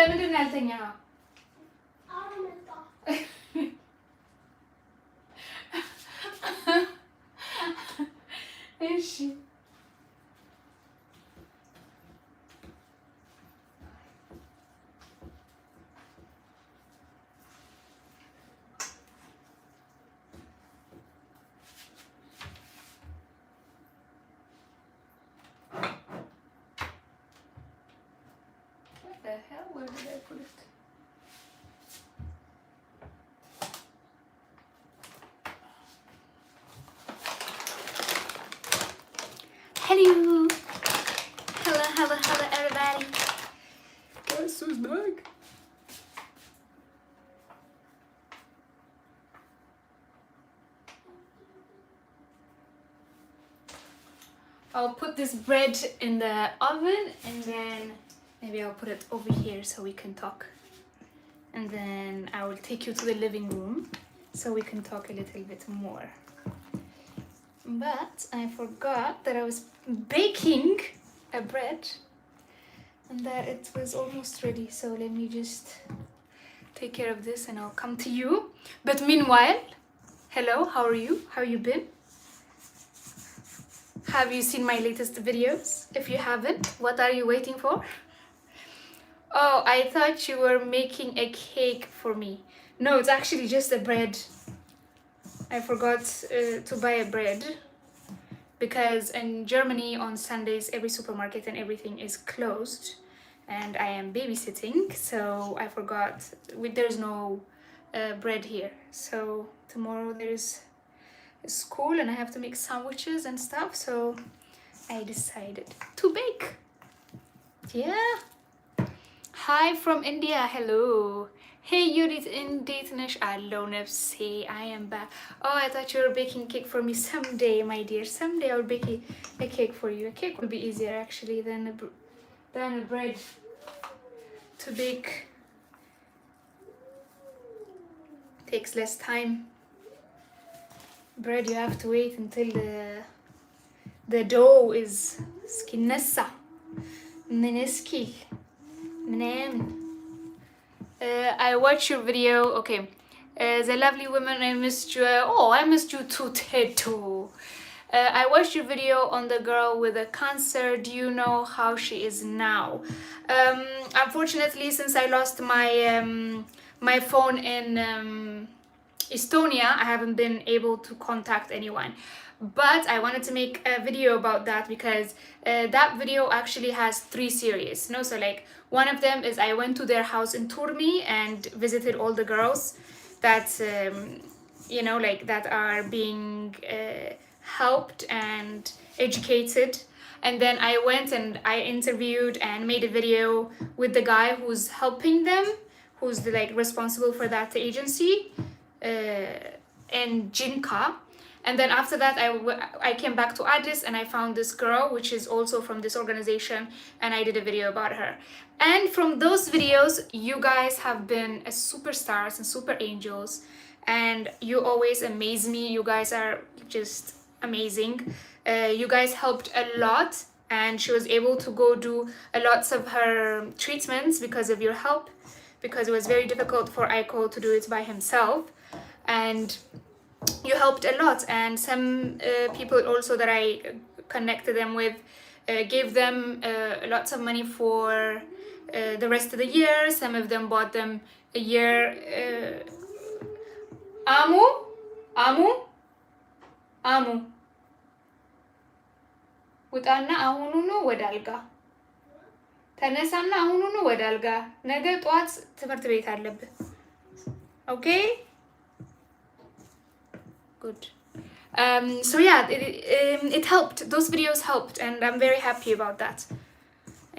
ለምንድን ነው ያልተኛው? እሺ the hell? Where did I put it? Hello! Hello, everybody! Guess who's back? I'll put this bread in the oven and then maybe I'll put it over here so we can talk. And then I will take you to the living room so we can talk a little bit more. But I forgot that I was baking a bread and that it was almost ready. So let me just take care of this and I'll come to you. But meanwhile, hello, how are you? How you been? Have you seen my latest videos? If you haven't, what are you waiting for? Oh, I thought you were making a cake for me. No, it's actually just a bread. I forgot to buy a bread because in Germany on Sundays every supermarket and everything is closed and I am babysitting, so I forgot there's no bread here. So tomorrow there's school and I have to make sandwiches and stuff, so I decided to bake. Yeah. Hi from India. Hello. Hey Judith, እንዴት ነሽ? አለው ነፍሴ. I am back. Oh, I thought you were baking cake for me. Someday, my dear, someday I'll bake a cake for you. A cake will be easier actually than a bread to bake. Takes less time. Bread you have to wait until the dough is እስኪነሳ ምን እስኪል ምናምን. I watched your video. Okay. The lovely woman, I missed you. Oh, I missed you too, Teto. I watched your video on the girl with the cancer. Do you know how she is now? Unfortunately, since I lost my phone in Estonia, I haven't been able to contact anyone. But I wanted to make a video about that because that video actually has 3 series. No, so like one of them is I went to their house in Turmi and visited all the girls that you know, like that are being helped and educated. And then I went and I interviewed and made a video with the guy who's helping them, who's the, like responsible for that agency, and jinka. And then after that, I came back to Addis and I found this girl, which is also from this organization, and I did a video about her. And from those videos, you guys have been superstars and super angels, and you always amaze me. You guys are just amazing. You guys helped a lot, and she was able to go do lots of her treatments because of your help, because it was very difficult for Aiko to do it by himself. And you helped a lot, and some people also that I connected them with gave them lots of money for the rest of the year. Some of them bought them a year. Amu ውጣና አሁኑኑ ወደ አልጋ ተነሳና አሁኑኑ ወደ አልጋ። ነገ ጠዋት ትምህርት ቤት አለብህ። Okay? Good. So yeah, it helped. Those videos helped, and I'm very happy about that.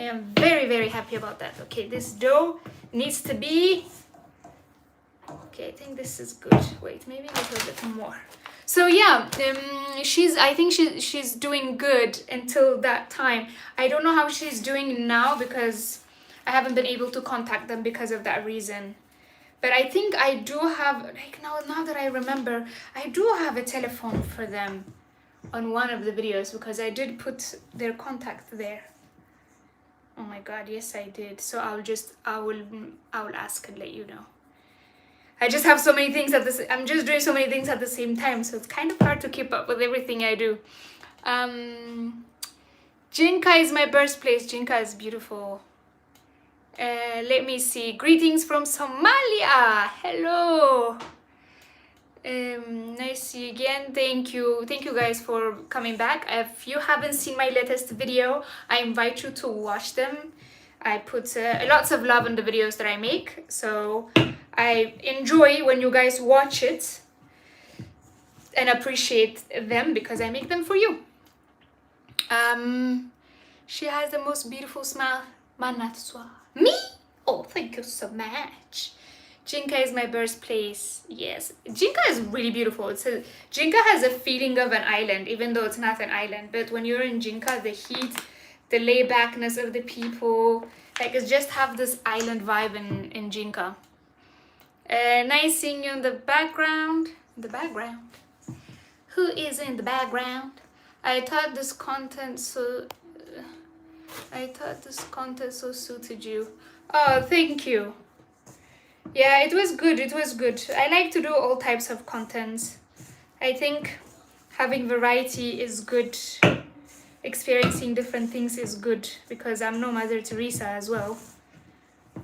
I am very, very happy about that. Okay, this dough needs to be... Okay, I think this is good. Wait, maybe a little bit more. So yeah, I think she's doing good until that time. I don't know how she's doing now because I haven't been able to contact them because of that reason. But I think I do have, like now that I remember, I do have a telephone for them on one of the videos because I did put their contact there. Oh my god, yes I did. So I will ask and let you know. I just have so many things I'm just doing so many things at the same time, so it's kind of hard to keep up with everything I do. Jinka is my birthplace. Jinka is beautiful. Let me see. Greetings from Somalia. Hello. Nice to see you again. Thank you guys for coming back. If you haven't seen my latest video, I invite you to watch them. I put lots of love in the videos that I make, so I enjoy when you guys watch it and appreciate them because I make them for you. She has the most beautiful smile. Manatswa. Me? Oh, thank you so much. Jinka is my birthplace. Yes, Jinka is really beautiful. Jinka has a feeling of an island, even though it's not an island. But when you're in Jinka, the heat, the laybackness of the people, like it's just have this island vibe in Jinka. Nice seeing you in the background. Who is in the background? I thought this content so suited you. Oh, thank you. Yeah, it was good. I like to do all types of contents. I think having variety is good. Experiencing different things is good because I'm no Mother Teresa as well.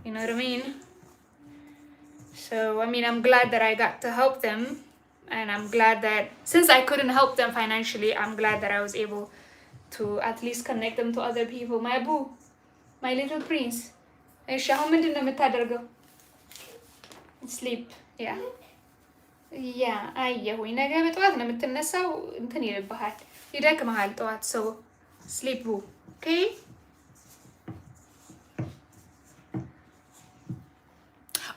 You know what I mean? So, I mean, I'm glad that I got to help them. And I'm glad that since I couldn't help them financially, I'm glad that I was able to at least connect them to other people. My boo, my little prince. Sleep. Yeah. አየሁኝ ነገ በጠዋት ነው የምትነሳው እንትን ይልብሃል ይደክምሃል ጠዋት so sleep boo. Okay?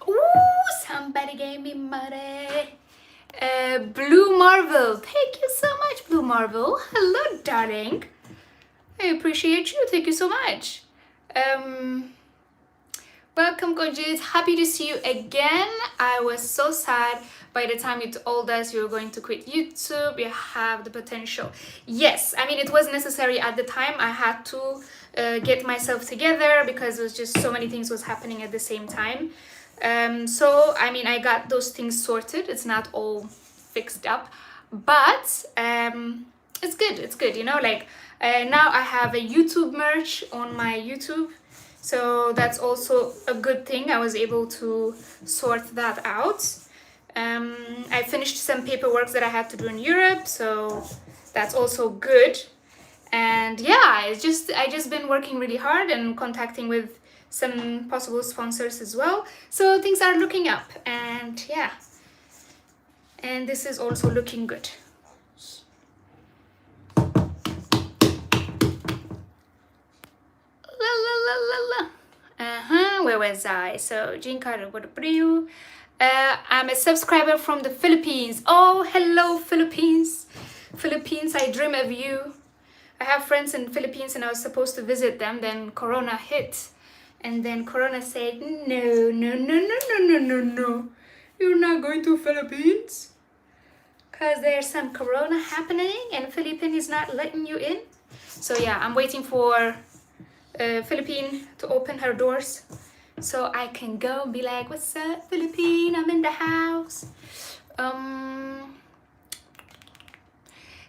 Ooh, somebody gave me money. Blue Marvel, thank you so much, Blue Marvel. Hello, darling. I appreciate you. Thank you so much. Welcome, Gonjit. Happy to see you again. I was so sad by the time you told us you were going to quit YouTube. You have the potential. Yes, I mean, it was necessary at the time. I had to get myself together because it was just so many things was happening at the same time. So, I mean, I got those things sorted. It's not all fixed up, but it's good, you know, like now I have a YouTube merch on my YouTube. So that's also a good thing. I was able to sort that out. I finished some paperwork that I had to do in Europe, so that's also good. And yeah, I just been working really hard and contacting with some possible sponsors as well. So things are looking up, and yeah. And this is also looking good. Where was I? So Jinka, what about you? I'm a subscriber from the Philippines. Oh, hello, Philippines. I dream of you. I have friends in the Philippines and I was supposed to visit them. Then Corona hit. And then Corona said, no. You're not going to Philippines. Because there's some Corona happening and Philippines is not letting you in. So yeah, I'm waiting for Philippine to open her doors so I can go and be like, what's up, Philippine? I'm in the house.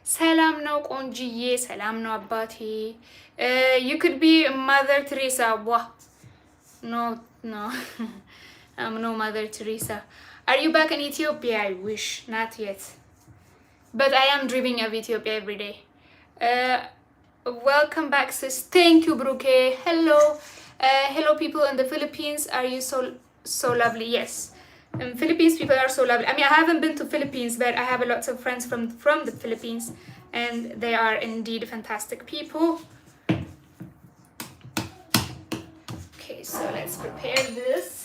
Salam no konjiye, salam no abati. You could be Mother Teresa. Wah. No. I'm no Mother Teresa. Are you back in Ethiopia? I wish. Not yet. But I am dreaming of Ethiopia every day. Welcome back, sis. Thank you, Bruke. Hello. Hello, people in the Philippines. Are you so lovely? Yes. Philippines people are so lovely. I mean, I haven't been to Philippines, but I have lots of friends from the Philippines, and they are indeed fantastic people. Okay, so let's prepare this.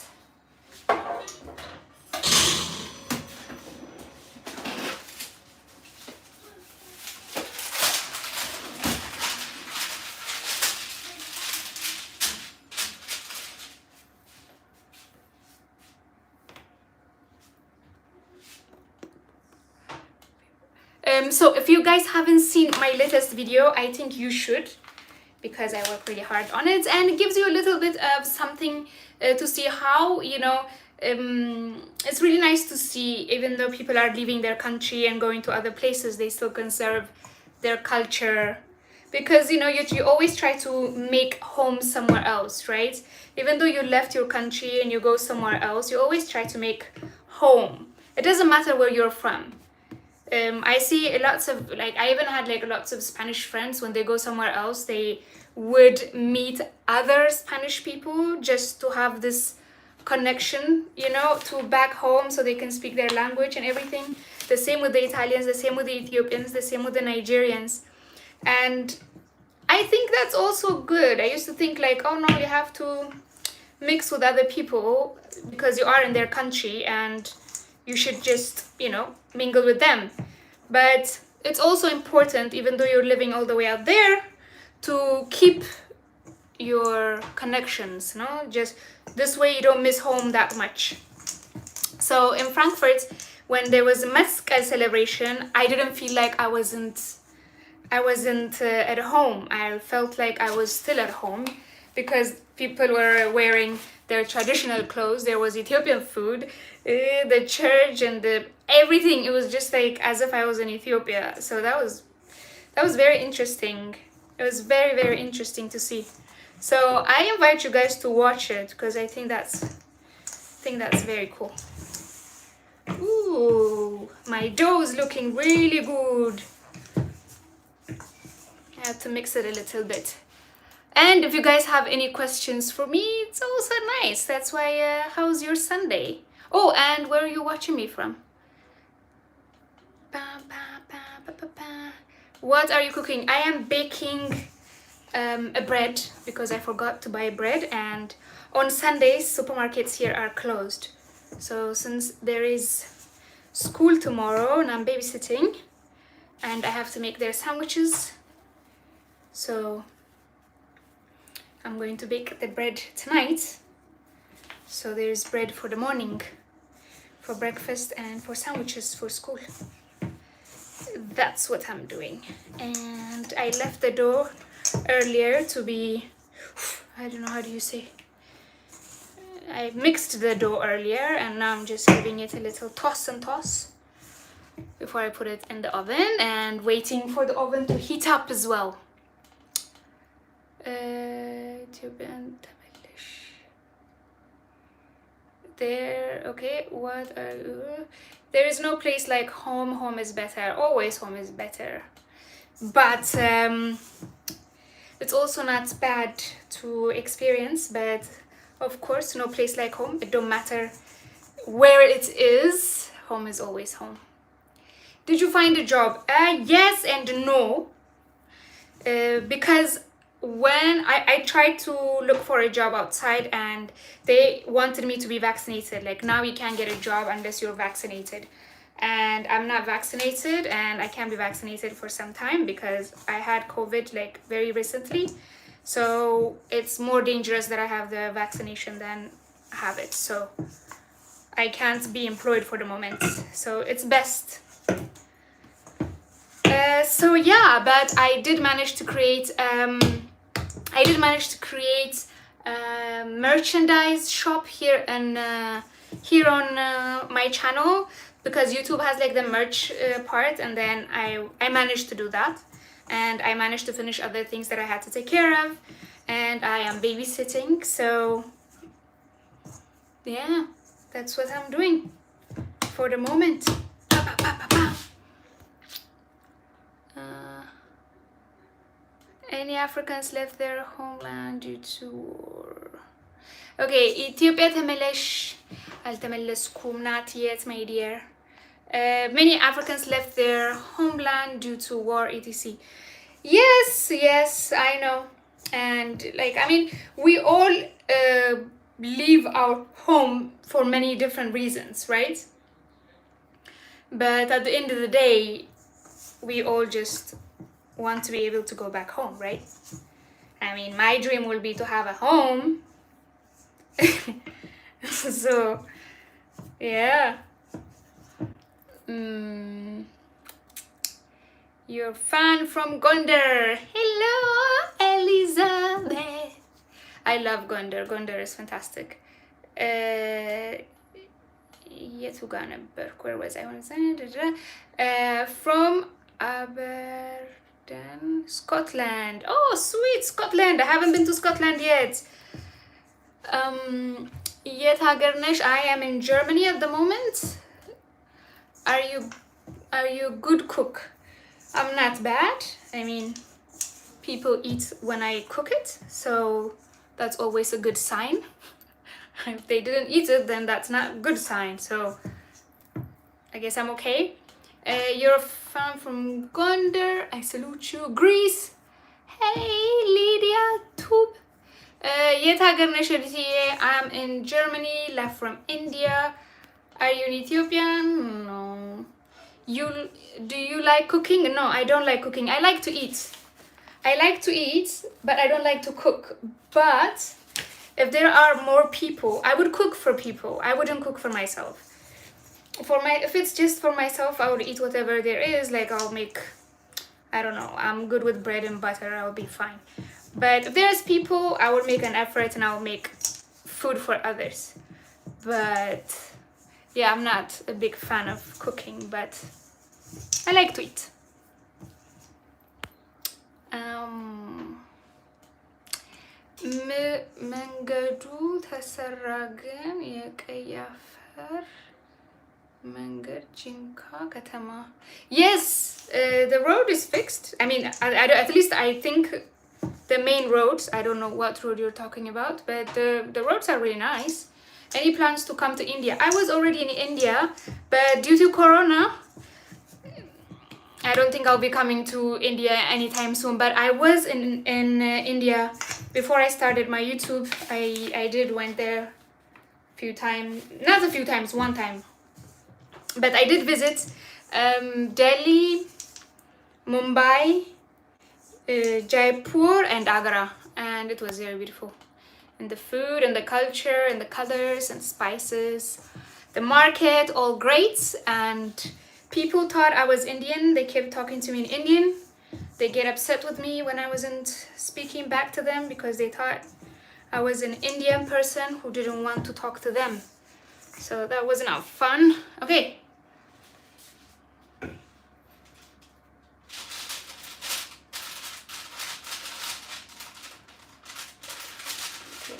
So if you guys haven't seen my latest video, I think you should. because I work really hard on it, and it gives you a little bit of something to see how, you know, it's really nice to see, even though people are leaving their country and going to other places, they still conserve their culture, because you know you always try to make home somewhere else, right? Even though you left your country and you go somewhere else, you always try to make home. It doesn't matter where you're from. I see lots of, like, I even had like lots of Spanish friends. When they go somewhere else, they would meet other Spanish people just to have this connection, you know, to back home, so they can speak their language and everything. The same with the Italians, the same with the Ethiopians, the same with the Nigerians. And I think that's also good. I used to think like, oh no, you have to mix with other people because you are in their country and you should just, you know, mingle with them. But it's also important, even though you're living all the way out there, to keep your connections, no? Just this way you don't miss home that much. So in Frankfurt, when there was a Mescal celebration, I didn't feel like I wasn't at home. I felt like I was still at home because people were wearing their traditional clothes. There was Ethiopian food, the church, and everything. It was just like as if I was in Ethiopia. So that was very interesting. It was very, very interesting to see. So I invite you guys to watch it because I think that's very cool. Ooh, my dough is looking really good. I have to mix it a little bit. And if you guys have any questions for me, it's also nice. That's why, how's your Sunday? Oh, and where are you watching me from? What are you cooking? I am baking a bread because I forgot to buy bread, and on Sundays supermarkets here are closed. So since there is school tomorrow and I'm babysitting and I have to make their sandwiches, so I'm going to bake the bread tonight. So there's bread for the morning, for breakfast, and for sandwiches for school. That's what I'm doing. And I left the dough earlier to be, I don't know, how do you say? I mixed the dough earlier and now I'm just giving it a little toss and toss before I put it in the oven, and waiting for the oven to heat up as well. There, okay, what are you? There is no place like home. Home is better. Always home is better. But it's also not bad to experience, but of course, no place like home. It don't matter where it is. Home is always home. Did you find a job? Yes and no. Because when I tried to look for a job outside and they wanted me to be vaccinated. Like, now you can't get a job unless you're vaccinated. And I'm not vaccinated, and I can't be vaccinated for some time because I had COVID like very recently. So it's more dangerous that I have the vaccination than have it. So I can't be employed for the moment. So it's best. So yeah, but I did manage to create a merchandise shop here and here on my channel, because YouTube has like the merch part, and then I managed to do that, and I managed to finish other things that I had to take care of, and I am babysitting. So yeah, that's what I'm doing for the moment. Any Africans left their homeland due to war? Okay, Ethiopia ተመለሽ አልተመለስኩም not yet, my dear. Many Africans left their homeland due to war, etc. Yes, I know. And like, I mean, we all leave our home for many different reasons, right? But at the end of the day, we all just want to be able to go back home, right? I mean, my dream will be to have a home. So yeah. You're fan from Gondar. Hello, Elizabeth. I love Gondar. Gondar is fantastic. የቱ ጋር ነበርኩ? Where was I? From Aberdeen, Scotland. Oh, sweet Scotland. I haven't been to Scotland yet. የት ሀገር ነሽ? I am in Germany at the moment. Are you a good cook? I'm not bad. I mean, people eat when I cook it, so that's always a good sign. If they didn't eat it, then that's not a good sign. So I guess I'm okay. You're a fan from Gondar. I salute you. Greece. Hey, Lydia Tube. Yet ሀገር ነሽ? I'm in Germany. Left from India. Are you an Ethiopian? No. Do you like cooking? No, I don't like cooking. I like to eat. But I don't like to cook. But if there are more people, I would cook for people. I wouldn't cook for myself. If it's just for myself, I would eat whatever there is. Like I'll make, I don't know, I'm good with bread and butter. I'll be fine. But if there's people, I would make an effort and I'll make food for others. But yeah, I'm not a big fan of cooking, but I like to eat. መንገዱ ተሰራ ግን የቀይ አፈር መንገድ ጂንካ ከተማ. Yes, the road is fixed. I mean, at least I think the main roads. I don't know what road you're talking about, but the roads are really nice. Any plans to come to India? I was already in India, but due to Corona, I don't think I'll be coming to India anytime soon. But I was in India before I started my YouTube. I went there a few times, not a few times, one time. But I did visit Delhi, Mumbai, Jaipur and Agra, and it was very beautiful. And the food and the culture and the colors and spices, the market, all great. And people thought I was Indian. They kept talking to me in Indian. They get upset with me when I wasn't speaking back to them because they thought I was an Indian person who didn't want to talk to them. So that was not fun. Okay.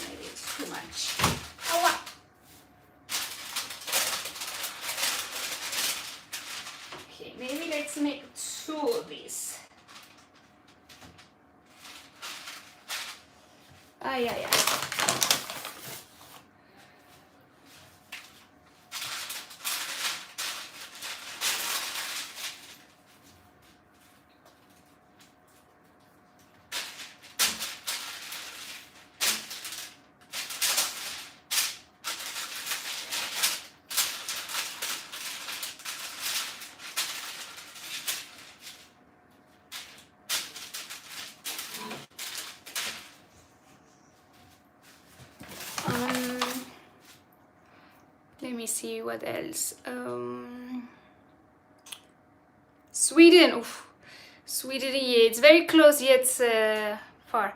Maybe it's too much. Oh, wow. Okay, maybe let's make 2 of these. Yeah. Let me see what else. Sweden. Oof. Sweden, yeah, it's very close yet far.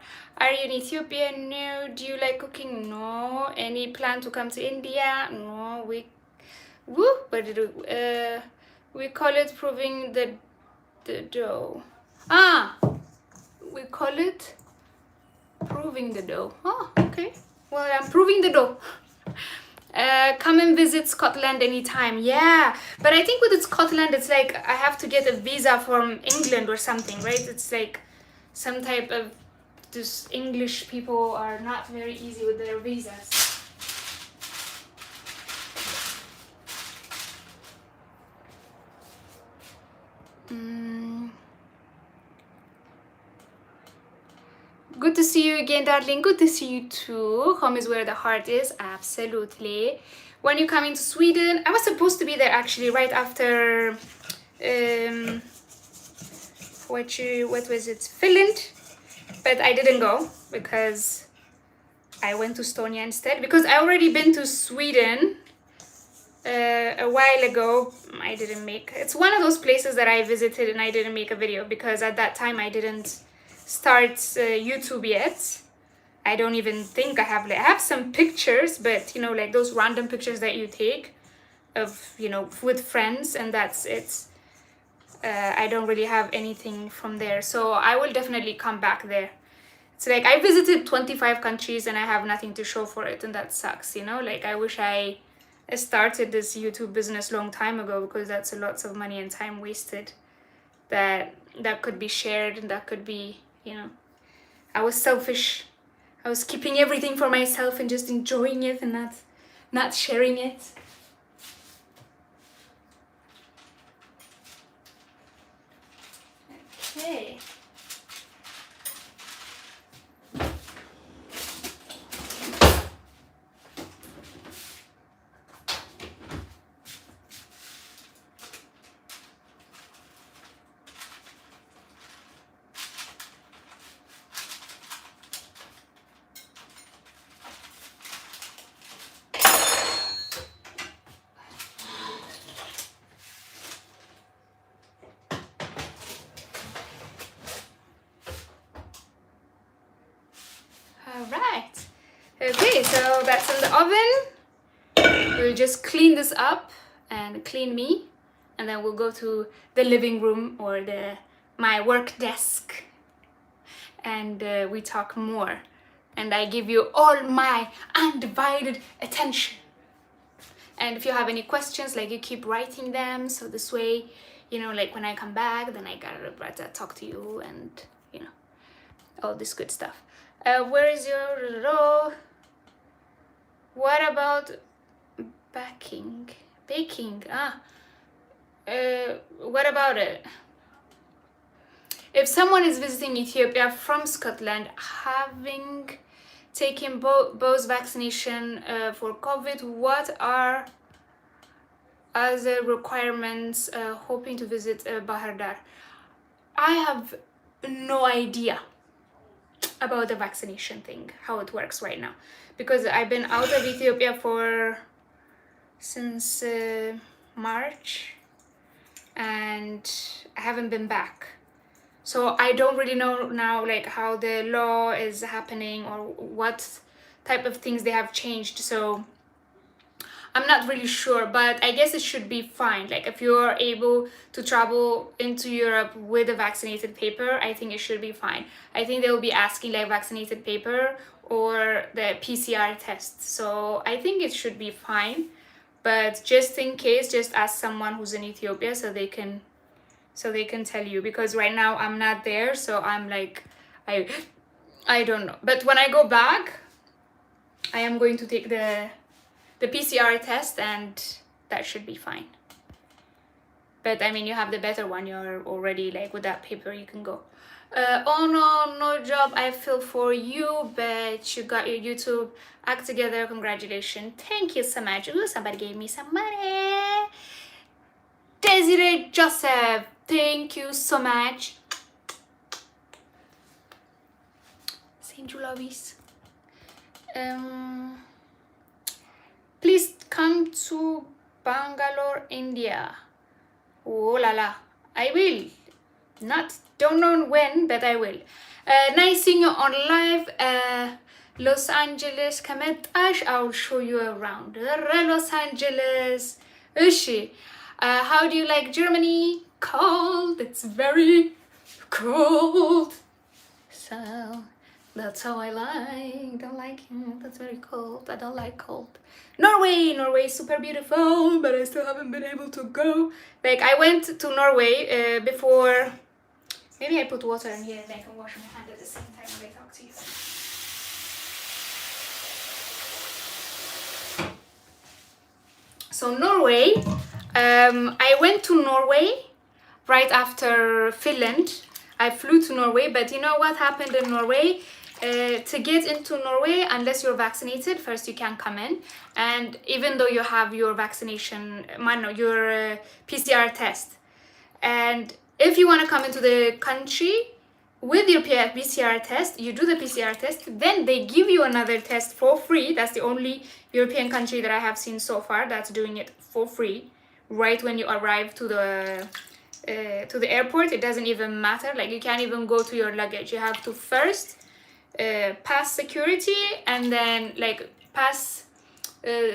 Are you in Ethiopia? No. Do you like cooking? No. Any plan to come to India? No. We call it proving the dough. We call it proving the dough. Oh, okay. Well, I'm proving the dough. Come and visit Scotland anytime. Yeah, but I think with Scotland, it's like I have to get a visa from England or something, right? It's like some type of this English people are not very easy with their visas. Good to see you again, darling. Good to see you too. Home is where the heart is. Absolutely. When you're coming to Sweden, I was supposed to be there actually right after what was it? Finland, but I didn't go because I went to Estonia instead. Because I already been to Sweden a while ago. I didn't make. It's one of those places that I visited and I didn't make a video because at that time I didn't start YouTube yet. I don't even think I have some pictures, but you know, like those random pictures that you take of, you know, with friends, and that's it. I don't really have anything from there, so I will definitely come back there. It's like I visited 25 countries and I have nothing to show for it, and that sucks, you know. Like I wish I started this YouTube business long time ago, because that's a lots of money and time wasted that could be shared, and that could be, you know, I was selfish. I was keeping everything for myself and just enjoying it and not sharing it. Okay. Alright. Okay, so that's in the oven. We'll just clean this up and clean me, and then we'll go to the living room or my work desk, and we talk more. And I give you all my undivided attention. And if you have any questions, like, you keep writing them, so this way, you know, like when I come back, then I gotta talk to you, and you know, all this good stuff. Where is your what about baking? What about it? If someone is visiting Ethiopia from Scotland, having taken both vaccination for COVID, what are other requirements hoping to visit Bahar Dar? I have no idea about the vaccination thing, how it works right now, because I've been out of Ethiopia since March, and I haven't been back. So I don't really know now, like, how the law is happening or what type of things they have changed. So I'm not really sure, but I guess it should be fine. Like, if you're able to travel into Europe with a vaccinated paper, I think it should be fine. I think they'll be asking like vaccinated paper or the PCR test. So I think it should be fine. But just in case, just ask someone who's in Ethiopia so they can tell you, because right now I'm not there, so I'm like, I don't know. But when I go back, I am going to take the PCR test, and that should be fine. But I mean, you have the better one, you're already like with that paper, you can go. Oh no job, I feel for you, but you got your YouTube act together, congratulations. Thank you so much. Ooh, somebody gave me some money. Desiree Joseph, thank you so much. Saint Julovis. Please come to Bangalore, India. Oh la la, I will. Don't know when, but I will. Nice seeing you on live. Los Angeles ከመጣሽ I will show you around. Los Angeles. Ushi. How do you like Germany? Cold. It's very cold. So that's how I like. Don't like it. That's very cold. I don't like cold. Norway is super beautiful, but I still haven't been able to go. Like, I went to Norway before. Maybe I put water in here and I can wash my hand at the same time when I talk to you. So Norway, I went to Norway right after Finland. I flew to Norway, but you know what happened in Norway? To get into Norway, unless you're vaccinated, first you can't come in. And even though you have your vaccination, your PCR test, and if you want to come into the country with your PCR test, you do the PCR test, then they give you another test for free. That's the only European country that I have seen so far that's doing it for free, right when you arrive to the to the airport, it doesn't even matter. Like you can't even go to your luggage. You have to first pass security, and then like pass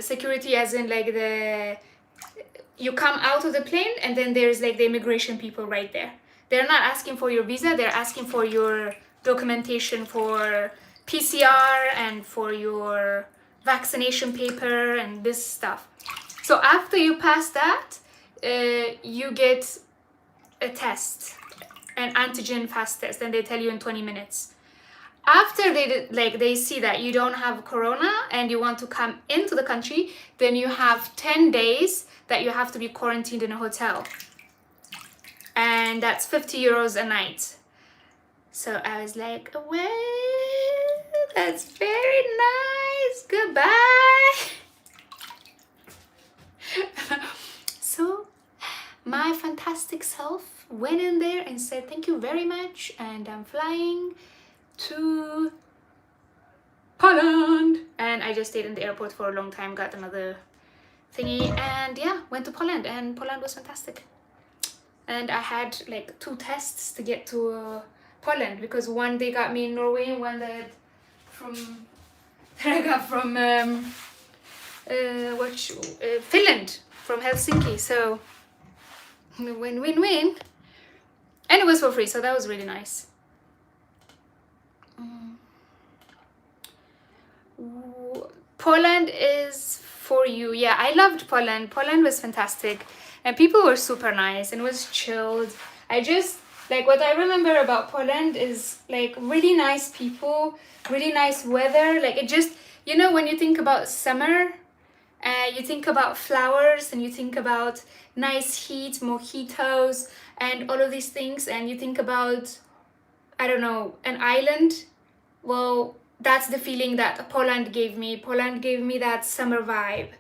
security as in like you come out of the plane, and then there's like the immigration people right there. They're not asking for your visa, they're asking for your documentation for PCR and for your vaccination paper and this stuff. So after you pass that, you get a test, an antigen fast test, and they tell you in 20 minutes. After they see that you don't have corona and you want to come into the country, then you have 10 days that you have to be quarantined in a hotel, and that's 50 euros a night. So I was like, well, that's very nice, goodbye. So my fantastic self went in there and said thank you very much, and I'm flying to Poland. And I just stayed in the airport for a long time, got another thingy, and yeah, went to Poland, and Poland was fantastic. And I had like 2 tests to get to Poland, because one they got me in Norway, and one that I got from Finland, from Helsinki. So win-win-win, and it was for free, so that was really nice. Poland is for you. Yeah, I loved Poland. Poland was fantastic, and people were super nice and was chilled. I just like, what I remember about Poland is like really nice people, really nice weather. Like it just, you know, when you think about summer, you think about flowers, and you think about nice heat, mojitos, and all of these things, and you think about, I don't know, an island. Well, that's the feeling that Poland gave me. Poland gave me that summer vibe.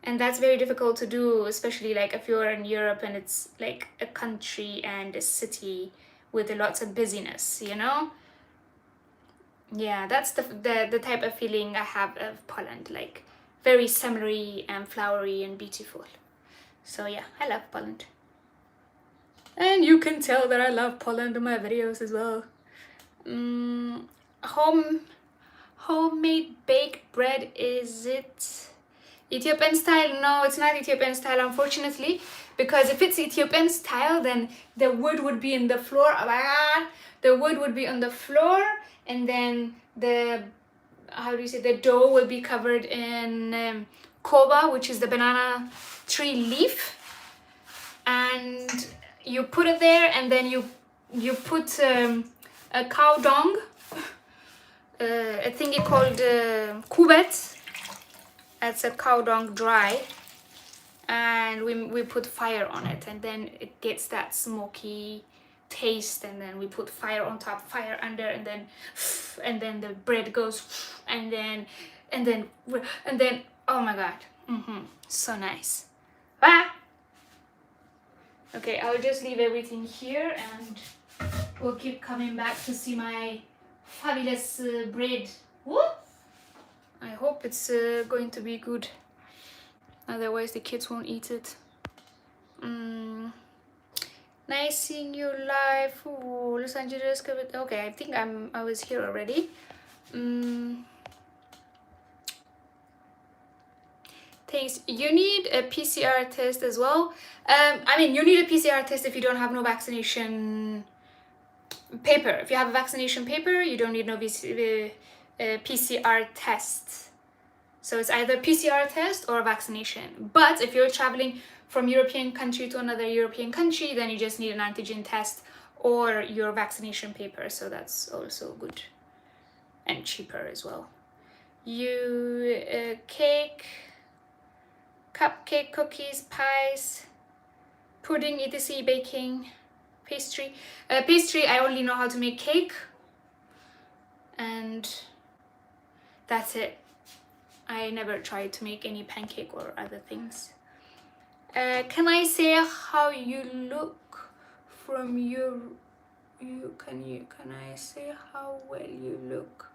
And that's very difficult to do, especially like if you're in Europe and it's like a country and a city with lots of busyness, you know? Yeah, that's the type of feeling I have of Poland, like very summery and flowery and beautiful. So yeah, I love Poland. And you can tell that I love Poland in my videos as well. Homemade baked bread, is it Ethiopian style? No, it's not Ethiopian style, unfortunately, because if it's Ethiopian style, then the wood would be in the floor. Oh my god, the wood would be on the floor, and then the dough will be covered in koba, which is the banana tree leaf, and you put it there, and then you put a cow dung, a thingy called kubet. It's a cow dung dry, and we put fire on it, and then it gets that smoky taste, and then we put fire on top, fire under, and then the bread goes, and then oh my god, so nice. Okay, I'll just leave everything here, and we'll keep coming back to see my fabulous bread. Whoop! I hope it's going to be good, otherwise the kids won't eat it. Nice seeing you live. Ooh, Los Angeles. Okay, I think I was here already. Thanks. You need a PCR test as well. I mean, you need a PCR test if you don't have no vaccination paper. If you have a vaccination paper, you don't need no PCR test. So it's either PCR test or vaccination. But if you're traveling from European country to another European country, then you just need an antigen test or your vaccination paper. So that's also good and cheaper as well. Cake, cupcake, cookies, pies, pudding, etc., baking, pastry. Pastry, I only know how to make cake, and that's it. I never tried to make any pancake or other things. Can I say how you look from can I say how well you look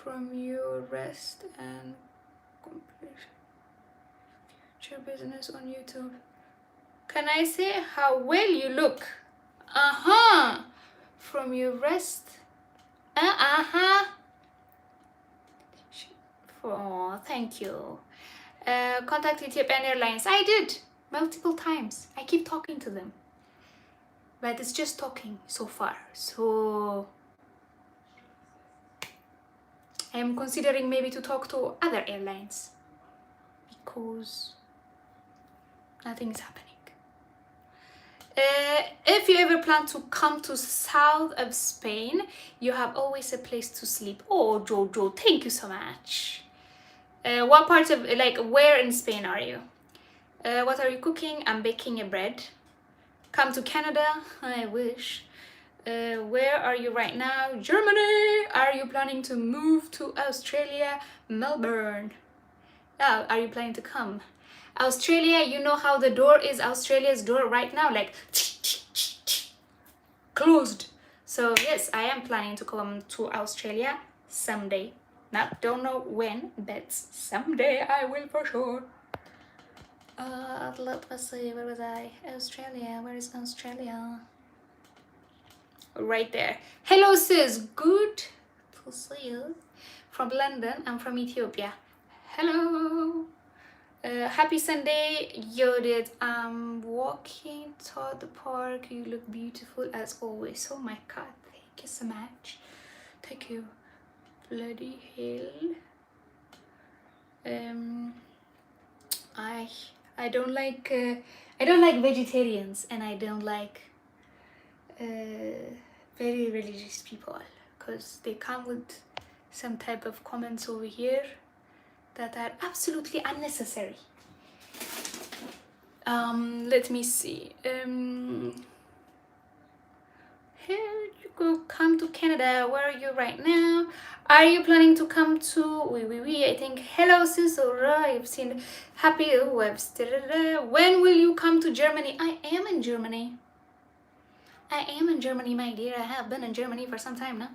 from your rest and complete future business on YouTube? Can I say how well you look? Uh-huh. From your wrist. Uh-huh. Oh, thank you. Contact Ethiopian Airlines. I did multiple times. I keep talking to them. But it's just talking so far. So I am considering maybe to talk to other airlines because nothing is happening. If you ever plan to come to south of Spain, you have always a place to sleep. Oh, Jojo, thank you so much. What part of, like, where in Spain are you? What are you cooking? I'm baking a bread. Come to Canada? I wish. Where are you right now? Germany! Are you planning to move to Australia? Melbourne. Oh, are you planning to come? Australia, you know how the door is, Australia's door right now, like closed. So yes, I am planning to come to Australia someday. Not don't know when, but someday I will for sure. Let us see, where was I? Australia, where is Australia? Right there. Hello sis, good to see you. From London, I'm from Ethiopia. Hello. Happy Sunday, Yodit. I'm walking toward the park. You look beautiful as always. Oh my god, thank you so much. Thank you. Bloody hell. I don't like vegetarians, and I don't like very religious people, because they come with some type of comments over here that are absolutely unnecessary. Let me see. Here you go. Come to Canada. Where are you right now? Are you planning to come to? I think. Hello, sis. Alright, I've seen. Happy Webster. When will you come to Germany? I am in Germany. My dear. I have been in Germany for some time now.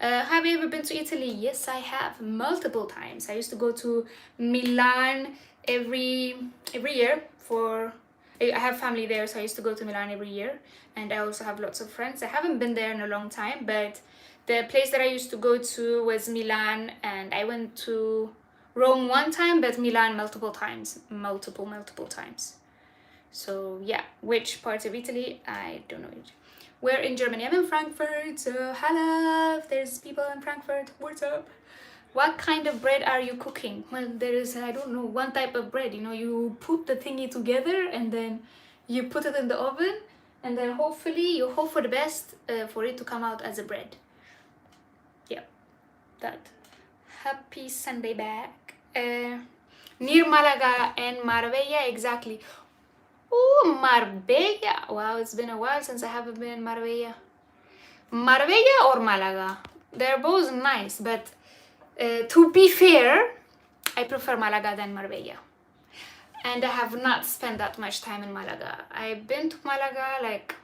Have you ever been to Italy? Yes, I have, multiple times. I used to go to Milan every year for. I have family there, so I used to go to Milan every year, and I also have lots of friends. I haven't been there in a long time, but the place that I used to go to was Milan, and I went to Rome one time, but Milan multiple times. So yeah, which parts of Italy? I don't know. Where in Germany? I'm in Frankfurt, so hello, if there's people in Frankfurt, what's up? What kind of bread are you cooking? Well, there is, I don't know, one type of bread, you know, you put the thingy together and then you put it in the oven, and then hopefully you hope for the best for it to come out as a bread. Yeah, that. Happy Sunday back. Near Malaga and Marbella, exactly. Oh, Marbella. Wow, it's been a while since I haven't been in Marbella. Marbella or Malaga? They're both nice, but to be fair, I prefer Malaga than Marbella. And I have not spent that much time in Malaga. I've been to Malaga like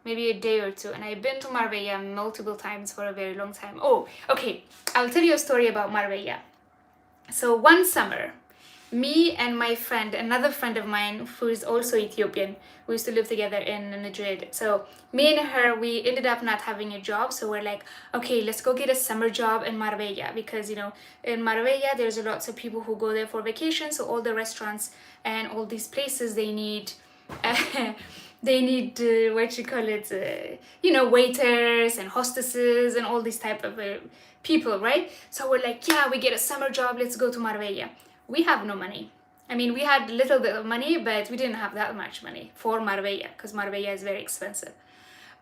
maybe a day or two, and I've been to Marbella multiple times for a very long time. Oh, okay, I'll tell you a story about Marbella. So one summer, me and my friend, another friend of mine who is also Ethiopian, we used to live together in Madrid. So me and her, we ended up not having a job. So we're like, okay, let's go get a summer job in Marbella, because, you know, in Marbella, there's lots of people who go there for vacation. So all the restaurants and all these places, they need, what you call it, you know, waiters and hostesses and all these type of people, right? So we're like, yeah, we get a summer job, let's go to Marbella. We have no money. I mean, we had a little bit of money, but we didn't have that much money for Marbella, because Marbella is very expensive.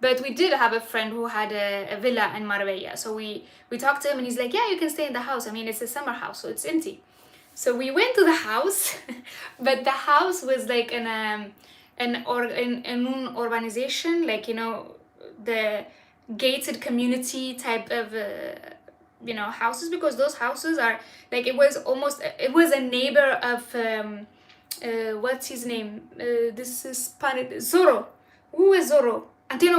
But we did have a friend who had a villa in Marbella. So we talked to him, and he's like, yeah, you can stay in the house. I mean, it's a summer house, so it's empty. So we went to the house, but the house was like in an urbanization, like, you know, the gated community type of you know, houses, because those houses are like, it was a neighbor of what's his name, this is Zorro. Who is Zorro? Antonio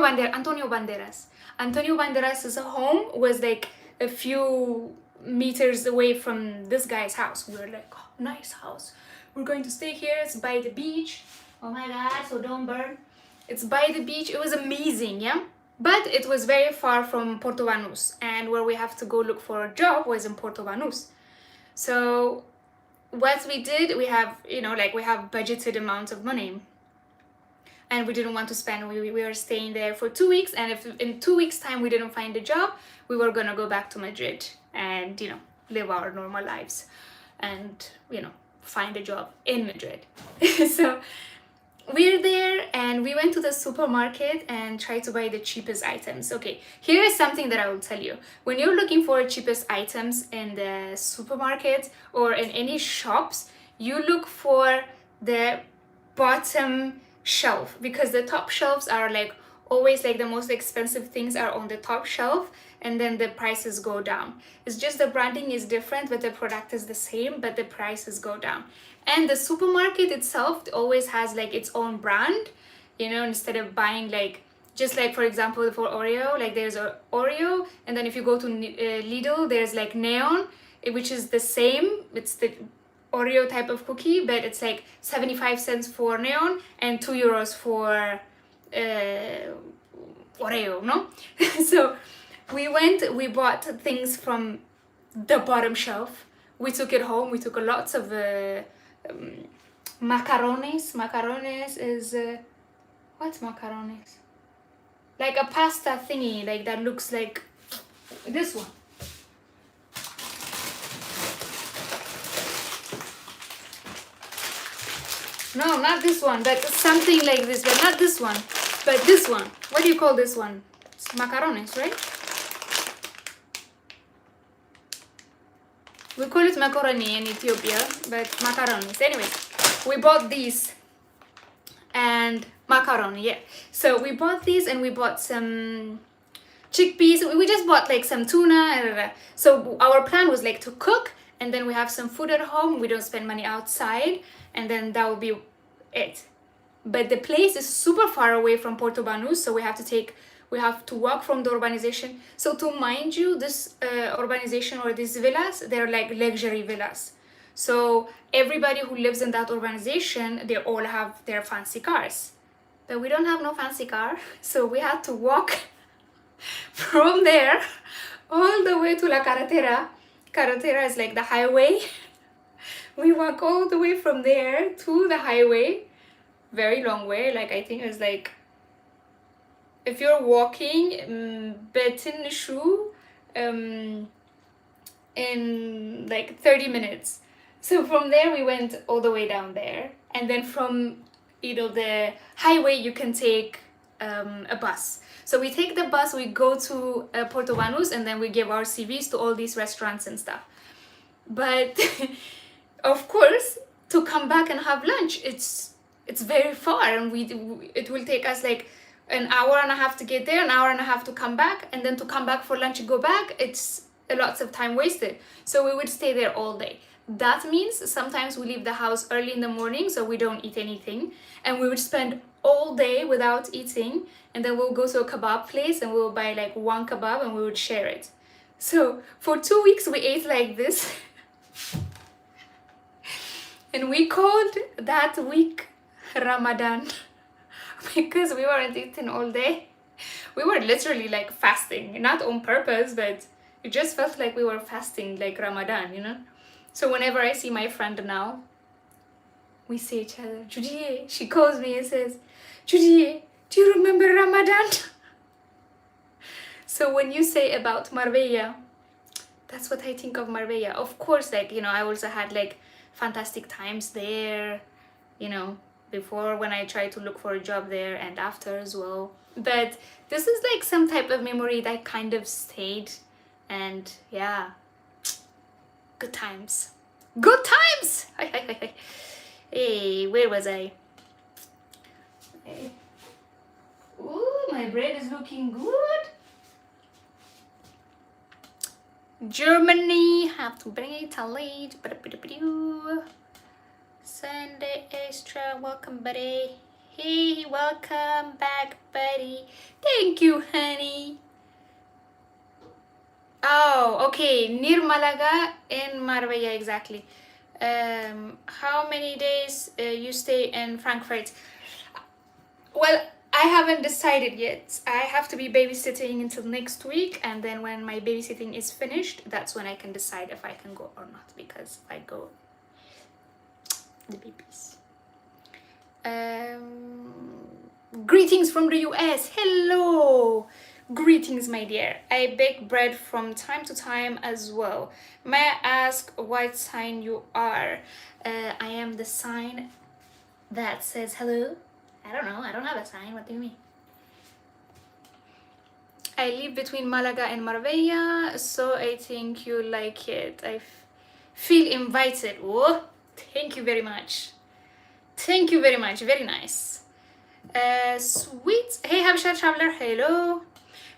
Banderas's home was like a few meters away from this guy's house. We were like, oh, nice house, we're going to stay here, it's by the beach. Oh my god, so don't burn. It's by the beach. It was amazing, yeah? But it was very far from Porto Banús, and where we have to go look for a job was in Porto Banús. So what we did, we have, we have budgeted amount of money, and we didn't want to spend. We were staying there for 2 weeks, and if in 2 weeks time we didn't find a job, we were gonna go back to Madrid and live our normal lives and find a job in Madrid. So we're there and we went to the supermarket and tried to buy the cheapest items. Okay, here is something that I will tell you. When you're looking for cheapest items in the supermarket or in any shops, you look for the bottom shelf, because the top shelves are like always like the most expensive things are on the top shelf, and then the prices go down. It's just the branding is different, but the product is the same, but the prices go down. And the supermarket itself always has like its own brand, instead of buying like, just like for example for Oreo, like there's a Oreo, and then if you go to Lidl, there's like Neon, which is the same. It's the Oreo type of cookie, but it's like 75 cents for Neon and 2 euros for Oreo, no? So we bought things from the bottom shelf. We took it home. We took lots of macarones. Macarones is what's macarones? Like a pasta thingy, like that looks like this one. No, not this one, but something like this, but not this one, but this one. What do you call this one? It's macarones, right? We call it macaroni in Ethiopia, but macaronis. Anyways, we bought these and macaroni, yeah. So we bought these and we bought some chickpeas. We just bought like some tuna. So our plan was like to cook, and then we have some food at home. We don't spend money outside, and then that will be it. But the place is super far away from Porto Banús, so we have to walk from the urbanization. So to mind you, this urbanization or these villas, they're like luxury villas. So everybody who lives in that urbanization, they all have their fancy cars. But we don't have no fancy car, so we had to walk from there all the way to La Carretera. Carretera is like the highway. We walk all the way from there to the highway. Very long way, like I think it was like, if you're walking በትንሹ in like 30 minutes. So from there we went all the way down there, and then from the highway you can take a bus. So we take the bus, we go to Porto Banús, and then we give our CVs to all these restaurants and stuff. But of course, to come back and have lunch, it's very far, and it will take us like an hour and a half to get there, an hour and a half to come back, and then to come back for lunch and go back, it's lots of time wasted. So we would stay there all day. That means sometimes we leave the house early in the morning, so we don't eat anything, and we would spend all day without eating, and then we'll go to a kebab place and we'll buy like one kebab and we would share it. So for 2 weeks we ate like this. And we called that week Ramadan because we weren't eating all day. We were literally like fasting, not on purpose, but it just felt like we were fasting like Ramadan, So whenever I see my friend now, we see each other, Judiye, she calls me and says, Judiye, do you remember Ramadan? So when you say about Marbella, that's what I think of Marbella. Of course, like, I also had like fantastic times there, before when I tried to look for a job there and after as well. But this is like some type of memory that kind of stayed, and yeah, good times. Good times! Hey, where was I? Hey. Ooh, my bread is looking good. Germany, have to bring it a late. Sunday extra, welcome buddy. Hey, welcome back buddy. Thank you honey. Oh, okay, near Malaga in Marbella, exactly. How many days you stay in Frankfurt? Well, I haven't decided yet. I have to be babysitting until next week, and then when my babysitting is finished, that's when I can decide if I can go or not, because if I go, the babies. Greetings from the US. Hello. Greetings, my dear. I bake bread from time to time as well. May I ask what sign you are? I am the sign that says hello. I don't know. I don't have a sign. What do you mean? I live between Malaga and Marbella, so I think you like it. I feel invited. Oh, thank you very much. Thank you very much. Very nice. Sweet. Hey, Habesha Traveler. Hello.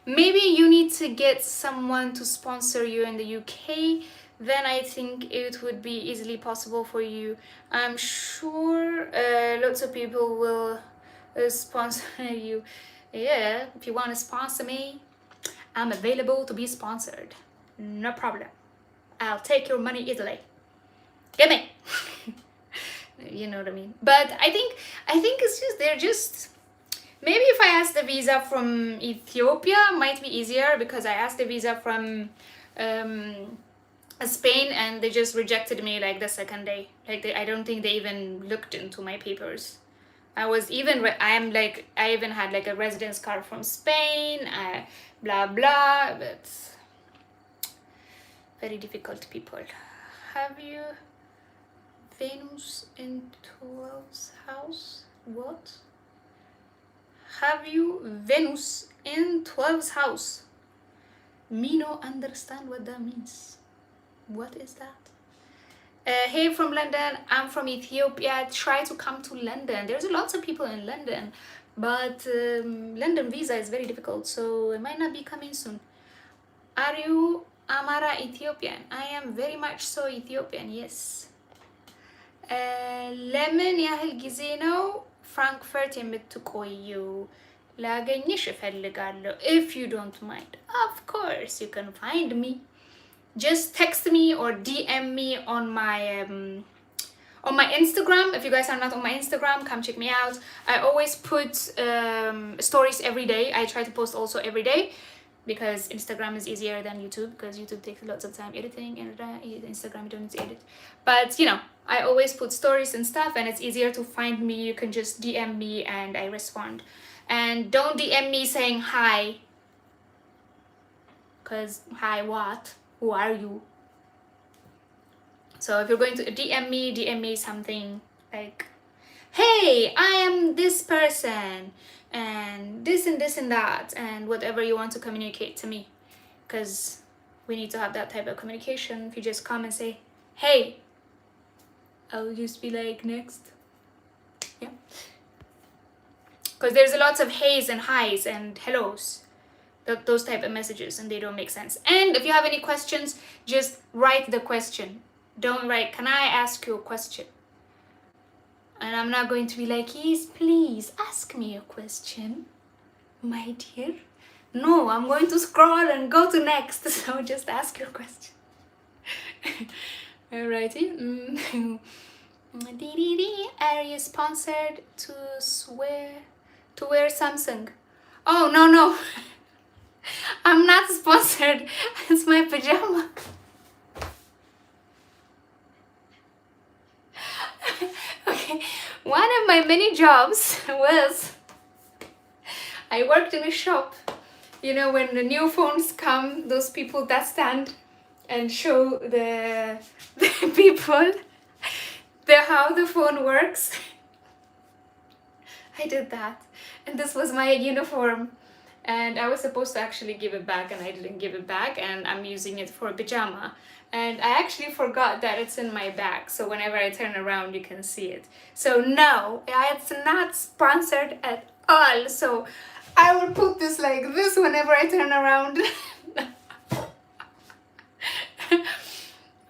Maybe you need to get someone to sponsor you in the UK. Then I think it would be easily possible for you. I'm sure lots of people will sponsor you. Yeah, if you want to sponsor me, I'm available to be sponsored. No problem. I'll take your money easily. Give me. You know what I mean? But I think it's just they're just. Maybe if I asked the visa from Ethiopia, might be easier, because I asked the visa from Spain and they just rejected me like the second day. Like I don't think they even looked into my papers. I even had like a residence card from Spain, blah blah, but very difficult people. Have you Venus in 12th house? What? Have you Venus in 12th house? Me no understand what that means. What is that? Hey from London, I'm from Ethiopia. Try to come to London. There's lots of people in London, but London visa is very difficult, so it might not be coming soon. Are you Amara Ethiopian? I am very much so Ethiopian, yes. ለምን ያህል ጊዜ ነው ፍራንክፈርት የምትቆዩ? ላገኝሽ እፈልጋለሁ. If you don't mind, of course you can find me. Just text me or DM me on my Instagram. If you guys are not on my Instagram, come check me out. I always put stories every day. I try to post also every day, because Instagram is easier than YouTube, because YouTube takes lots of time editing, and Instagram you don't need to edit. But you know, I always put stories and stuff, and it's easier to find me. You can just DM me and I respond. And don't DM me saying hi, because hi what? Who are you? So if you're going to DM me something like, hey, I am this person and this and that, and whatever you want to communicate to me, because we need to have that type of communication. If you just come and say, hey, I'll just be like, next. Yeah. Because there's a lot of heys and highs and hellos, those type of messages, and they don't make sense. And if you have any questions, just write the question. Don't write, can I ask you a question? And I'm not going to be like, yes, please ask me a question, my dear. No, I'm going to scroll and go to next. So just ask your question. Alrighty. Are you sponsored to wear Samsung? Oh, no. I'm not sponsored. It's my pajama. Okay, one of my many jobs was I worked in a shop. You know, when the new phones come, those people that stand and show the people how the phone works. I did that, and this was my uniform, and I was supposed to actually give it back, and I didn't give it back, and I'm using it for a pajama, and I actually forgot that it's in my bag, so whenever I turn around you can see it. So no, it's not sponsored at all. So I will put this like this whenever I turn around.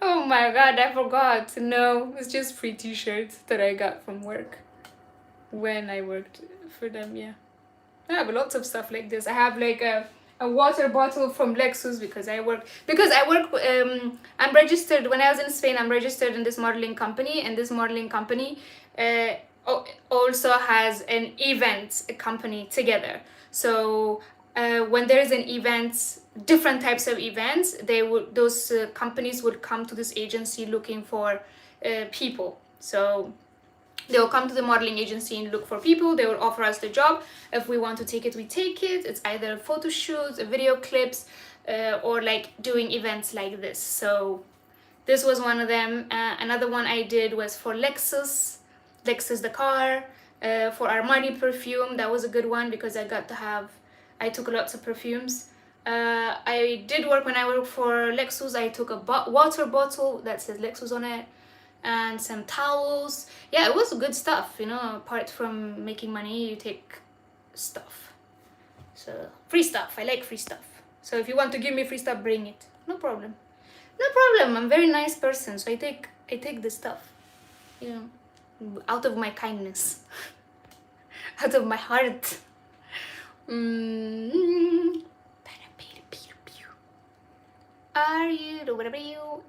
Oh my god, I forgot. No, it's just free t-shirts that I got from work when I worked for them. Yeah, I have lots of stuff like this. I have like a water bottle from Lexus because I work I'm registered when I was in Spain. I'm registered in this modeling company, and this modeling company also has an event company together. So when there is an event, different types of events, those companies would come to this agency looking for people. So they'll come to the modeling agency and look for people. They will offer us the job. If we want to take it, we take it. It's either photo shoots, video clips, or like doing events like this. So this was one of them. Another one I did was for Lexus the car, for Armani perfume. That was a good one because I took lots of perfumes. I did work when I worked for Lexus. I took a water bottle that says Lexus on it, and some towels. Yeah, it was good stuff, you know. Apart from making money, you take stuff. So free stuff. I like free stuff. So if you want to give me free stuff, bring it. No problem. No problem. I'm a very nice person, so I take the stuff, you know, out of my kindness, out of my heart. Are you? Whatever you.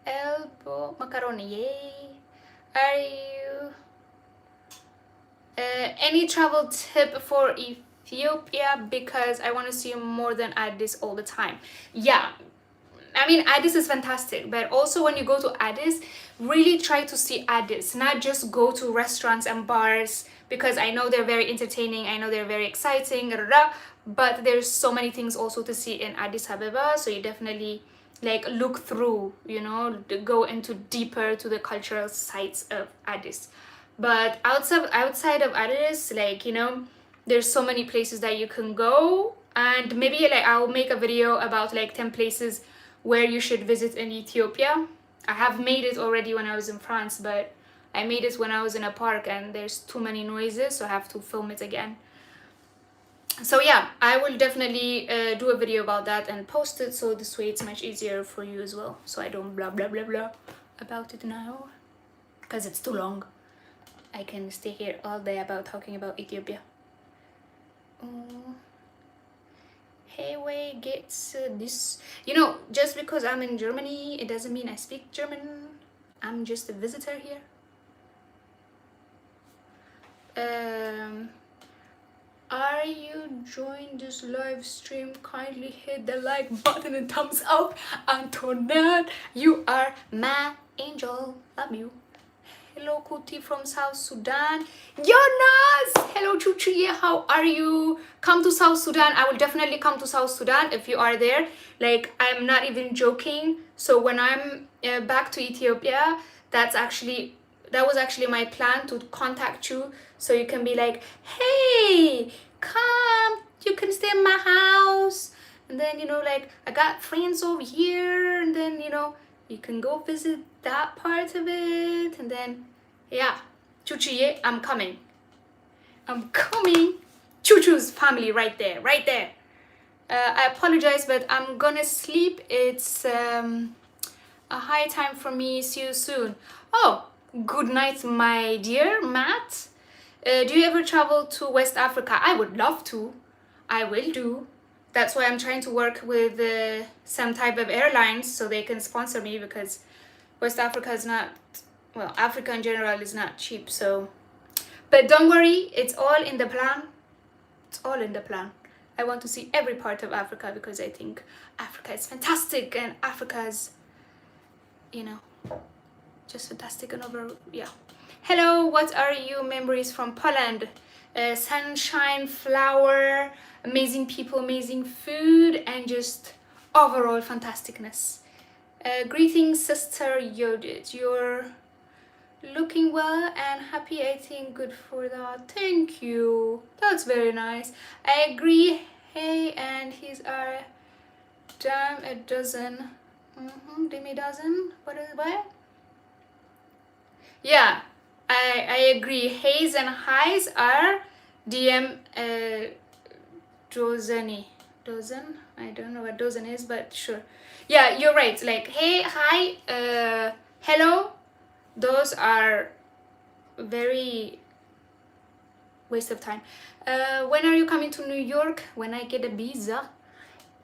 Elbow macaroni, yay. Are you any travel tip for Ethiopia? Because I want to see more than Addis all the time. Yeah, I mean, Addis is fantastic, but also when you go to Addis, really try to see Addis, not just go to restaurants and bars, because I know they're very entertaining, I know they're very exciting, but there's so many things also to see in Addis Ababa, so you definitely like look through, you know, go into deeper to the cultural sites of Addis. But outside of Addis, like, you know, there's so many places that you can go, and maybe like I'll make a video about like 10 places where you should visit in Ethiopia. I have made it already when I was in France, but I made it when I was in a park and there's too many noises, so I have to film it again. So yeah, I will definitely do a video about that and post it, so this way it's much easier for you as well, so I don't blah blah blah blah about it now, because it's too long. I can stay here all day about talking about Ethiopia. Hey, way gets this. You know, just because I'm in Germany, it doesn't mean I speak German. I'm just a visitor here. Are you joined this live stream? Kindly hit the like button and thumbs up. Antoinette, you are my angel. Love you. Hello, Kuti from South Sudan. Jonas! Hello, Chuchi. How are you? Come to South Sudan. I will definitely come to South Sudan if you are there. Like, I'm not even joking. So when I'm back to Ethiopia, that was actually my plan, to contact you so you can be like, hey, come, you can stay in my house. And then, you know, like, I got friends over here, and then, you know, you can go visit that part of it, and then, yeah, Chuchiye, I'm coming. I'm coming. Chuchu's family right there, right there. I apologize, but I'm gonna sleep. It's a high time for me. See you soon. Oh, good night, my dear Matt. Do you ever travel to West Africa? I would love to. I will do. That's why I'm trying to work with some type of airlines so they can sponsor me, because West Africa is not, well, Africa in general is not cheap. So, but don't worry, it's all in the plan. It's all in the plan. I want to see every part of Africa because I think Africa is fantastic, and Africa's, you know, just fantastic and over, yeah. Hello, what are your memories from Poland? Sunshine, flower, amazing people, amazing food, and just overall fantasticness. Greetings, sister Yodit. You're looking well and happy, I think. Good for that. Thank you. That's very nice. I agree. Hey, and he's a damn a dozen. Dime a dozen. What is what? Yeah, I agree. Haze and highs are DM dozeny. Dozen? I don't know what dozen is, but sure. Yeah, you're right. Like, hey, hi, hello. Those are very waste of time. When are you coming to New York? When I get a visa.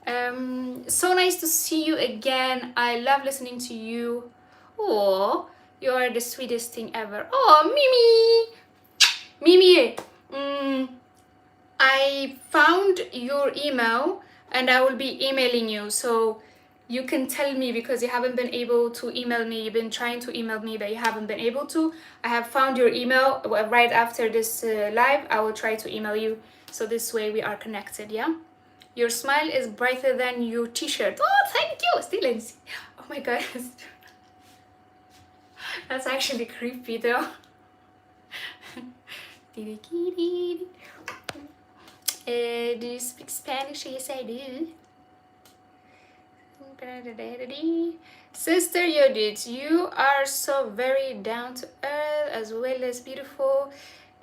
So nice to see you again. I love listening to you. Oh, you are the sweetest thing ever. Oh, Mimi, I found your email and I will be emailing you. So you can tell me, because you haven't been able to email me. You've been trying to email me, but you haven't been able to. I have found your email right after this live. I will try to email you. So this way we are connected, yeah? Your smile is brighter than your t-shirt. Oh, thank you, Still. Oh my god. That's actually creepy though. Do you speak Spanish? Yes, I do. Sister Yodit, you are so very down to earth as well as beautiful.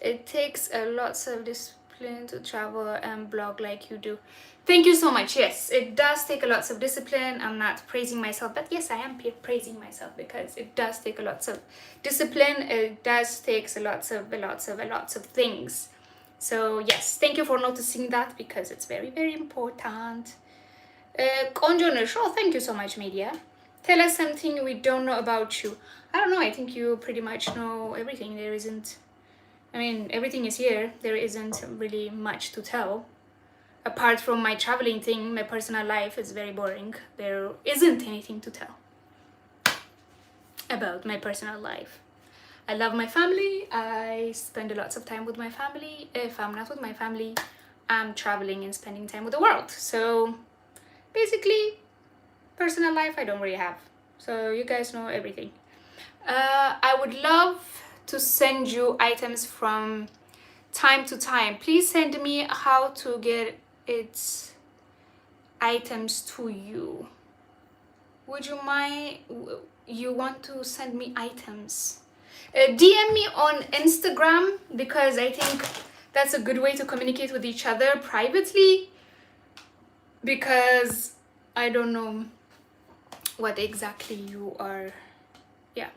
It takes a lot of discipline to travel and blog like you do. Thank you so much. Yes, it does take a lot of discipline. I'm not praising myself, but yes, I am praising myself because it does take a lot of discipline. It does take a lots of things. So yes, thank you for noticing that, because it's very, very important. Oh, thank you so much, media. Tell us something we don't know about you. I don't know, I think you pretty much know everything. There isn't, I mean, everything is here. There isn't really much to tell. Apart from my traveling thing, my personal life is very boring. There isn't anything to tell about my personal life. I love my family. I spend a lot of time with my family. If I'm not with my family, I'm traveling and spending time with the world. So basically, personal life I don't really have. So you guys know everything. I would love to send you items from time to time. Please send me how to get its items to you. Would you mind? You want to send me items? DM me on Instagram, because I think that's a good way to communicate with each other privately, because I don't know what exactly you are. Yeah.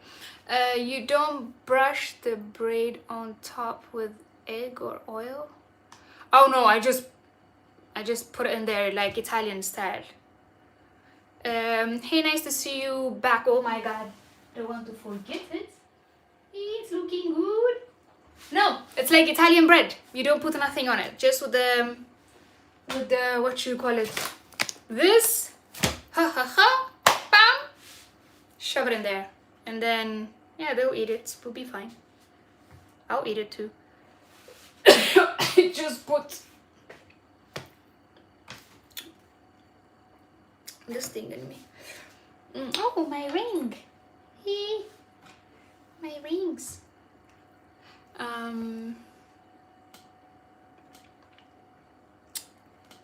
You don't brush the braid on top with egg or oil? Oh no, I just put it in there like Italian style. Hey, nice to see you back. Oh my god, don't want to forget it. It's looking good. No, it's like Italian bread. You don't put nothing on it, just with the what you call it, this, bam, shove it in there, and then yeah, they'll eat it. We'll be fine. I'll eat it too. Just put this thing in me. Oh, my ring. Hey, my rings.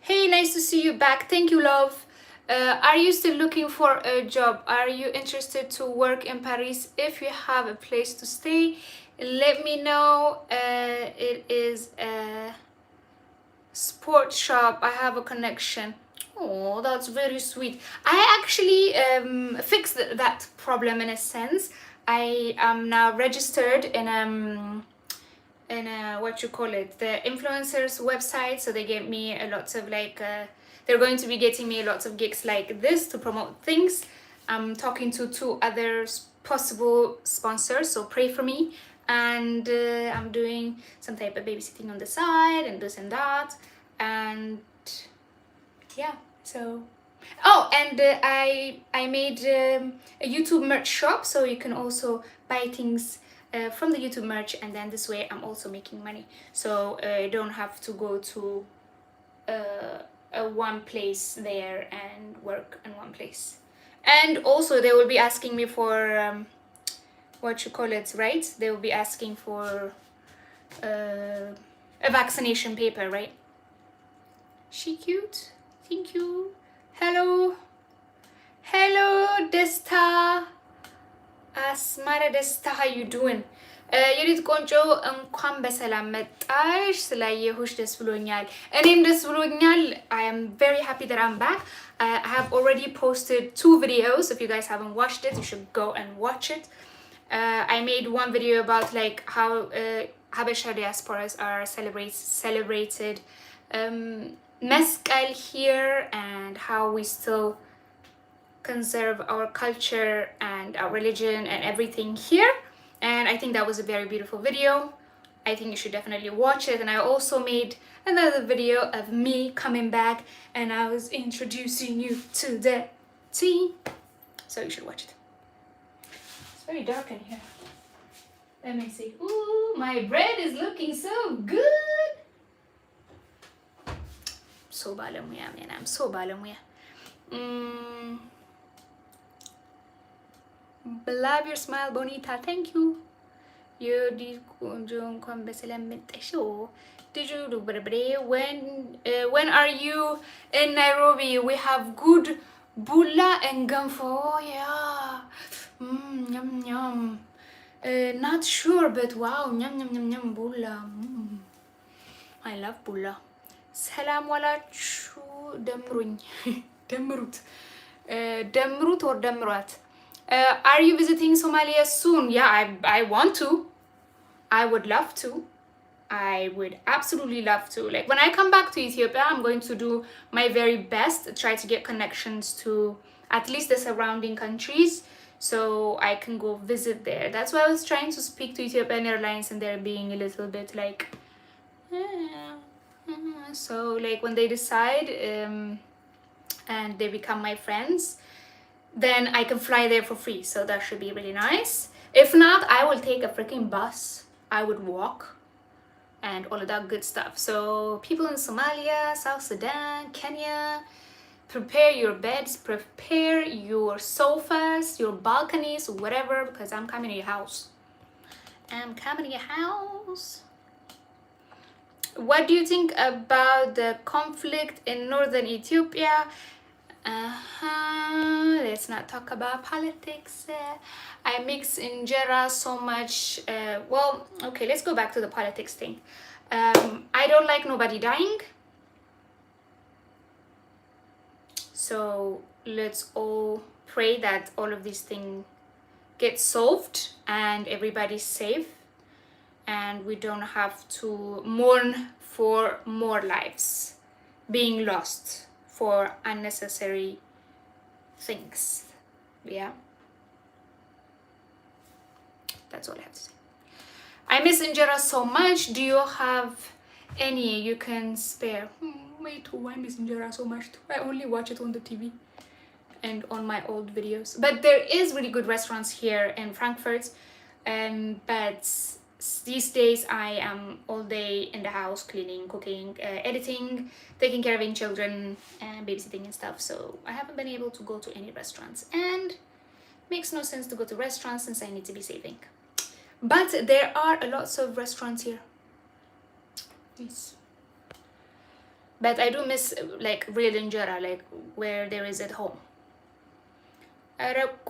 Hey, nice to see you back. Thank you, love. Are you still looking for a job? Are you interested to work in Paris? If you have a place to stay, let me know. It is a sports shop. I have a connection. Oh, that's very sweet. I actually fixed that problem in a sense. I am now registered in what you call it, the influencers website. So they gave me a lot of like they're going to be getting me lots of gigs like this to promote things. I'm talking to 2 other possible sponsors, so pray for me. And I'm doing some type of babysitting on the side and this and that. And yeah, so and I made a YouTube merch shop, so you can also buy things from the YouTube merch, and then this way I'm also making money. So I don't have to go to a one place there and work in one place. And also they will be asking me for what you call it, right? They will be asking for a vaccination paper, right? She cute. Thank you. Hello Desta. Asmara Desta, how you doing? የሪት ቆንጆ እንኳን በሰላም መጣሽ። ስላየሁሽ ደስ ብሎኛል። እኔም ደስ ብሎኛል። I am very happy that I'm back. I have already posted 2 videos. If you guys haven't watched it, you should go and watch it. I made one video about like how Habesha diasporas are celebrated mescal here and how we still conserve our culture and our religion and everything here. And I think that was a very beautiful video. I think you should definitely watch it. And I also made another video of me coming back and I was introducing you to the tea. So you should watch it. It's very dark in here. Let me see. Ooh, my bread is looking so good. So ባለሙያ, man. I'm so ባለሙያ. Love your smile, Bonita. Thank you. You did come did you do when are you in Nairobi? We have good bulla and ganfo. Oh, yeah. Yum yum. Not sure, but wow, yum yum yum yum bulla. I love bulla. Salam walachu damruñ. Damrut. Damrut or damrat. Are you visiting Somalia soon? Yeah, I want to. I would love to. I would absolutely love to. Like when I come back to Ethiopia, I'm going to do my very best, try to get connections to at least the surrounding countries so I can go visit there. That's why I was trying to speak to Ethiopian Airlines and they're being a little bit like, so like when they decide and they become my friends, then I can fly there for free. So that should be really nice. If not, I will take a freaking bus. I would walk and all of that good stuff. So people in Somalia, South Sudan, Kenya, prepare your beds, prepare your sofas, your balconies, whatever, because I'm coming to your house. I'm coming to your house. What do you think about the conflict in northern Ethiopia? Let's not talk about politics. I mix injera so much. Well, okay, let's go back to the politics thing. I don't like nobody dying. So let's all pray that all of these things get solved and everybody's safe and we don't have to mourn for more lives being lost for unnecessary things. Yeah, that's all I have to say. I miss injera so much. Do you have any you can spare? Me too. I miss injera so much too. I only watch it on the TV and on my old videos, but there is really good restaurants here in Frankfurt, but these days I am all day in the house cleaning, cooking, editing, taking care of children and babysitting and stuff, so I haven't been able to go to any restaurants and makes no sense to go to restaurants since I need to be saving. But there are a lots of restaurants here. Yes. But I do miss like real injera, like where there is at home.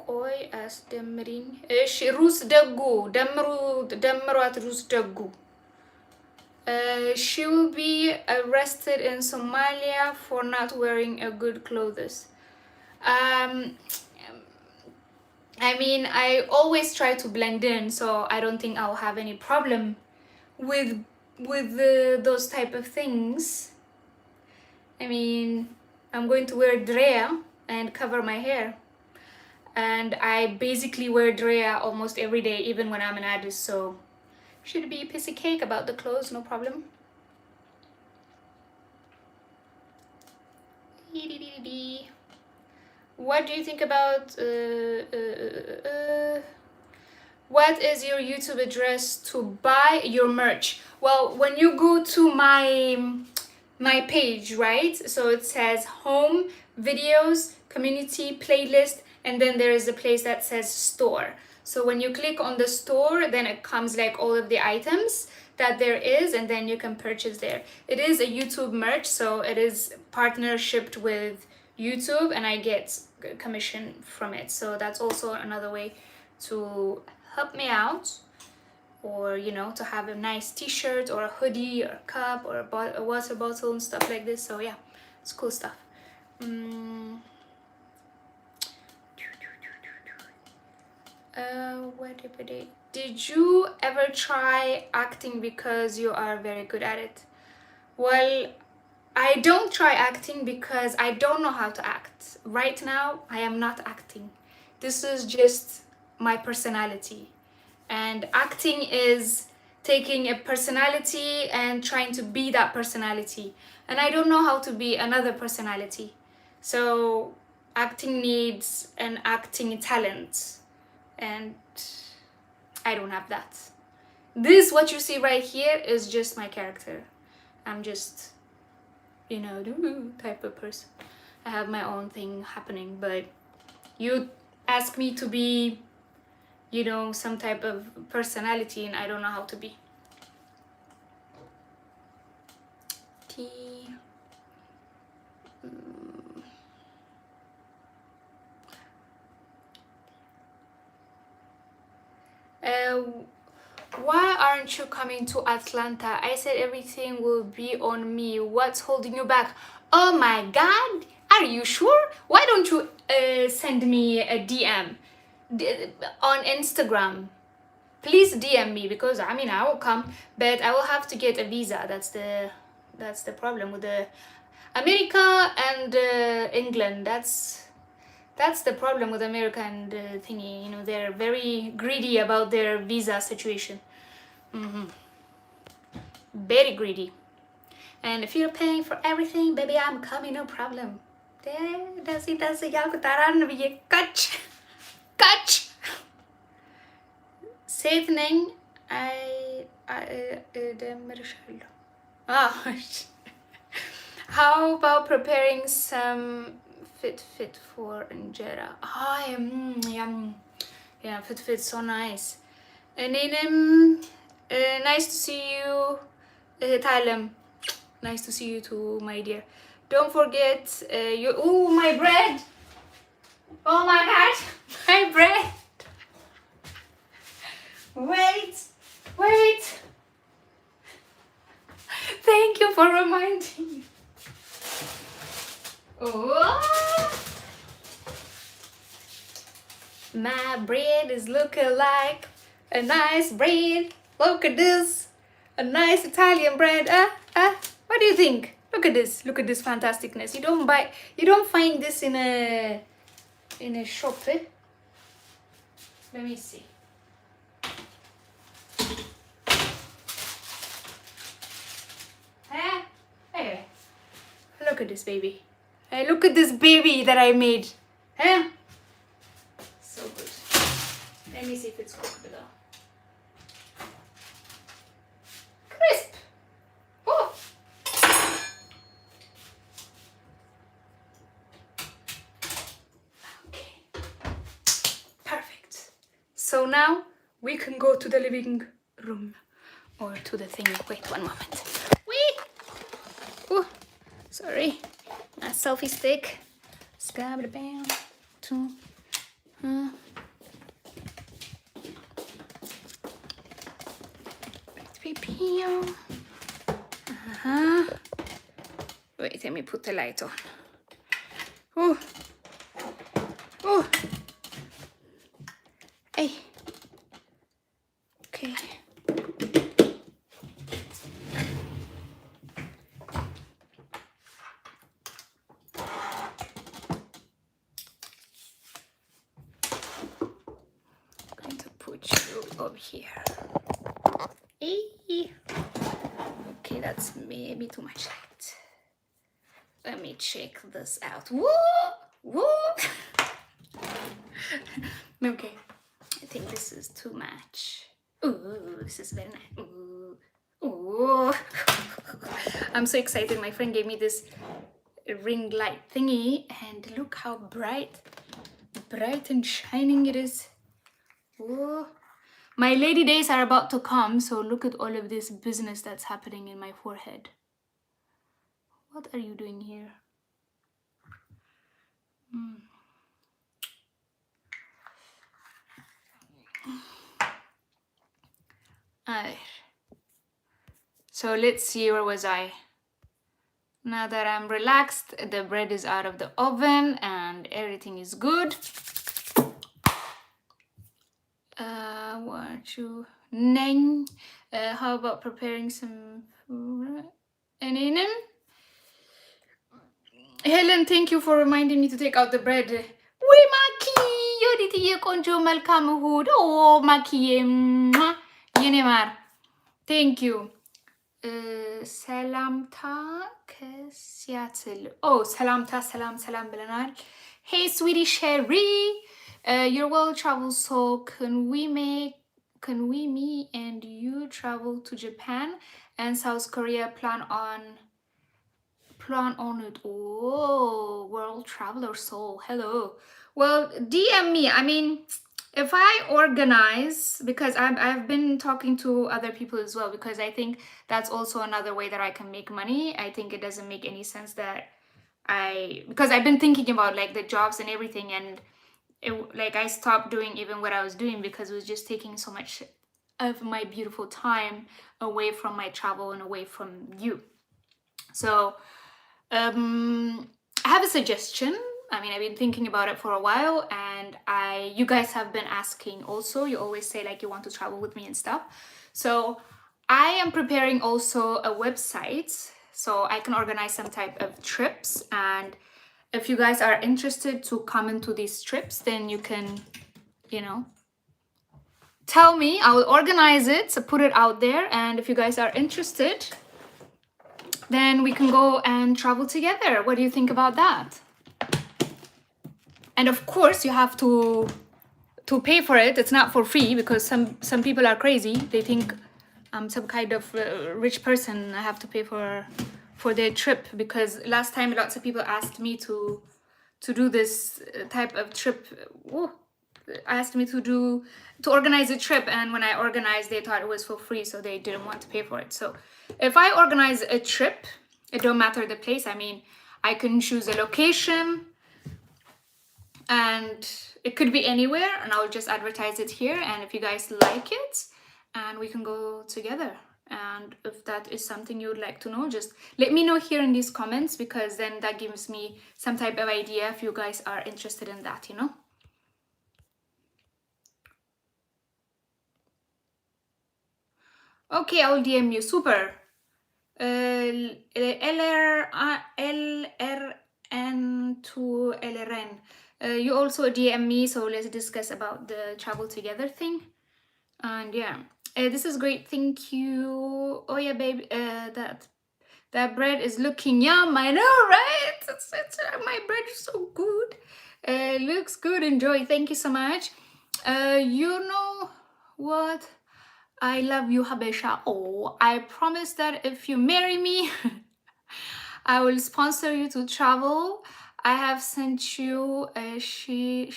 ቆይ አስደምሪኝ። እሺ ሩስ ደጉ ደምሯት ሩስ ደጉ. She will be arrested in Somalia for not wearing a good clothes. I mean, I always try to blend in, so I don't think I'll have any problem with those type of things. I mean, I'm going to wear drea and cover my hair. And I basically wear drea almost every day, even when I'm in Addis, so should be a piece of cake about the clothes, no problem. What do you think about what is your YouTube address to buy your merch? Well, when you go to my page, right, so it says home, videos, community, playlist, and then there is a place that says store. So when you click on the store, then it comes like all of the items that there is, and then you can purchase there. It is a YouTube merch, so it is partnershiped with YouTube and I get commission from it. So that's also another way to help me out, or you know, to have a nice t-shirt or a hoodie or a cup or a water bottle and stuff like this. So yeah, it's cool stuff. Did you ever try acting because you are very good at it? Well, I don't try acting because I don't know how to act. Right now, I am not acting. This is just my personality. And acting is taking a personality and trying to be that personality. And I don't know how to be another personality. So acting needs an acting talent. And I don't have that. This, what you see right here, is just my character. I'm just, you know, type of person. I have my own thing happening, but you ask me to be, you know, some type of personality and I don't know how to be. Tea. Why aren't you coming to Atlanta? I said everything will be on me. What's holding you back? Oh my God, are you sure? Why don't you send me a DM on Instagram? Please DM me, because I mean I will come, but I will have to get a visa. That's the problem with the America and England. That's the problem with America and thingy. You know, they're very greedy about their visa situation. Very greedy. And if you're paying for everything, baby, I'm coming, no problem. Does it catch. ሴት ነኝ እደምርሻለሁ. Oh, how about preparing some fit for injera? Oh, yum. Yeah, fit, so nice. እኔንም nice to see you, Thailand. Nice to see you too, my dear. Don't forget you. Oh, my bread. Oh my God, my bread. Wait. Thank you for reminding me. Oh, my bread is looking like a nice bread. Look at this, a nice Italian bread. What do you think? Look at this fantasticness. You don't find this in a shop, eh? Let me see. Hey, look at this baby. Hey, look at this baby that I made. So good. Let me see if it's cooked though. Crisp. Oh. Okay. Perfect. So now we can go to the living room or to the thing. Wait one moment. Oh, sorry. A selfie stick. Scabba-bam. Wait, let me put the light on. Oh. Hey. Okay. Over here. Okay, that's maybe too much light. Let me check this out. Woo! Okay, I think this is too much. Ooh, this is very nice. Ooh. I'm so excited. My friend gave me this ring light thingy, and look how bright and shining it is. Ooh. My lady days are about to come, so look at all of this business that's happening in my forehead. What are you doing here? So let's see, where was I? Now that I'm relaxed, the bread is out of the oven and everything is good. How about preparing some food? Helen, thank you for reminding me to take out the bread. We Maki, Yoditi Konjo Malcolm Hood. Oh, Maki, Yenemar. Thank you. Salamta Seattle. Oh, Salamta, salam Belenar. Hey, sweetie Sherry. You're well traveled, so can we, me and you travel to Japan and South Korea? Plan on it. Oh, world traveler soul. Hello. Well, DM me. I mean, if I organize, because I've been talking to other people as well, because I think that's also another way that I can make money. I think it doesn't make any sense that because I've been thinking about like the jobs and everything, and like I stopped doing even what I was doing because it was just taking so much of my beautiful time away from my travel and away from you. So I have a suggestion. I mean, I've been thinking about it for a while, and you guys have been asking also. You always say like you want to travel with me and stuff. So I am preparing also a website so I can organize some type of trips. And if you guys are interested to come into these trips, then you can, tell me. I will organize it, so put it out there. And if you guys are interested, then we can go and travel together. What do you think about that? And of course, you have to pay for it. It's not for free, because some people are crazy. They think I'm some kind of rich person. I have to pay for their trip, because last time lots of people asked me to do this type of trip. Asked me to organize a trip, and when I organized, they thought it was for free, so they didn't want to pay for it. So if I organize a trip, it don't matter the place. I mean, I can choose a location, and it could be anywhere, and I'll just advertise it here. And if you guys like it, and we can go together. And if that is something you would like to know, just let me know here in these comments, because then that gives me some type of idea if you guys are interested in that, Okay, I'll DM you. Super. LRN to LRN. You also DM me, so let's discuss about the travel together thing. And yeah, this is great. Thank you. Oh yeah, baby. That bread is looking yum. I know, right? It's my bread is so good. Looks good. Enjoy. Thank you so much. You know what? I love you, Habesha. Oh, I promise that if you marry me, I will sponsor you to travel. I have sent you a Shimagli,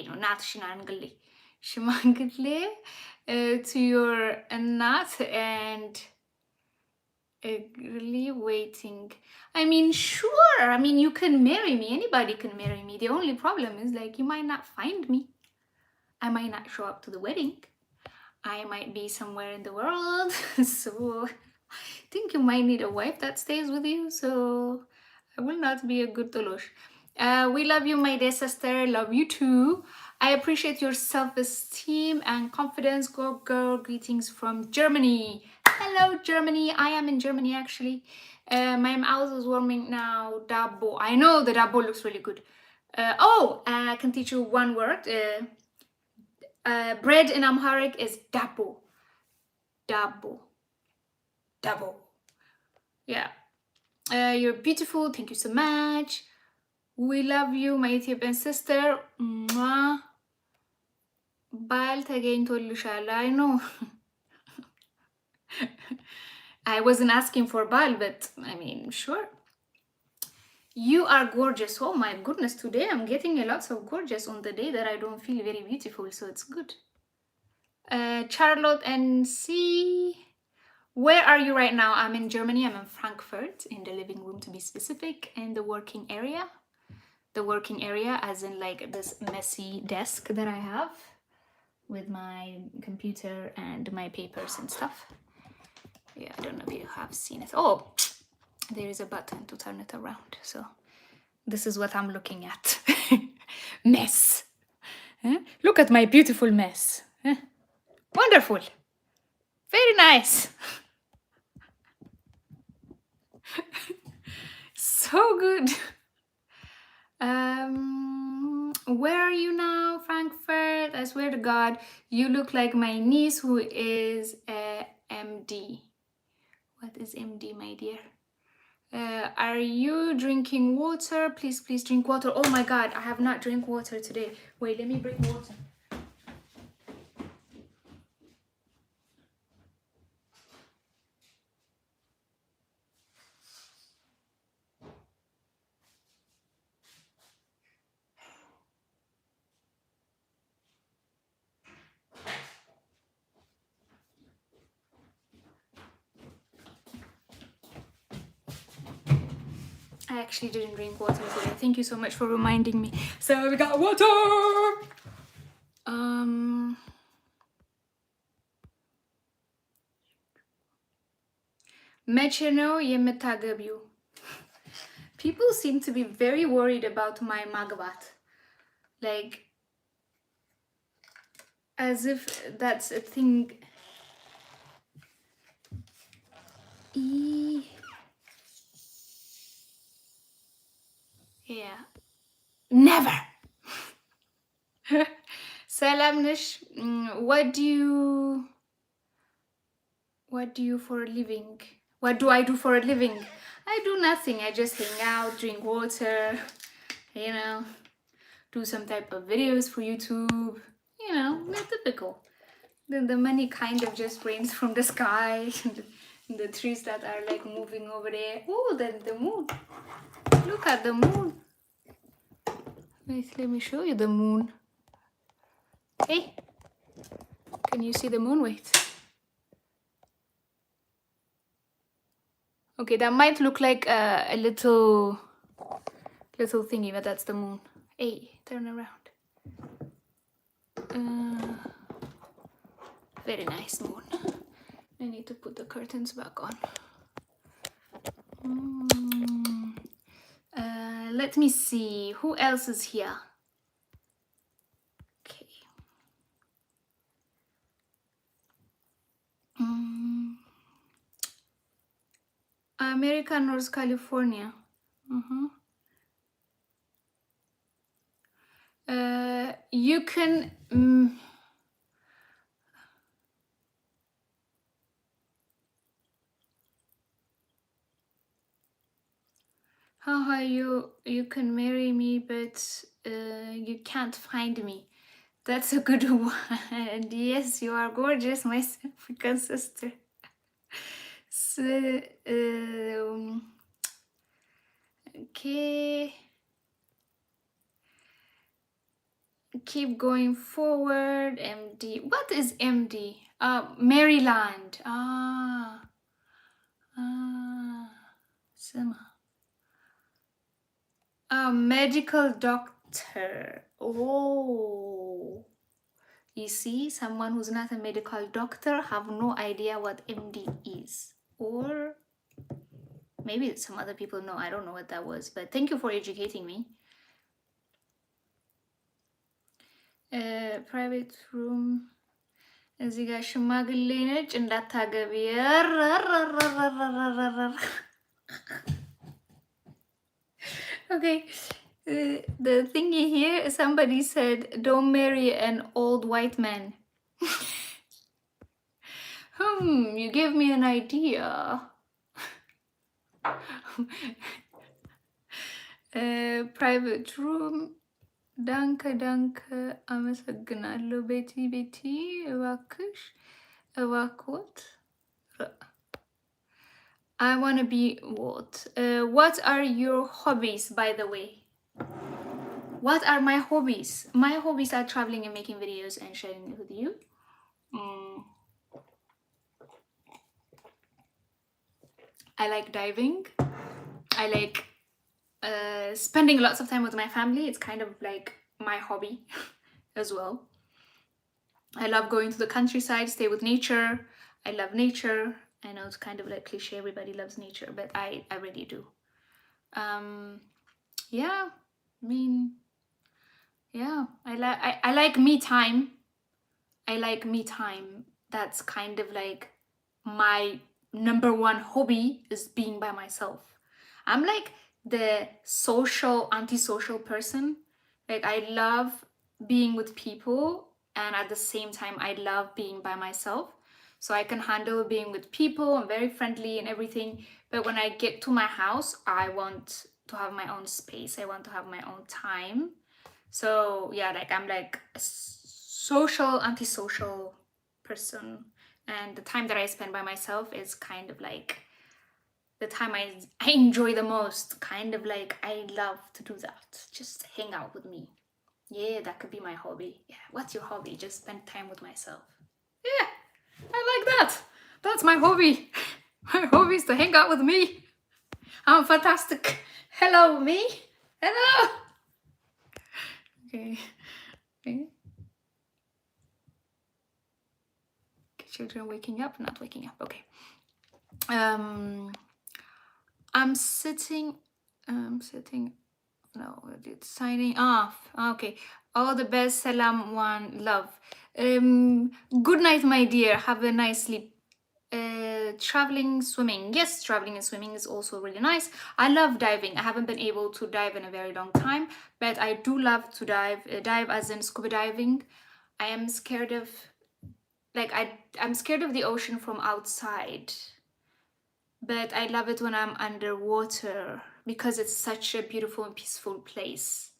no, not Shinangli, Shimagli to your Nat, and eagerly waiting. I mean, sure. I mean, you can marry me. Anybody can marry me. The only problem is like you might not find me. I might not show up to the wedding. I might be somewhere in the world. So I think you might need a wife that stays with you. So I will not be a good Tolosh. We love you, my dear sister. Love you too. I appreciate your self-esteem and confidence. Go girl. Greetings from Germany. Hello, Germany. I am in Germany, actually. My mouth is warming now. Dabo. I know the dabo looks really good. I can teach you one word. Bread in Amharic is dabo. Dabo. Dabo. Yeah. You're beautiful. Thank you so much. We love you, my Ethiopian sister. Mwah. Bal ተገኝቶልሻል. I know. I wasn't asking for Bal, but I mean, sure. You are gorgeous. Oh my goodness, today I'm getting a lot of gorgeous on the day that I don't feel very beautiful, so it's good. Charlotte and C. Where are you right now? I'm in Germany. I'm in Frankfurt, in the living room to be specific, and the working area. The working area as in like this messy desk that I have with my computer and my papers and stuff. Yeah, I don't know if you have seen it. Oh, there is a button to turn it around. So this is what I'm looking at. Mess. Huh? Look at my beautiful mess. Huh? Wonderful. Very nice. So good. Where are you now, Frankfurt? I swear to God, you look like my niece who is a MD. What is MD, my dear? Are you drinking water? Please, please drink water. Oh my God, I have not drank water today. Wait, let me bring water. I actually didn't drink water today. Thank you so much for reminding me. So we got water. መቼ ነው የምታገቢው? People seem to be very worried about my magbat. Like, as if that's a thing. Yeah. Never. Salam Nish, what do you for a living? What do I do for a living? I do nothing. I just hang out, drink water, you know, do some type of videos for YouTube, you know, the typical. The money kind of just rains from the sky. The trees that are like moving over there. Oh, the moon. Look at the moon. Wait, let me show you the moon. Hey, can you see the moon? Wait. Okay, that might look like a little thingy, but that's the moon. Hey, turn around. Very nice moon. I need to put the curtains back on. Let me see. Who else is here? Okay. America, North California. You can. Haha, you can marry me, but you can't find me. That's a good one. And yes, you are gorgeous, my African sister. So, okay. Keep going forward. MD. What is MD? Maryland. Sima. Medical doctor. Oh. You see, someone who's not a medical doctor have no idea what MD is. Or maybe some other people know. I don't know what that was, but thank you for educating me. Private room. እዚህ ጋር ሽማግሌ ነች እንዳታገቢ። Okay. The thingy here, somebody said, don't marry an old white man. You gave me an idea. Private room. ዳንከ አመሰግናለሁ። ቤቲ እባክሽ እባክዎት። I want to be what? What are your hobbies, by the way? What are my hobbies? My hobbies are traveling and making videos and sharing it with you. I like diving. I like spending lots of time with my family. It's kind of like my hobby as well. I love going to the countryside, stay with nature. I love nature. I know it's kind of like cliche, everybody loves nature, but I really do. Yeah, I mean, yeah, I like me time. I like me time. That's kind of like my number one hobby is being by myself. I'm like the social, antisocial person. Like I love being with people, and at the same time I love being by myself. So I can handle being with people. I'm very friendly and everything. But when I get to my house, I want to have my own space. I want to have my own time. So yeah, like I'm like a social, antisocial person. And the time that I spend by myself is kind of like the time I enjoy the most. Kind of like I love to do that. Just hang out with me. Yeah, that could be my hobby. Yeah, what's your hobby? Just spend time with myself. Yeah, I like that. That's my hobby. My hobby is to hang out with me. I'm fantastic. Hello, me. Hello. Okay. Okay. Children waking up, not waking up. Okay. I'm sitting. No, it's signing off. Okay. All the best. Salam, one love. Good night, my dear. Have a nice sleep. Traveling, swimming. Yes, traveling and swimming is also really nice. I love diving. I haven't been able to dive in a very long time, but I do love to dive. Dive as in scuba diving. I am scared of, like, I'm scared of the ocean from outside, but I love it when I'm underwater because it's such a beautiful and peaceful place,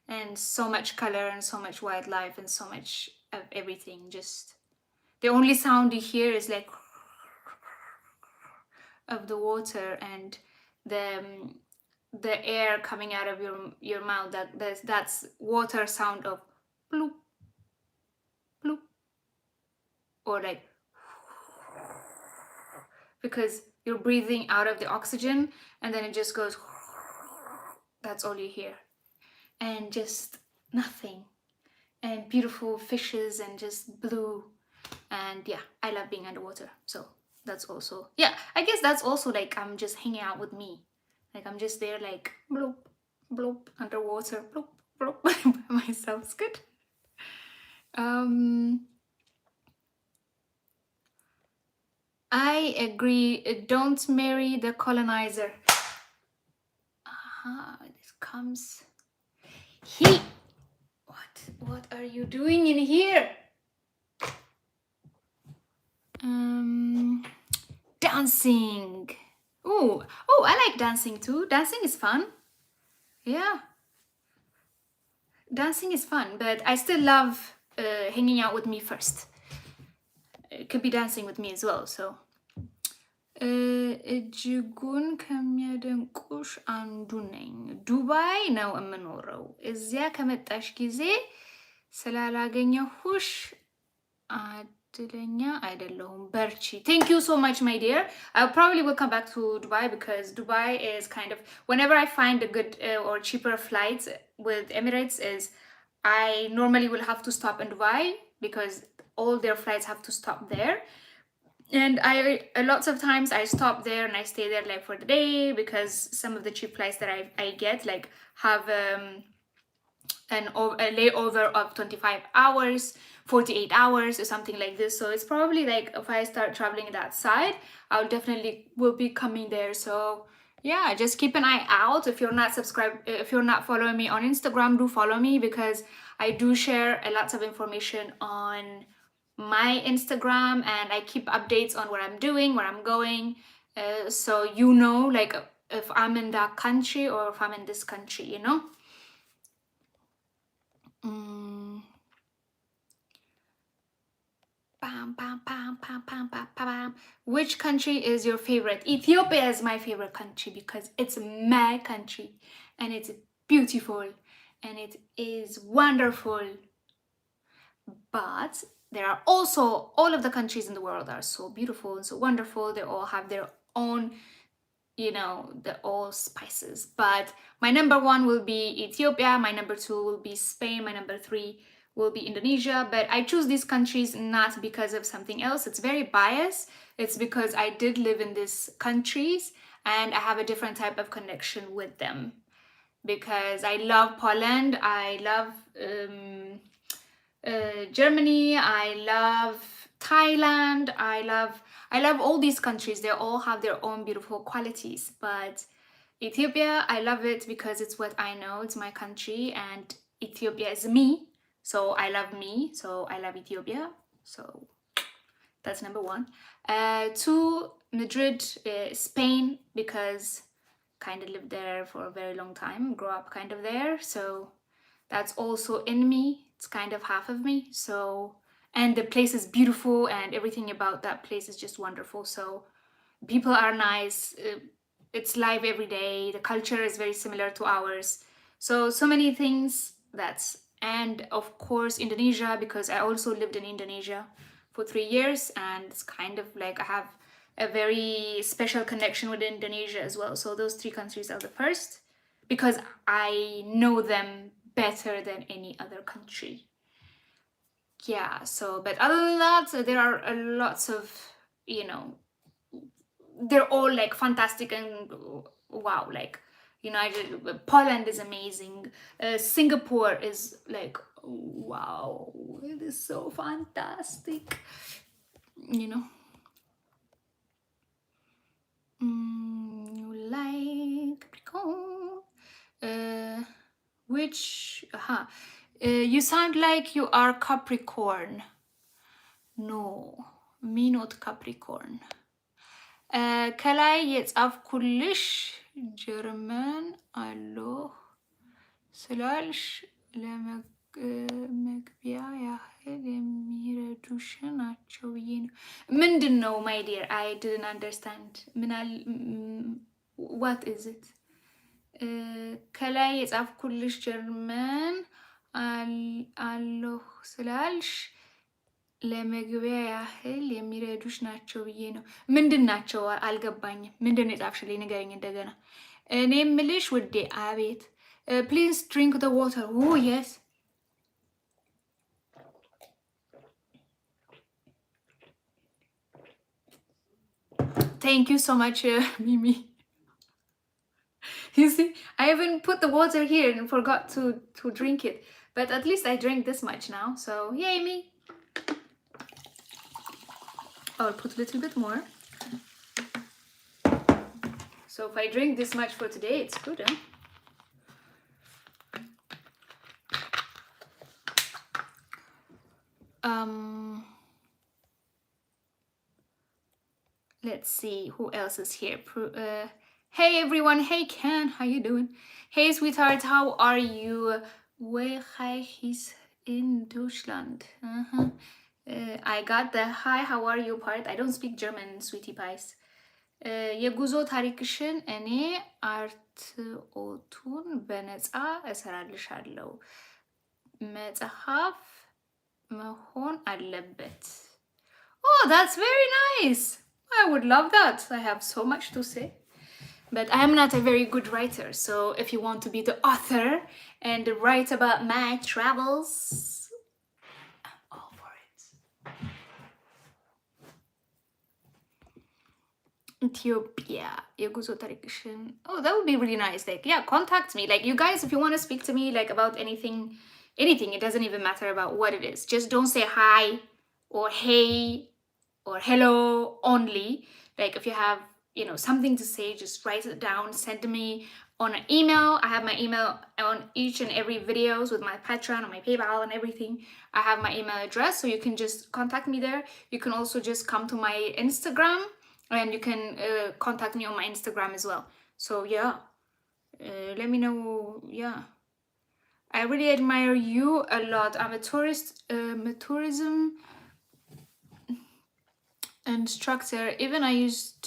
and so much color and so much wildlife and so much of everything. Just the only sound you hear is like of the water and the air coming out of your mouth. That's water sound of bloop bloop, or like, because you're breathing out of the oxygen and then it just goes. That's all you hear, and just nothing, and beautiful fishes and just blue. And yeah, I love being underwater. So that's also, yeah, I guess that's also like I'm just hanging out with me. Like I'm just there like bloop, bloop, underwater, bloop, bloop by myself. It's good. I agree. Don't marry the colonizer. This comes. He. What are you doing in here? Dancing. Oh, I like dancing too. Dancing is fun. Yeah. Dancing is fun, but I still love hanging out with me first. It could be dancing with me as well, so. እጅጉን ከሚያደንቁሽ አንዱ ነኝ። ዱባይ ነው የምኖረው። እዚያ ከመጣሽ ጊዜ ስላላገኘሁሽ አድለኛ አይደለሁም። በርቺ። Thank you so much, my dear. I probably will come back to Dubai because Dubai is kind of, whenever I find a good or cheaper flights with Emirates, is I normally will have to stop in Dubai because all their flights have to stop there. And lots of times I stop there and I stay there like for the day, because some of the cheap flights that I get like have a layover of 25 hours, 48 hours or something like this. So it's probably like if I start traveling that side, I'll definitely will be coming there. So yeah, just keep an eye out. If you're not subscribed, if you're not following me on Instagram, do follow me, because I do share a lot of information on my Instagram, and I keep updates on what I'm doing, where I'm going, so you know, like if I'm in that country or if I'm in this country, you know. Bam, bam, bam, bam, bam, bam, bam. Which country is your favorite? Ethiopia is my favorite country because it's my country and it's beautiful and it is wonderful. But there are also, all of the countries in the world are so beautiful and so wonderful. They all have their own, you know, the all spices. But my number one will be Ethiopia, my number two will be Spain, my number three will be Indonesia. But I choose these countries not because of something else. It's very biased. It's because I did live in these countries and I have a different type of connection with them. Because I love Poland, I love Germany, I love Thailand. I love all these countries. They all have their own beautiful qualities, but Ethiopia, I love it because it's what I know. It's my country, and Ethiopia is me. So I love me. So I love Ethiopia. So that's number one. Two, Madrid, Spain, because kind of lived there for a very long time, grew up kind of there. So that's also in me. It's kind of half of me. So, and the place is beautiful, and everything about that place is just wonderful. So people are nice. It's live every day. The culture is very similar to ours. So many things. And of course Indonesia, because I also lived in Indonesia for 3 years, and it's kind of like I have a very special connection with Indonesia as well. So those three countries are the first, because I know them better than any other country. Yeah, so but other than that, there are lots of, you know, they're all like fantastic and wow, like United, Poland is amazing, Singapore is like wow, it is so fantastic, you know. You like Capricorn, which you sound like you are Capricorn. No, me not Capricorn. ከላይ የጻፍኩልሽ ጀርመን አለሁ ስላልሽ ለመግቢያ ያህል የሚረዱሽ ናቸው ብዬ ነው። ምንድን ነው ማይ ዲር? አይ ዲድንት አንደርስታንድ። ዋት ኢዝ ኢት? ከላይ የጻፍኩልሽ ጀርመን አለሁ ስላልሽ ለመግቢያ ያህል የሚረዱሽ ናቸው ብዬ ነው። ምንድን ናቸው? አልገባኝም። ምንድን ነው የጻፍሽልኝ? ንገረኝ እንደገና። እኔ የምልሽ ውዴ። አቤት። ፕሊዝ ድሪንክ ዘ ዋተር። ኦ የስ። Thank you so much, Mimi. You see, I even put the water here and forgot to drink it. But at least I drank this much now. So, yay me. I'll put a little bit more. So if I drink this much for today, it's good, huh? Let's see who else is here. Hey everyone. Hey Ken, how you doing? Hey sweetheart, how are you? Where is in Deutschland? I got the hi, how are you part. I don't speak German, sweetie pies. የጉዞ ታሪክሽን እኔ አርትኦቱን በነፃ እሰራልሻለሁ። መጽሐፍ መሆን አለበት። Oh, that's very nice. I would love that. I have so much to say. But I am not a very good writer. So if you want to be the author and write about my travels, Ethiopia, የጉዞ ታሪክሽን. Oh, that would be really nice. Like, yeah, contact me. Like, you guys, if you want to speak to me, like, about anything, it doesn't even matter about what it is. Just don't say hi or hey or hello only. Like, if you have, something to say, just write it down, send me on an email. I have my email on each and every videos with my Patreon and my PayPal and everything. I have my email address, so you can just contact me there. You can also just come to my Instagram, and you can contact me on my Instagram as well. So yeah, let me know. Yeah, I really admire you a lot. I'm a tourism instructor. Even I used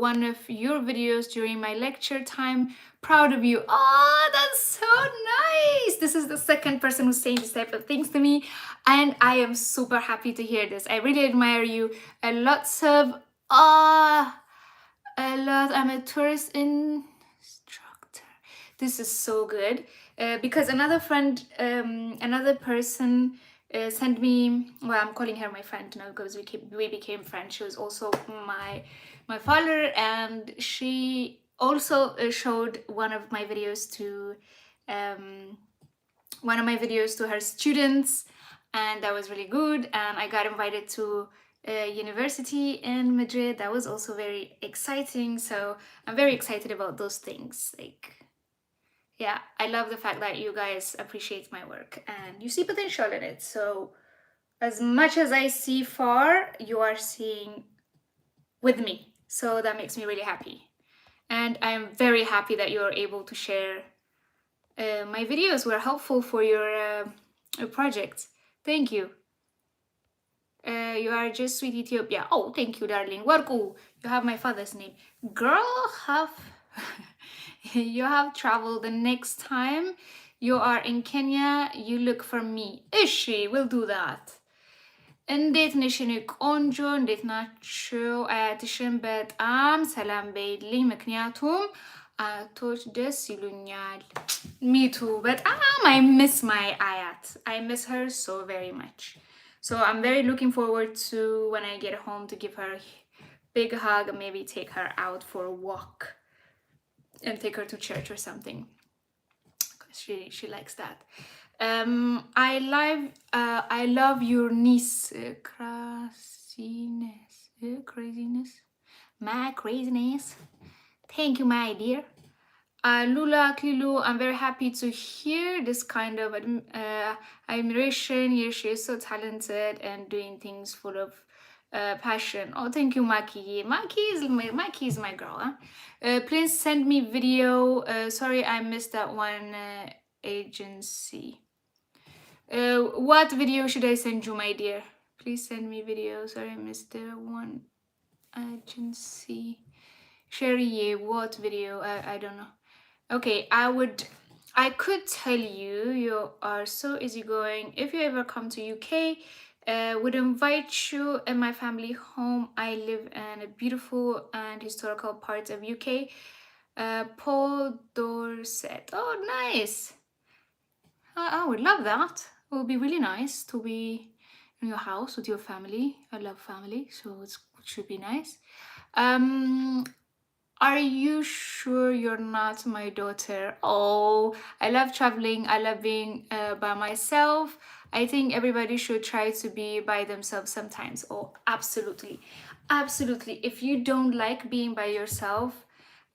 one of your videos during my lecture time. Proud of you. Oh, that's so nice. This is the second person who's saying this type of things to me, and I am super happy to hear this. I really admire you. Lots of a lot. I'm a tourist instructor. This is so good. Because another friend, another person sent me, well, I'm calling her my friend now because we became friends. She was also my follower, and she also showed one of my videos to her students, and that was really good. And I got invited to university in Madrid. That was also very exciting. So I'm very excited about those things. Like, yeah, I love the fact that you guys appreciate my work and you see potential in it. So as much as I see far, you are seeing with me. So that makes me really happy. And I'm very happy that you're able to share my videos were helpful for your project. Thank you. You are just sweet Ethiopia. Oh, thank you, darling. Warku, you have my father's name. Girl, have you have traveled. The next time you are in Kenya, you look for me. Ishi, we'll do that. እንዴት ነሽ የኔ ቆንጆ? እንዴት ናችሁ? አያትሽን በጣም ሰላም በይልኝ፣ ምክንያቱም አያቶች ደስ ይሉኛል። ሚቱ በጣም I miss my ayat. I miss her so very much. So I'm very looking forward to when I get home to give her a big hug and maybe take her out for a walk and take her to church or something. She likes that. I love your niece craziness, my craziness. Thank you, my dear. Lula Kilu, I'm very happy to hear this kind of admiration. Yes, she is so talented and doing things full of passion. Oh, thank you, Maki. Maki is my girl. Huh? Please send me video. Sorry, I missed that one agency. What video should I send you, my dear? Please send me video. Sorry, I missed the one agency. Sherry, what video? I don't know. Okay, I could tell you you are so easygoing. If you ever come to UK, would invite you and my family home. I live in a beautiful and historical part of UK. Paul Dorset. Oh, nice. I would love that. It would be really nice to be in your house with your family. I love family, so it should be nice. Are you sure you're not my daughter? Oh, I love traveling. I love being by myself. I think everybody should try to be by themselves sometimes. Oh, absolutely. Absolutely. If you don't like being by yourself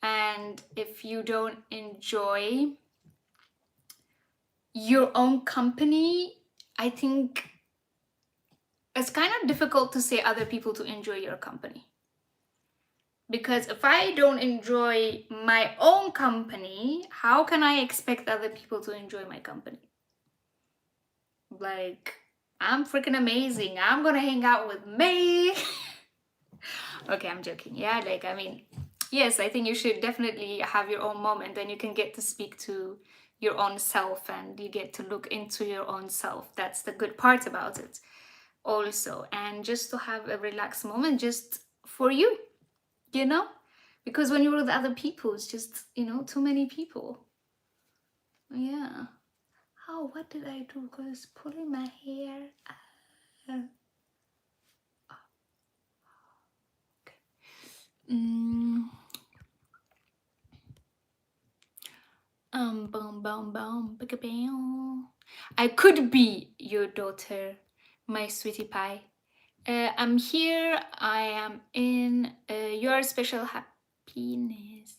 and if you don't enjoy your own company, I think it's kind of difficult to say other people to enjoy your company. Because if I don't enjoy my own company, how can I expect other people to enjoy my company? Like, I'm freaking amazing. I'm gonna hang out with me. Okay, I'm joking. Yeah, like, I mean, yes, I think you should definitely have your own moment and you can get to speak to your own self and you get to look into your own self. That's the good part about it also. And just to have a relaxed moment just for you. You know, because when you're with other people, it's just, you know, too many people. Yeah. Oh, what did I do? Because pulling my hair. Okay. Boom, boom, boom, big bam. I could be your daughter, my sweetie pie. I'm here. I am in your special happiness.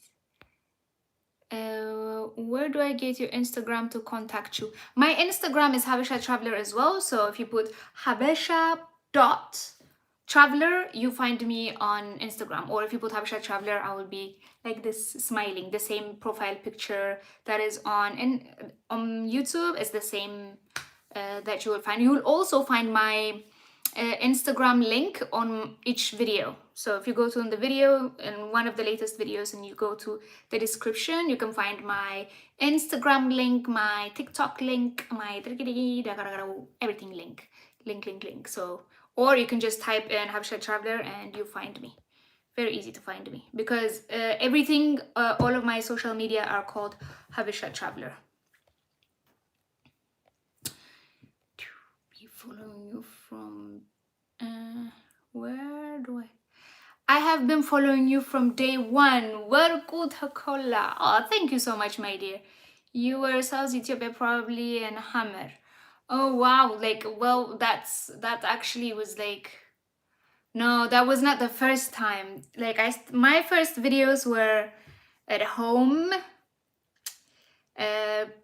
Where do I get your Instagram to contact you? My Instagram is Habesha Traveler as well. So if you put Habesha.traveler, you find me on Instagram. Or if you put Habesha Traveler, I will be like this smiling. The same profile picture that is on YouTube is the same that you will find. You will also find my Instagram link on each video. So if you go to the video in one of the latest videos and you go to the description, you can find my Instagram link, my TikTok link, my everything link. So, or you can just type in Habesha Traveler and you find me. Very easy to find me because everything, all of my social media are called Habesha Traveler. Following you from where do I have been following you from day one. Oh, thank you so much, my dear. You were South Ethiopia probably in Hammer. Oh wow, like, well, that actually was like No, that was not the first time. Like my first videos were at home,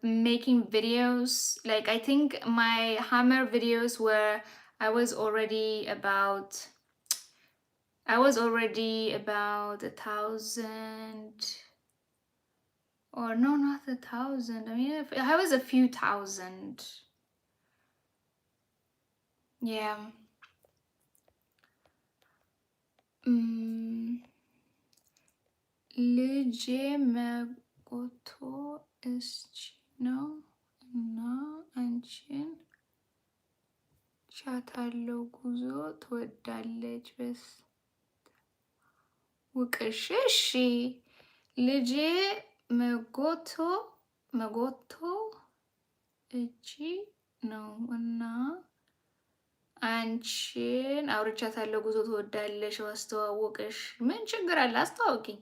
making videos. Like I think my hammer videos were I was already about 1,000, or no, not 1,000. I mean, I was a few thousand. Yeah. ልጄ መጎቶ እስች ነው እና አንቺን ቻታለው ጉዞ ትወዳለች በስ ውቅሽ እሺ ልጄ መጎቶ እቺ ነው እና አንቺን አውርቻታለሁ ጉዞ ትወዳለሽ አስተዋወቅሽ ምን ችግር አለ አስተዋውቂኝ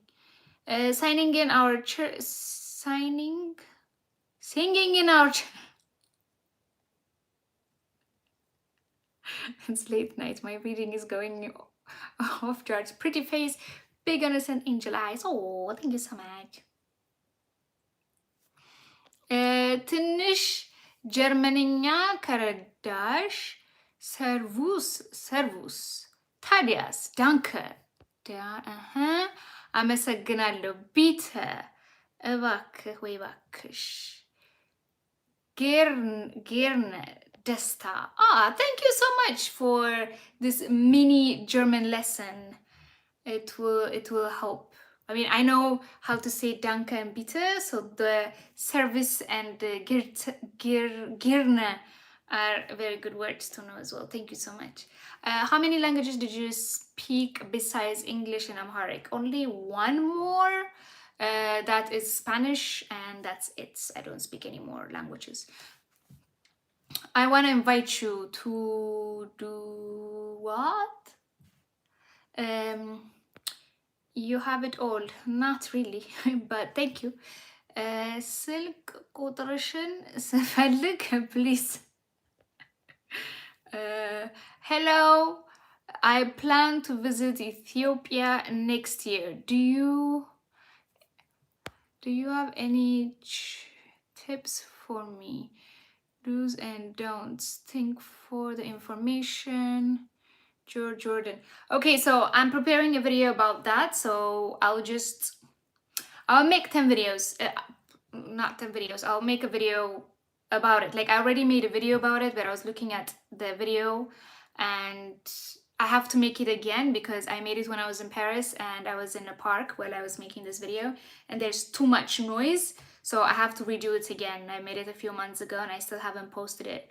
singing in our church singing in our it's late night, my reading is going off charts. Pretty face, big innocent angel eyes. Oh, thank you so much. ትንሽ ጀርመንኛ ከረዳሽ ሰርቡስ ታዲያስ ዳንከ አመሰግናለሁ ቢተ እባክህ ወይ እባክሽ ጌርነ ደስታ thank you so much for this mini German lesson. It will help. I mean, I know how to say danke and bitte, so the service and the gerne are very good words to know as well. Thank you so much. How many languages did you speak besides English and Amharic? Only one more. That is Spanish, and that's it. I don't speak any more languages. I want to invite you to do what? You have it all. Not really, but thank you. Silk ቁጥርሽን ስፈልግ please. Hello. I plan to visit Ethiopia next year. Do you have any tips for me? Do's and don'ts. Think for the information. Jordan. Okay, so I'm preparing a video about that. So I'll make 10 videos. Not 10 videos. I'll make a video about it. Like I already made a video about it, but I was looking at the video and I have to make it again because I made it when I was in Paris and I was in a park while I was making this video and there's too much noise. So I have to redo it again. I made it a few months ago and I still haven't posted it.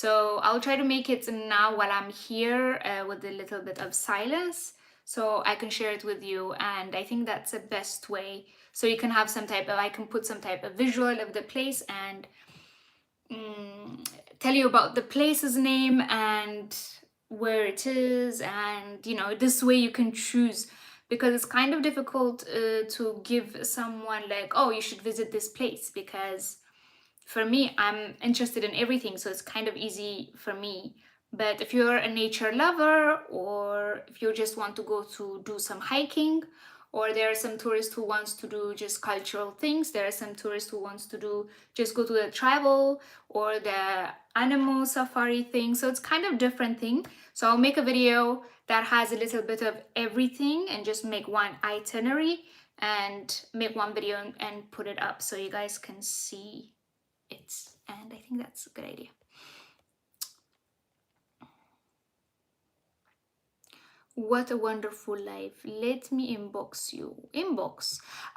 So I'll try to make it now while I'm here with a little bit of silence so I can share it with you. And I think that's the best way. So you can have I can put some type of visual of the place and tell you about the place's name and where it is. And, this way you can choose because it's kind of difficult to give someone like, oh, you should visit this place because for me, I'm interested in everything, so it's kind of easy for me. But if you're a nature lover or if you just want to go to do some hiking or there are some tourists who wants to do just cultural things, there are some tourists who wants to do just go to the travel or the animal safari thing, so it's kind of different thing. So I'll make a video that has a little bit of everything and just make one itinerary and make one video and put it up so you guys can see it, and I think that's a good idea. What a wonderful life. Let me inbox you.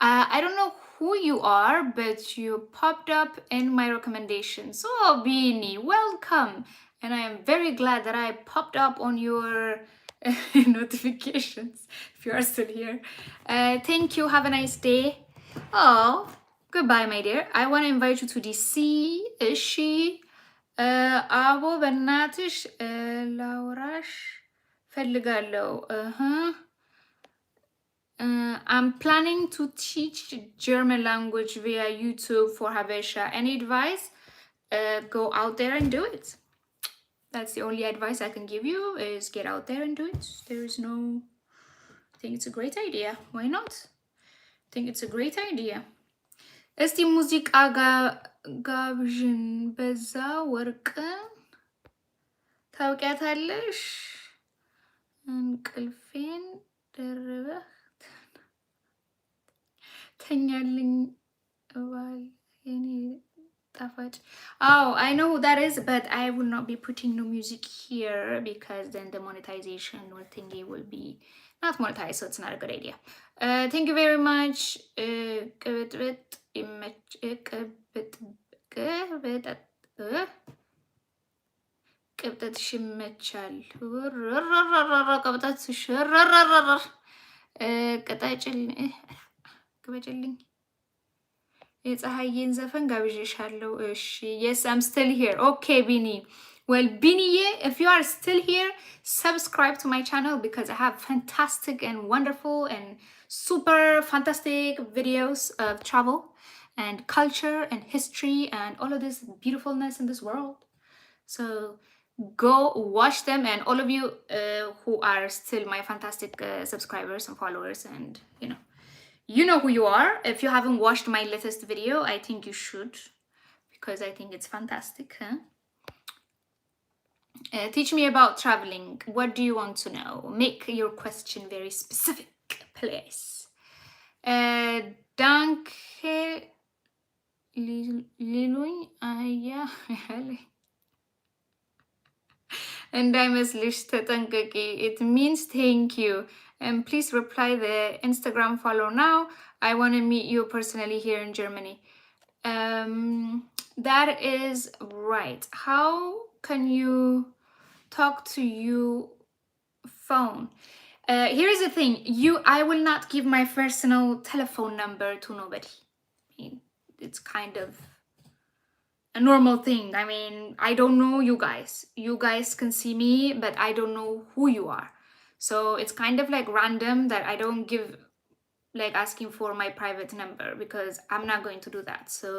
I don't know who you are, but you popped up in my recommendations. So Bini, welcome, and I am very glad that I popped up on your notifications if you are still here. Thank you. Have a nice day. Oh, goodbye, my dear. I want to invite you to DC. Is she? Abo በናትሽ ላውራሽ ፈልጋለሁ. I'm planning to teach German language via YouTube for Habesha. Any advice? Go out there and do it. That's the only advice I can give you, is get out there and do it. There is no... I think it's a great idea. Why not? I think it's a great idea. እስቲ ሙዚቃ ጋብዥን በዛ ወርቅን ታውቂያታለሽ እንቅልፌን ደርበህ ተኛልኝ እባል የኔ ጣፋጭ. Oh, I know who that is, but I will not be putting no music here because then the monetization or thingy will be not monetized, so it's not a good idea. Thank you very much. ቅብጠት ሽመቻል ቅብጠት ሽረረረረ ቅበጭልኝ የፀሐይን ዘፈን ጋብዤሻለሁ። እሺ yes, I'm still here. Okay, Bini. Well, Bini, if you are still here, subscribe to my channel because I have fantastic and wonderful and super fantastic videos of travel and culture and history and all of this beautifulness in this world. So go watch them, and all of you who are still my fantastic subscribers and followers, and you know who you are. If you haven't watched my latest video, I think you should, because I think it's fantastic. Teach me about traveling. What do you want to know? Make your question very specific, please. Danke Liluኝ አያ እንዳይመስልሽ ተጠንቀቂ. It means thank you. And please reply the Instagram follow now. I want to meet you personally here in Germany. That is right. How can you talk to you phone? Here's the thing. I will not give my personal telephone number to nobody. I mean, it's kind of a normal thing. I mean, I don't know you guys. You guys can see me, but I don't know who you are. So it's kind of like random that I don't give, like, asking for my private number, because I'm not going to do that. So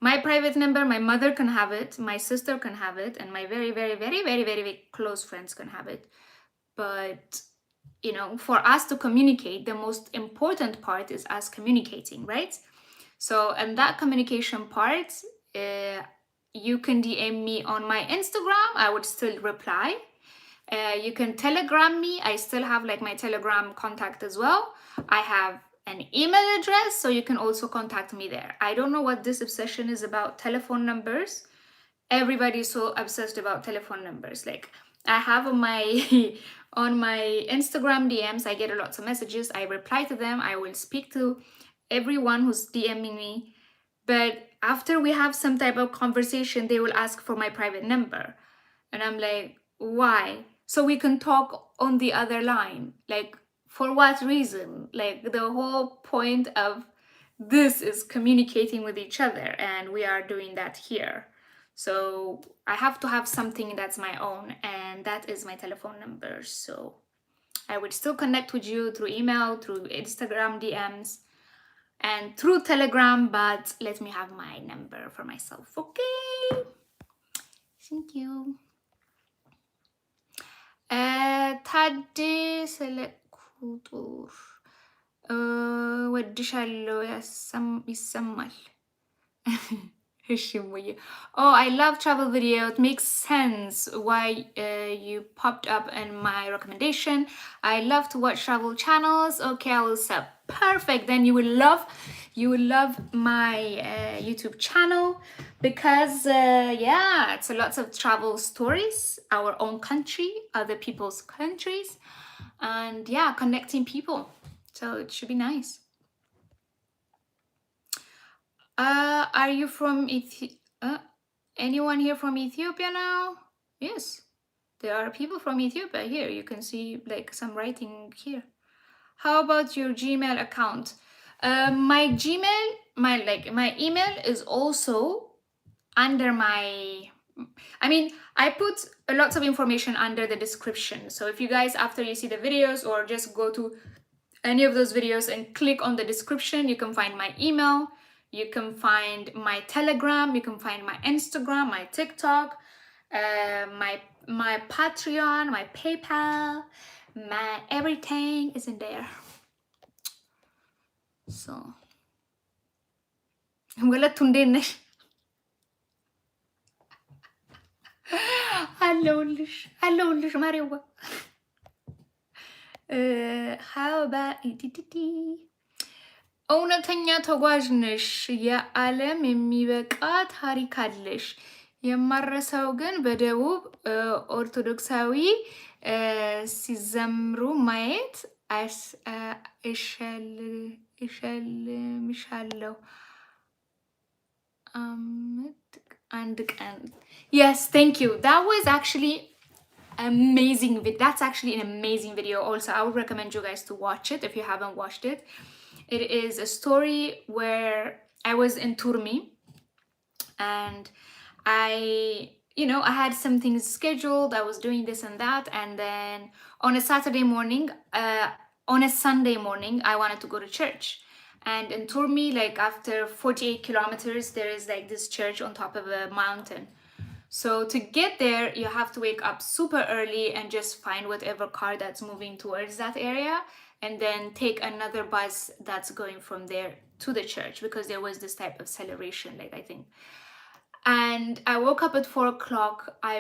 my private number, my mother can have it, my sister can have it, and my very, very, very, very, very, very close friends can have it. But, for us to communicate, the most important part is us communicating, right? So, and that communication part, you can DM me on my Instagram. I would still reply. You can Telegram me. I still have like my Telegram contact as well. I have an email address, so you can also contact me there. I don't know what this obsession is about telephone numbers. Everybody's so obsessed about telephone numbers. Like, I have on my Instagram DMs, I get a lot of messages. I reply to them. I will speak to everyone who's DMing me. But after we have some type of conversation, they will ask for my private number. And I'm like, why? So we can talk on the other line. Like, for what reason? Like, the whole point of this is communicating with each other, and we are doing that here. So I have to have something that's my own, and that is my telephone number. So I would still connect with you through email, through Instagram DMs, and through Telegram, but let me have my number for myself. Okay, thank you. ታዴ ስለኩጡር ወድሻለሁ ይሰማል። Oh, I love travel video. It makes sense why you popped up in my recommendation. I love to watch travel channels. Okay, I will sub. Perfect. Then you will love my YouTube channel, because it's a lots of travel stories, our own country, other people's countries, and connecting people. So it should be nice. Are you from anyone here from Ethiopia now? Yes, there are people from Ethiopia here. You can see like some writing here. How about your Gmail account? My Gmail, my email is also under I put a lot of information under the description. So if you guys, after you see the videos, or just go to any of those videos and click on the description, you can find my email, you can find my Telegram, you can find my Instagram, my TikTok, my Patreon, my PayPal, my everything is in there. So ወለቱ እንዴት ነሽ? አለሁልሽ ማሬዋ። ሀባ ኢቲቲቲ እውነተኛ ተጓዥ ነሽ። የዓለም የሚበቃ ታሪክ አለሽ። የማረሰው ግን በደቡብ ኦርቶዶክሳዊ ሲዘምሩ ማየት እሸልምሻለሁ አንድ ቀን። Yes, thank you. That was actually amazing. That's actually an amazing video. Also, I would recommend you guys to watch it if you haven't watched it. It is a story where I was in Turmi and I had some things scheduled. I was doing this and that, and then on a Saturday morning, on a Sunday morning, I wanted to go to church. And in Turmi, like after 48 kilometers, there is like this church on top of a mountain. So to get there, you have to wake up super early and just find whatever car that's moving towards that area, and then take another bus that's going from there to the church, because there was this type of celebration, like I think. And I woke up at 4 o'clock. I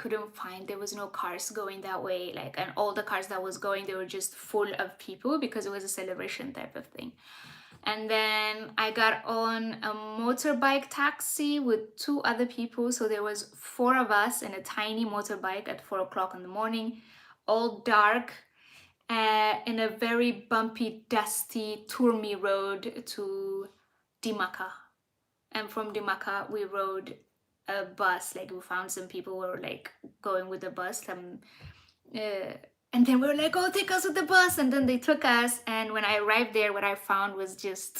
couldn't find, there was no cars going that way, like, and all the cars that was going, they were just full of people because it was a celebration type of thing. And then I got on a motorbike taxi with 2 other people. So there was 4 of us in a tiny motorbike at 4 o'clock in the morning, all dark, in a very bumpy, dusty Turmi road to Dimaka. And from Dimaka, we rode a bus. Like, we found some people who were like going with the bus. And then we were like, oh, take us with the bus. And then they took us. And when I arrived there, what I found was just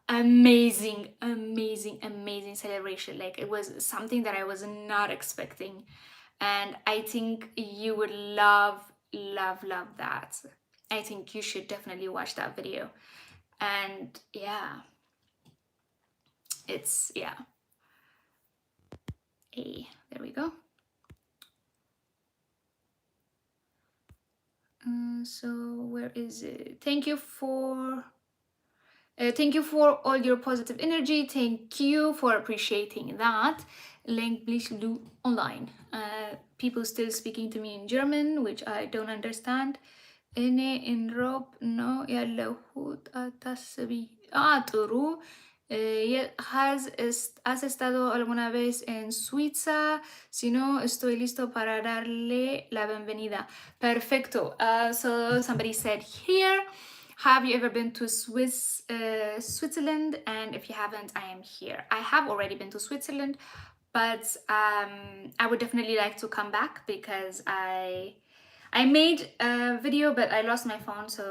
amazing, amazing, amazing celebration. Like, it was something that I was not expecting. And I think you would love, love, love that. I think you should definitely watch that video. And yeah, it's, yeah. Hey, there we go. So where is it? Thank you for all your positive energy. Thank you for appreciating that. Link please do online. People still speaking to me in German, which I don't understand. እኔ ኢንሮፕ ነው ያለሁት አታስቢ። ጥሩ ¿Has estado alguna vez en Suiza? Si no, estoy listo para darle la bienvenida. Perfecto. So somebody said here, have you ever been to Switzerland? And if you haven't, I am here. I have already been to Switzerland, but I would definitely like to come back because I made a video, but I lost my phone, so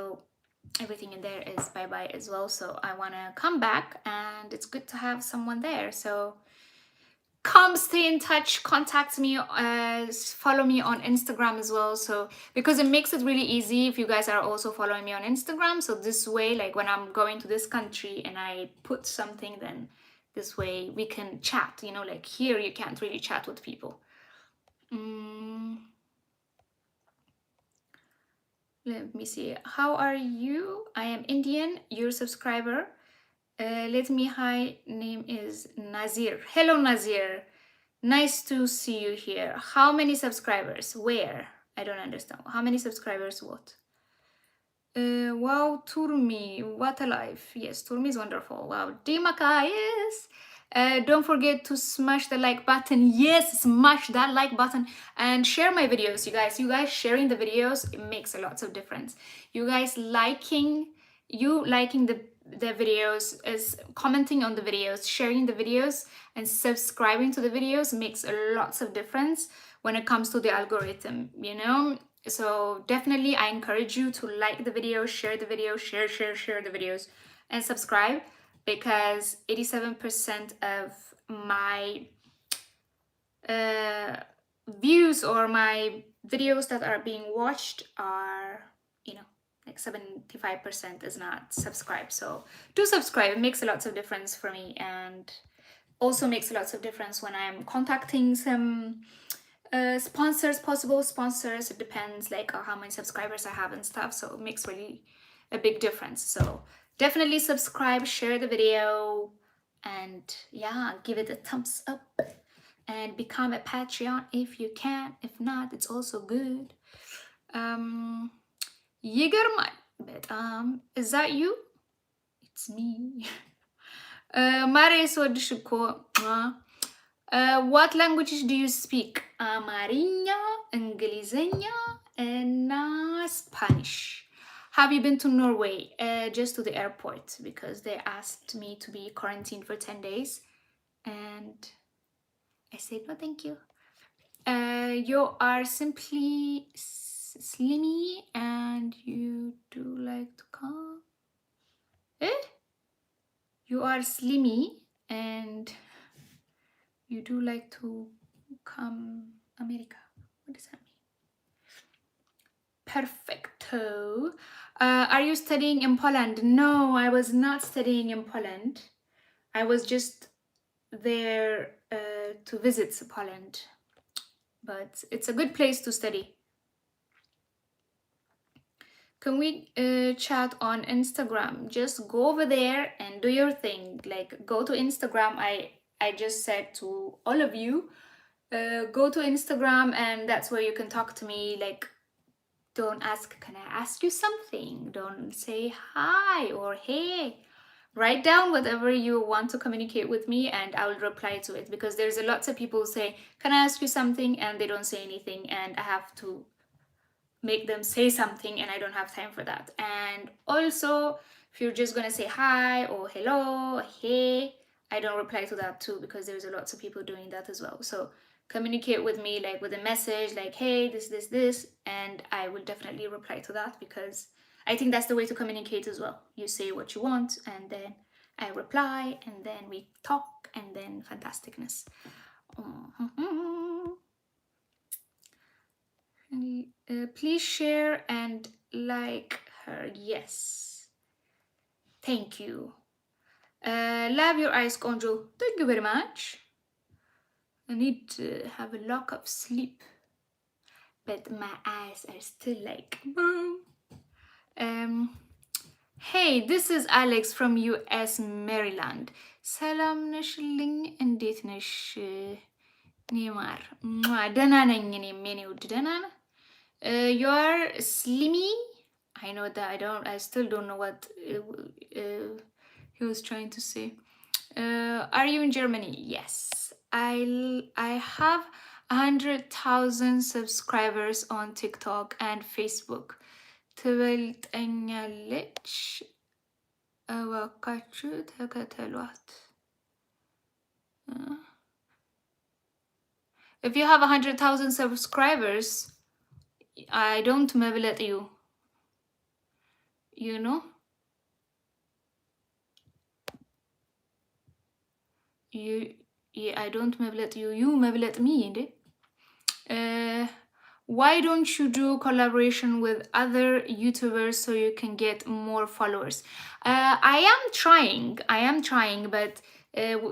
everything in there is bye-bye as well. So I want to come back, and it's good to have someone there. So come stay in touch, contact me, follow me on Instagram as well. So because it makes it really easy if you guys are also following me on Instagram. So this way, like when I'm going to this country and I put something, then this way we can chat, like here you can't really chat with people. Let me see. How are you? I am Indian, your subscriber. Let me hi. Name is Nazir. Hello, Nazir. Nice to see you here. How many subscribers? Where? I don't understand. How many subscribers? What? Wow, Turmi. What a life. Yes, Turmi is wonderful. Wow. Dimaka, yes. Don't forget to smash the like button. Yes, smash that like button and share my videos, you guys. You guys sharing the videos, it makes a lot of difference. You guys liking the videos, is commenting on the videos, sharing the videos, and subscribing to the videos makes a lot of difference when it comes to the algorithm, So definitely I encourage you to like the video, share the video, share the videos, and subscribe, because 87% of my views or my videos that are being watched are, like 75% is not subscribed. So do subscribe. It makes a lot of difference for me, and also makes lots of difference when I'm contacting some sponsors, possible sponsors. It depends like how many subscribers I have and stuff, so it makes really a big difference. So definitely subscribe, share the video, and yeah, give it a thumbs up and become a Patreon if you can. If not, it's also good. ይገርማል በጣም is that you? It's me. ማሬ ስወድሽ እኮ what languages do you speak? አማርኛ፣ እንግሊዝኛ እና Spanish. Have you been to Norway? Just to the airport because they asked me to be quarantined for 10 days and I said no thank you. You are simply Slimmy and you do like to come? You are Slimmy and you do like to come America. What does that mean? Perfecto. Are you studying in Poland? No, I was not studying in Poland. I was just there to visit Poland. But it's a good place to study. Can we chat on Instagram? Just go over there and do your thing. Like, go to Instagram. I just said to all of you, go to Instagram and that's where you can talk to me. Like, don't ask, can I ask you something? Don't say hi or hey. Write down whatever you want to communicate with me and I will reply to it, because there's a lot of people say, can I ask you something? And they don't say anything and I have to make them say something and I don't have time for that. And also, if you're just gonna say hi or hello or hey, I don't reply to that too, because there's a lot of people doing that as well. So communicate with me like with a message like, hey, this, and I will definitely reply to that, because I think that's the way to communicate as well. You say what you want and then I reply and then we talk and then fantasticness. Please share and like her. Yes. Thank you. Love your eyes, Konjo. Thank you very much. I need to have a lot of sleep, but my eyes are still like boom. Hey, this is Alex from US Maryland. ሰላም ነሽልኝ? እንዴት ነሽ? ኔማር ደህና ነኝ እኔም የኔ ውድ ደህና ነህ? You are Slimmy? I know that I still don't know what he was trying to say. Are you in Germany? Yes. I have 100,000 subscribers on TikTok and Facebook. ትበልጠኛለች እባካችሁ ተከተሏት. If you have 100,000 subscribers, I don't መብለጥ you. You know? I don't መብለጥ you. You መብለጥ me, እንዴ? Why don't you do collaboration with other YouTubers so you can get more followers? I am trying, but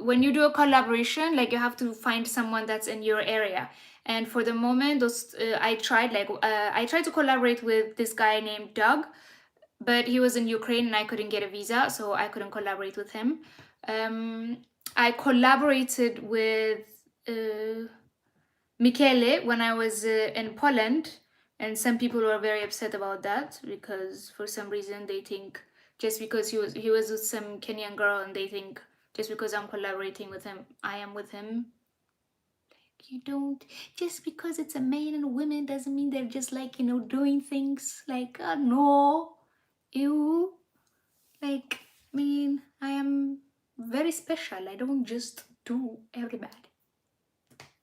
when you do a collaboration, like you have to find someone that's in your area. And for the moment, I tried to collaborate with this guy named Doug, but he was in Ukraine and I couldn't get a visa, so I couldn't collaborate with him. I collaborated with Michele when I was in Poland, and some people were very upset about that, because for some reason they think just because he was with some Kenyan girl and they think just because I'm collaborating with him, I am with him. Like, you don't, just because it's a man and a woman doesn't mean they're just like, you know, doing things like, no, ew. Like, I mean, I am very special. I don't just do everybody.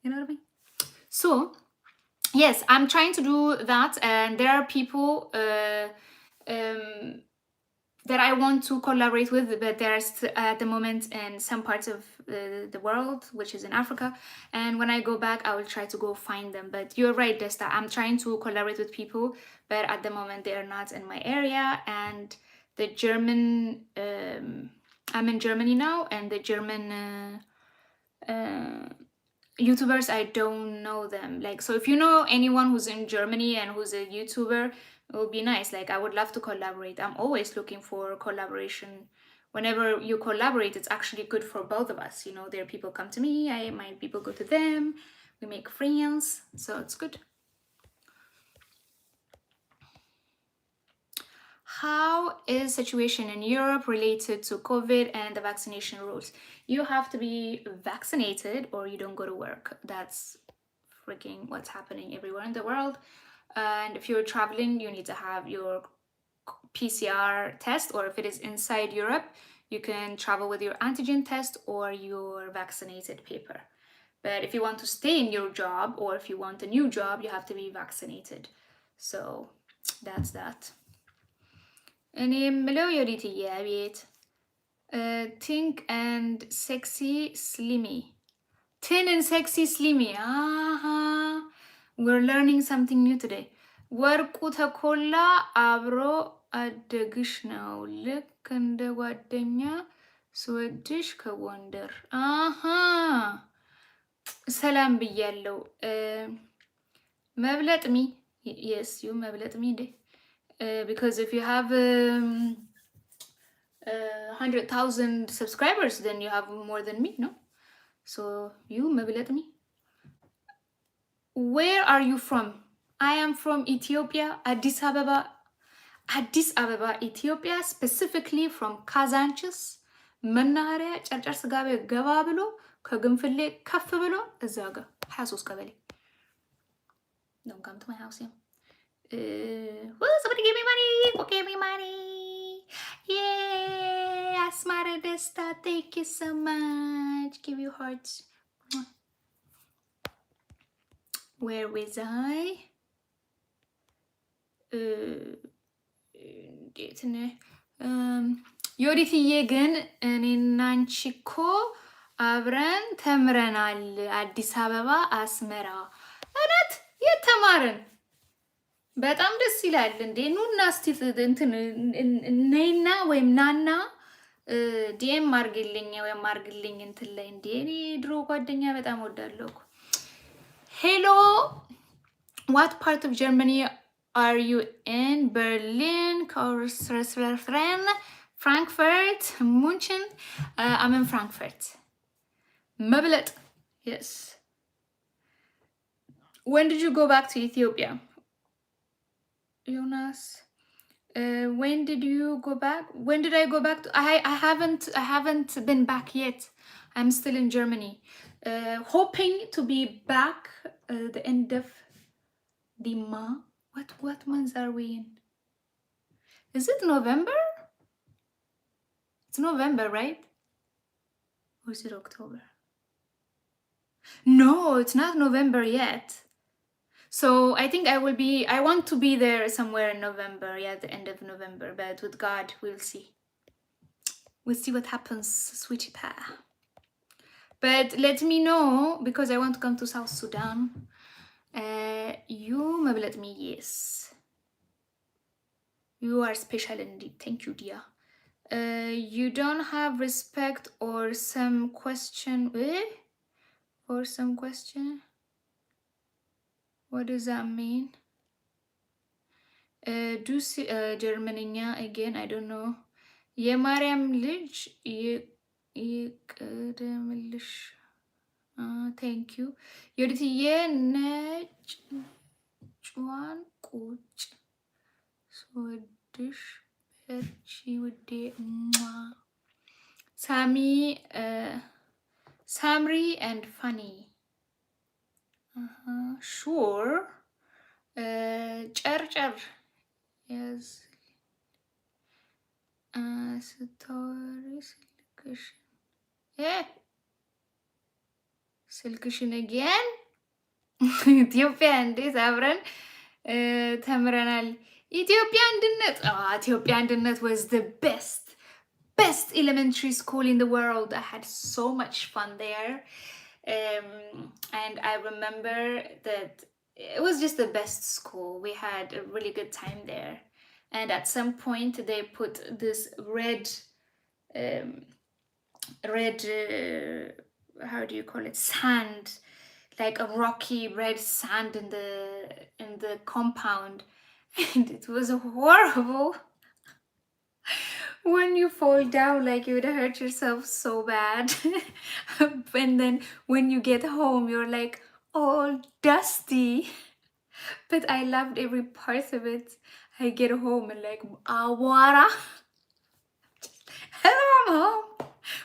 You know what I mean? So, yes, I'm trying to do that, and there are people that I want to collaborate with, but they're at the moment in some parts of the world, which is in Africa, and when I go back, I will try to go find them. But you're right, Desta, I'm trying to collaborate with people, but at the moment they are not in my area, and the German, I'm in Germany now, and the German YouTubers, I don't know them. Like, so if you know anyone who's in Germany and who's a YouTuber, it would be nice. Like, I would love to collaborate. I'm always looking for collaboration. Whenever you collaborate, it's actually good for both of us. You know, there are people come to me, my people go to them, we make friends, so it's good. How is situation in Europe related to COVID and the vaccination rules? You have to be vaccinated or you don't go to work. That's freaking what's happening everywhere in the world. And if you're traveling, you need to have your PCR test, or if it is inside Europe, you can travel with your antigen test or your vaccinated paper. But if you want to stay in your job or if you want a new job, you have to be vaccinated. So that's that. እኔ የምለው የወዲትዬ አቤት ቲንክ and sexy slimy. Thin and sexy slimy. We're learning something new today. ወርቁ ተኮላ አብሮ አደግሽ ነው ልክ እንደ ጓደኛ ስወድሽ ከጎንደር። ሰላም ብያለው። መብለጥሚ yes you መብለጥሚ እንዴ because if you have 100,000 subscribers, then you have more than me, no? So you መብለጥሚ. Where are you from? I am from Ethiopia, Addis Ababa, Ethiopia, specifically from Kazanchis. መናኸሪያ ጨርጨር ስጋ ቤት ገባ ብሎ ከግንፍሌ ከፍ ብሎ እዛ ጋር 23 ቀበሌ. Don't come to my house, yeah. Somebody give me money. Give me money. Yeah, Asmara Desta, thank you so much. Give you hearts. Where was I? ዮዲትዬ ግን እኔና አንቺ እኮ አብረን ተምረናል አዲስ አበባ አስመራ። እውነት የተማርን በጣም ደስ ይላል እንዴ! ኑና እስቲ እንትን ነይና ወይም ናና ዲኤም አርግልኝ ወይም አርግልኝ እንትን ላይ እንዴ! እኔ ድሮ ጓደኛ በጣም ወዳለሁ። ሄሎ what part of Germany are you in? Berlin, Karlsruhe, Frankfurt, München? I'm in Frankfurt. መብለጥ. Yes. When did you go back to Ethiopia? Jonas, when did you go back? When did I go back to? I haven't been back yet. I'm still in Germany, hoping to be back the end of the month. What months are we in? Is it November? It's November, right? Or is it October? No, it's not November yet. So I think I want to be there somewhere in November, yeah, the end of November, but with God, we'll see. We'll see what happens, sweetie pie. But let me know, because I want to come to South Sudan. You let me, yes. You are special indeed. Thank you, dear. You don't have respect or some question, or some question? What does that mean? Do Germania again? I don't know. የማርያም ልጅ ይቅደምልሽ. Thank you. ዮዲትዬ ነጭ ጭዋን ቁጭ ስወድሽ በርቺ ውዴ. Samri and Funny. Sure. ጨርጨር. Yes. ስታወሪ ስልክሽን again. ኢትዮጵያ እንዴት አብረን ተምረናል። ኢትዮጵያ አንድነት was the best elementary school in the world. I had so much fun there. And I remember that it was just the best school. We had a really good time there. And at some point they put this red how do you call it, sand, like a rocky red sand in the compound, and it was horrible. When you fall down, like you would hurt yourself so bad. And then when you get home, you're like all dusty. But I loved every part of it. I get home and like awara. Hello, I'm home.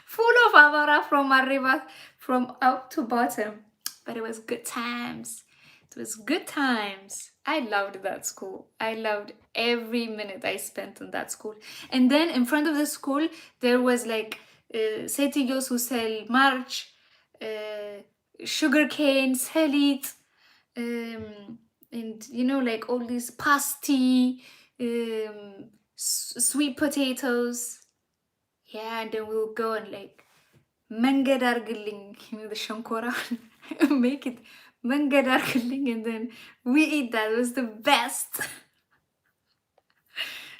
Full of awara from my river, from up to bottom. But it was good times. It was good times. I loved that school. I loved every minute I spent in that school. And then in front of the school, there was like setigos who sell march, sugar cane, selit, and you know, like all these pasty, sweet potatoes. Yeah, and then we'll go and like መንገድ አርግልኝ, you know, the shankora, make it መንገድ አርግልኝ, and then we eat that. It was the best.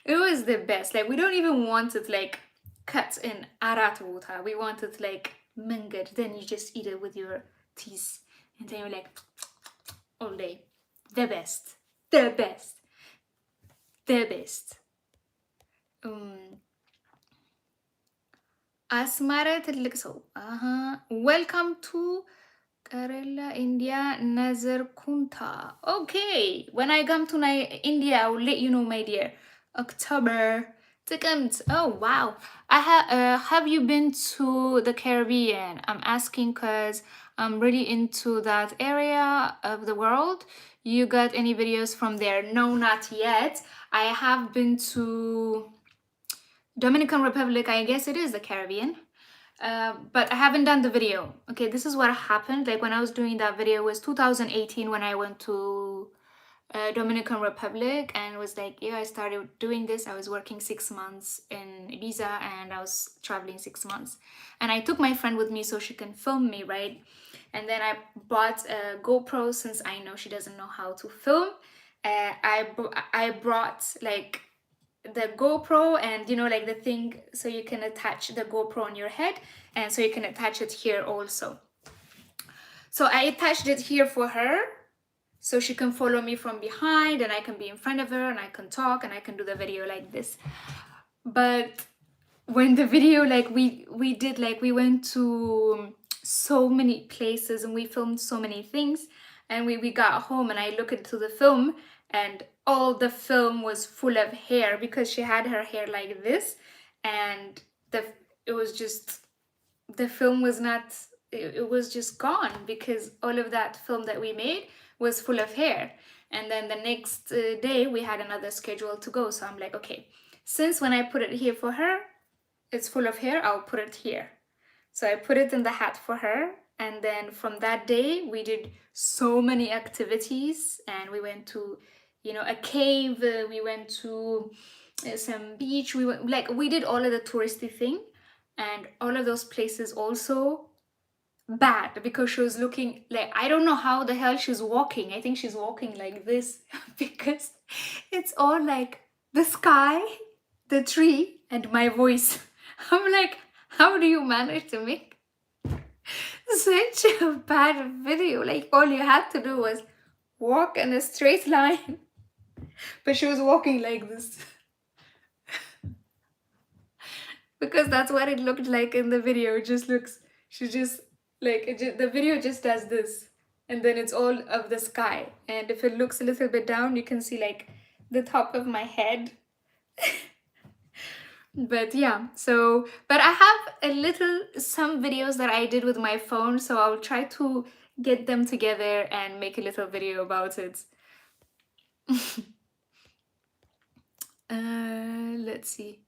It was the best. Like we don't even want it like cut in arat water. We want it like መንገድ. Then you just eat it with your teeth, and then you're like all day. The best. The best. The best. Asmara ትልቅ ሰው. Welcome to Kerala, India, Nazar Kunta. Okay, when I come to India, I will let you know, my dear. October. Oh wow. Have you been to the Caribbean? I'm asking because I'm really into that area of the world. You got any videos from there? No, not yet. I have been to Dominican Republic. I guess it is the Caribbean. But I haven't done the video. Okay, this is what happened. Like when I was doing that video, it was 2018 when I went to Dominican Republic, and was like, yeah, I started doing this. I was working 6 months in Ibiza, and I was traveling 6 months. And I took my friend with me so she can film me, right? And then I bought a GoPro since I know she doesn't know how to film. I brought like the GoPro, and you know, like the thing so you can attach the GoPro on your head, and so you can attach it here also. So I attached it here for her so she can follow me from behind, and I can be in front of her, and I can talk, and I can do the video like this. But when the video, like we did, like we went to so many places and we filmed so many things, and we got home and I looked into the film, and all the film was full of hair because she had her hair like this, and it was just, the film was not, it was just gone because all of that film that we made was full of hair. And then the next day we had another schedule to go, so I'm like, okay, since when I put it here for her it's full of hair, I'll put it here. So I put it in the hat for her, and then from that day we did so many activities, and we went to, you know, a cave, we went to some beach, we did all of the touristy thing, and all of those places also bad because she was looking like, I don't know how the hell she's walking. I think she's walking like this because it's all like the sky, the tree, and my voice. I'm like, how do you manage to make such a bad video? Like all you had to do was walk in a straight line, but she was walking like this. Because that's what it looked like in the video. It just looks, she just like, the video just does this, and then it's all of the sky, and if it looks a little bit down you can see like the top of my head. But yeah, so, but I have some videos that I did with my phone, so I'll try to get them together and make a little video about it. Let's see.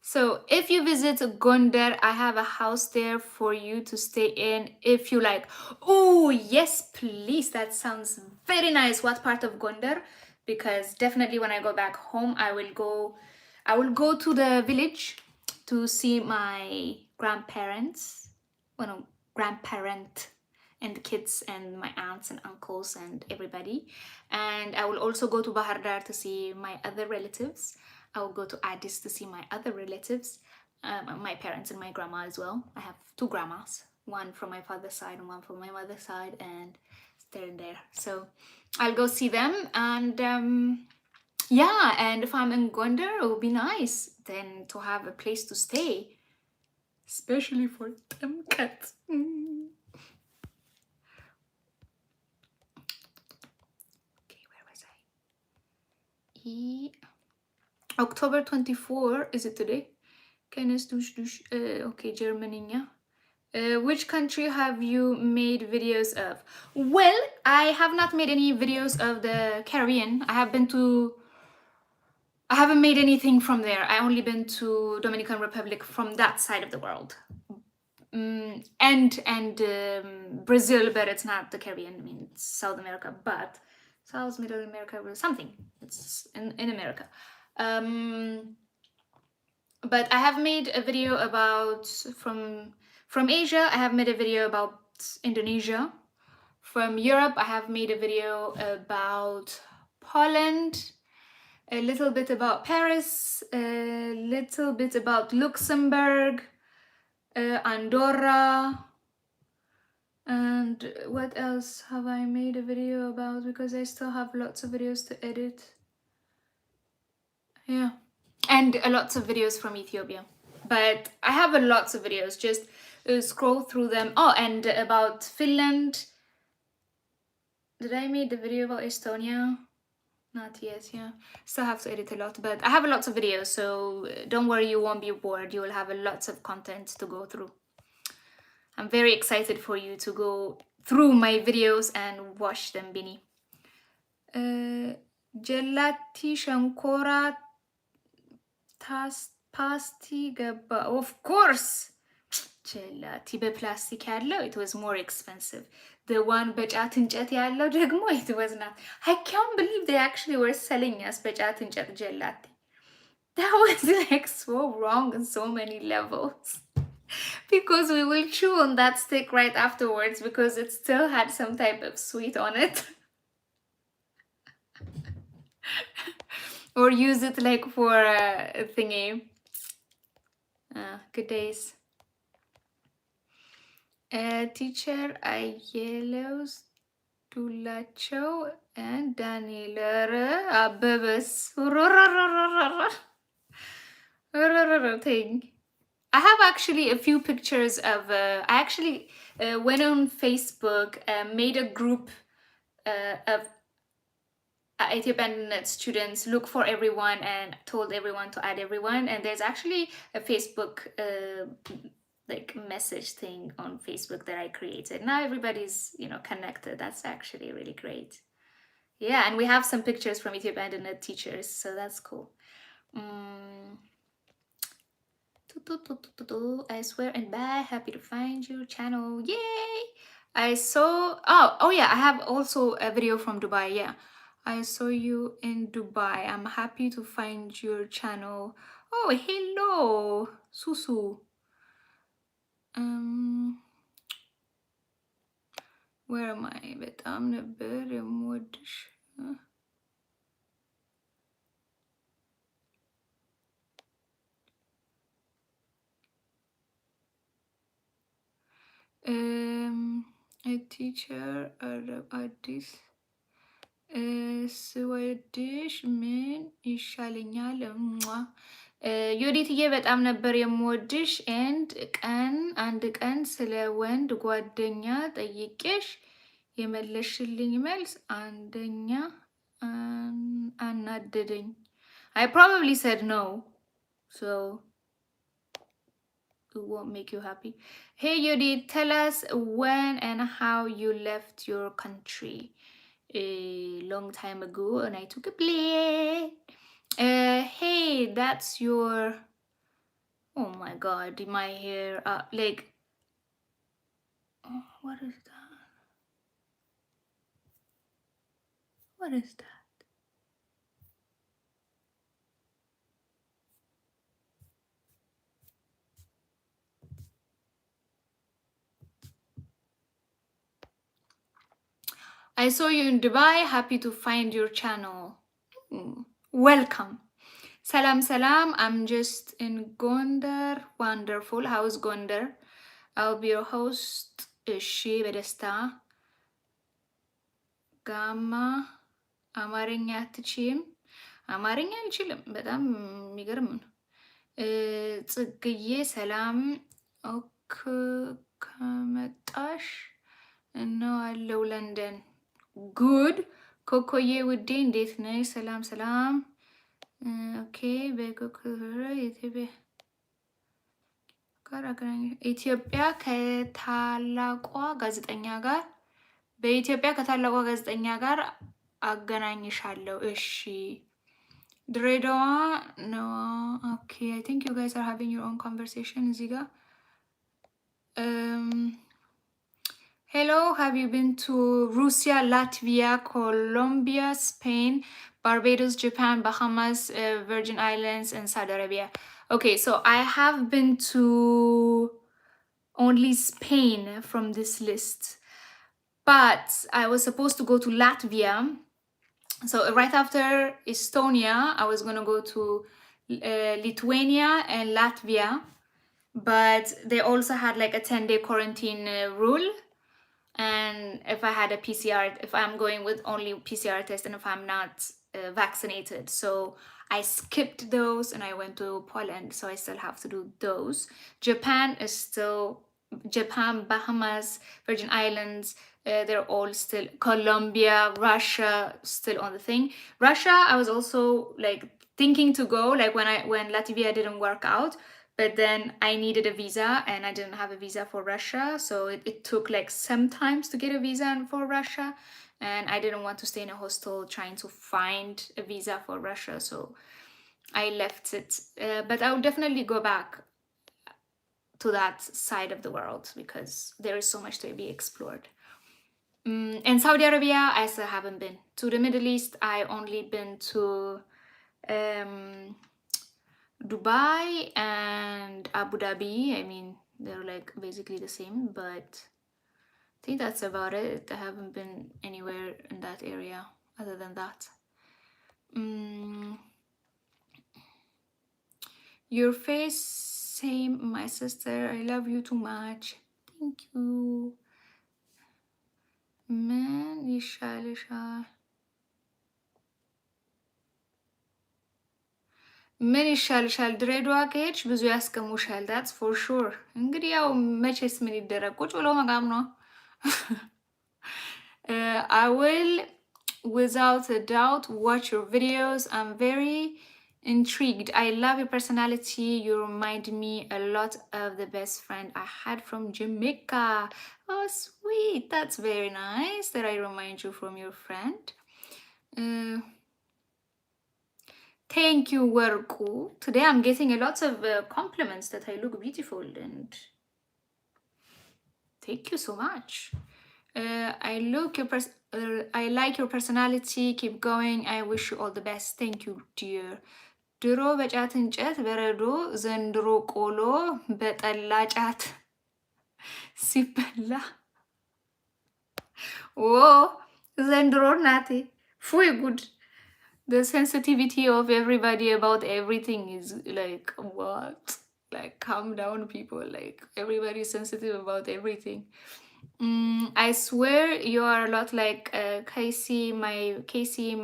So if you visit Gondar, I have a house there for you to stay in if you like. Oh yes, please, that sounds very nice. What part of Gondar? Because definitely when I go back home, I will go to the village to see my grandparents, well, grandparent and the kids and my aunts and uncles and everybody. And I will also go to Bahar Dar to see my other relatives. I will go to Addis to see my other relatives, my parents and my grandma as well. I have two grandmas, one from my father's side and one from my mother's side, and they're there. So I'll go see them, and yeah, and if I'm in Gondar, it would be nice then to have a place to stay, especially for them cats. Okay, where was I? October 24, is it today? Okay, Germany, yeah. Which country have you made videos of? Well, I have not made any videos of the Caribbean. I haven't made anything from there. I only been to Dominican Republic from that side of the world. And Brazil, but it's not the Caribbean. I mean, it's South America, but South Middle America was something. It's in America. But I have made a video about from Asia. I have made a video about Indonesia. From Europe, I have made a video about Poland, a little bit about Paris, a little bit about Luxembourg, Andorra, and what else have I made a video about, because I still have lots of videos to edit. Yeah, and lots of videos from Ethiopia, but I have lots of videos, just scroll through them. Oh, and about Finland. Did I make the video about Estonia? Not yet, yeah. Still have to edit a lot, but I have lots of videos, so don't worry, you won't be bored. You will have lots of content to go through. I'm very excited for you to go through my videos and watch them, Bini. Gelati Shankora Pasti Gaba. Of course! Gelati በፕላስቲክ ያለው it was more expensive. The one በጫት እንጨት ያለው ደግሞ it was not. I can't believe they actually were selling us በጫት እንጨት gelati. That was like so wrong on so many levels. Because we will chew on that stick right afterwards because it still had some type of sweet on it. Or use it like for a thingy. Good days. Teacher Ayelos Dulacho and Daniel Abebes thing. I have actually a few pictures of I actually went on Facebook, made a group of Ethiopian students, look for everyone, and told everyone to add everyone. And there's actually a Facebook like message thing on Facebook that I created. Now everybody's connected. That's actually really great. Yeah, and we have some pictures from Ethiopian internet teachers, so that's cool. I swear and bye. Happy to find your channel. Yay! I saw. Oh yeah, I have also a video from Dubai. Yeah, I saw you in Dubai. I'm happy to find your channel. Oh, hello, Susu. Where am I? በጣም ነበር የምወድሽ a teacher አዲስ ስወድሽ ምን ይሻለኛል? ዮዲትዬ በጣም ነበር የምወድሽ። አንድ ቀን ስለ ወንድ ጓደኛ ጠይቄሽ የመለሽልኝ መልስ አንደኛ አናደደኝ። I probably said no, so it won't make you happy. Hey Yodi, tell us when and how you left your country. A long time ago, and I took a plane. Hey, that's your. Oh my god, my hair. Like. Oh, what is that? What is that? I saw you in Dubai. Happy to find your channel. Welcome. Salam. I'm just in Gondar. Wonderful. How's Gondar? I'll be your host. እሺ በደስታ ጋማ አማርኛ አትችይም? አማርኛ አልችልም። በጣም የሚገርም ነው። ጽግዬ ሰላም። ኦክ ከመጣሽ እነው አለው ለንደን ጉድ። ኮኮዬ ውዴ እንዴት ነሽ? ሰላም። ኦኬ ኢትዮጵያ ከታላቋ ጋዜጠኛ ጋር በኢትዮጵያ ከታላቋ ጋዜጠኛ ጋር አገናኝሻለሁ። እሺ ድሬዳዋ ነው። ኦኬ አይ ቲንክ ዩ ጋይስ አር ሃቪንግ ዩር ኦን ኮንቨርሴሽን እዚህ ጋር hello, have you been to Russia, Latvia, Colombia, Spain, Barbados, Japan, Bahamas, Virgin Islands, and Saudi Arabia? Okay, so I have been to only Spain from this list, but I was supposed to go to Latvia. So right after Estonia, I was going to go to Lithuania and Latvia, but they also had like a 10-day quarantine rule. And if I had a PCR, if I'm going with only PCR test and if I'm not vaccinated. So I skipped those and I went to Poland. So I still have to do those. Japan, Bahamas, Virgin Islands, they're all still, Colombia, Russia, still on the thing. Russia, I was also like thinking to go, like when Latvia didn't work out. But then I needed a visa and I didn't have a visa for Russia. So it took like some times to get a visa for Russia. And I didn't want to stay in a hostel trying to find a visa for Russia. So I left it. But I will definitely go back to that side of the world because there is so much to be explored. And Saudi Arabia, I still haven't been. To the Middle East, I only been to Dubai and Abu Dhabi. I mean, they're like basically the same, but I think that's about it. I haven't been anywhere in that area other than that. Your face, same, my sister. I love you too much. Thank you. Man, ይሻልሻል ምን ይሻልሻል? ድሬዳዋ ከሄድሽ ብዙ ያስቀሙሻል። that's for sure። እንግዲህ ያው መቼስ ምን ይደረግ ቁጭ ብሎ መቃም ነው። I will without a doubt watch your videos. I'm very intrigued. I love your personality. You remind me a lot of the best friend I had from Jamaica. Oh sweet, that's very nice that I remind you from your friend. Thank you, Werku. Today I'm getting a lot of compliments that I look beautiful and thank you so much. I like your personality. Keep going. I wish you all the best. Thank you, dear. ድሮ በጫት እንጨት በረዶ ዘንድሮ ቆሎ በጠላ ጫት ሲበላ ዘንድሮ ናቴ ፉይ ጉድ the sensitivity of everybody about everything is like what? Like calm down, people. Like everybody is sensitive about everything. I swear you are a lot like Casey,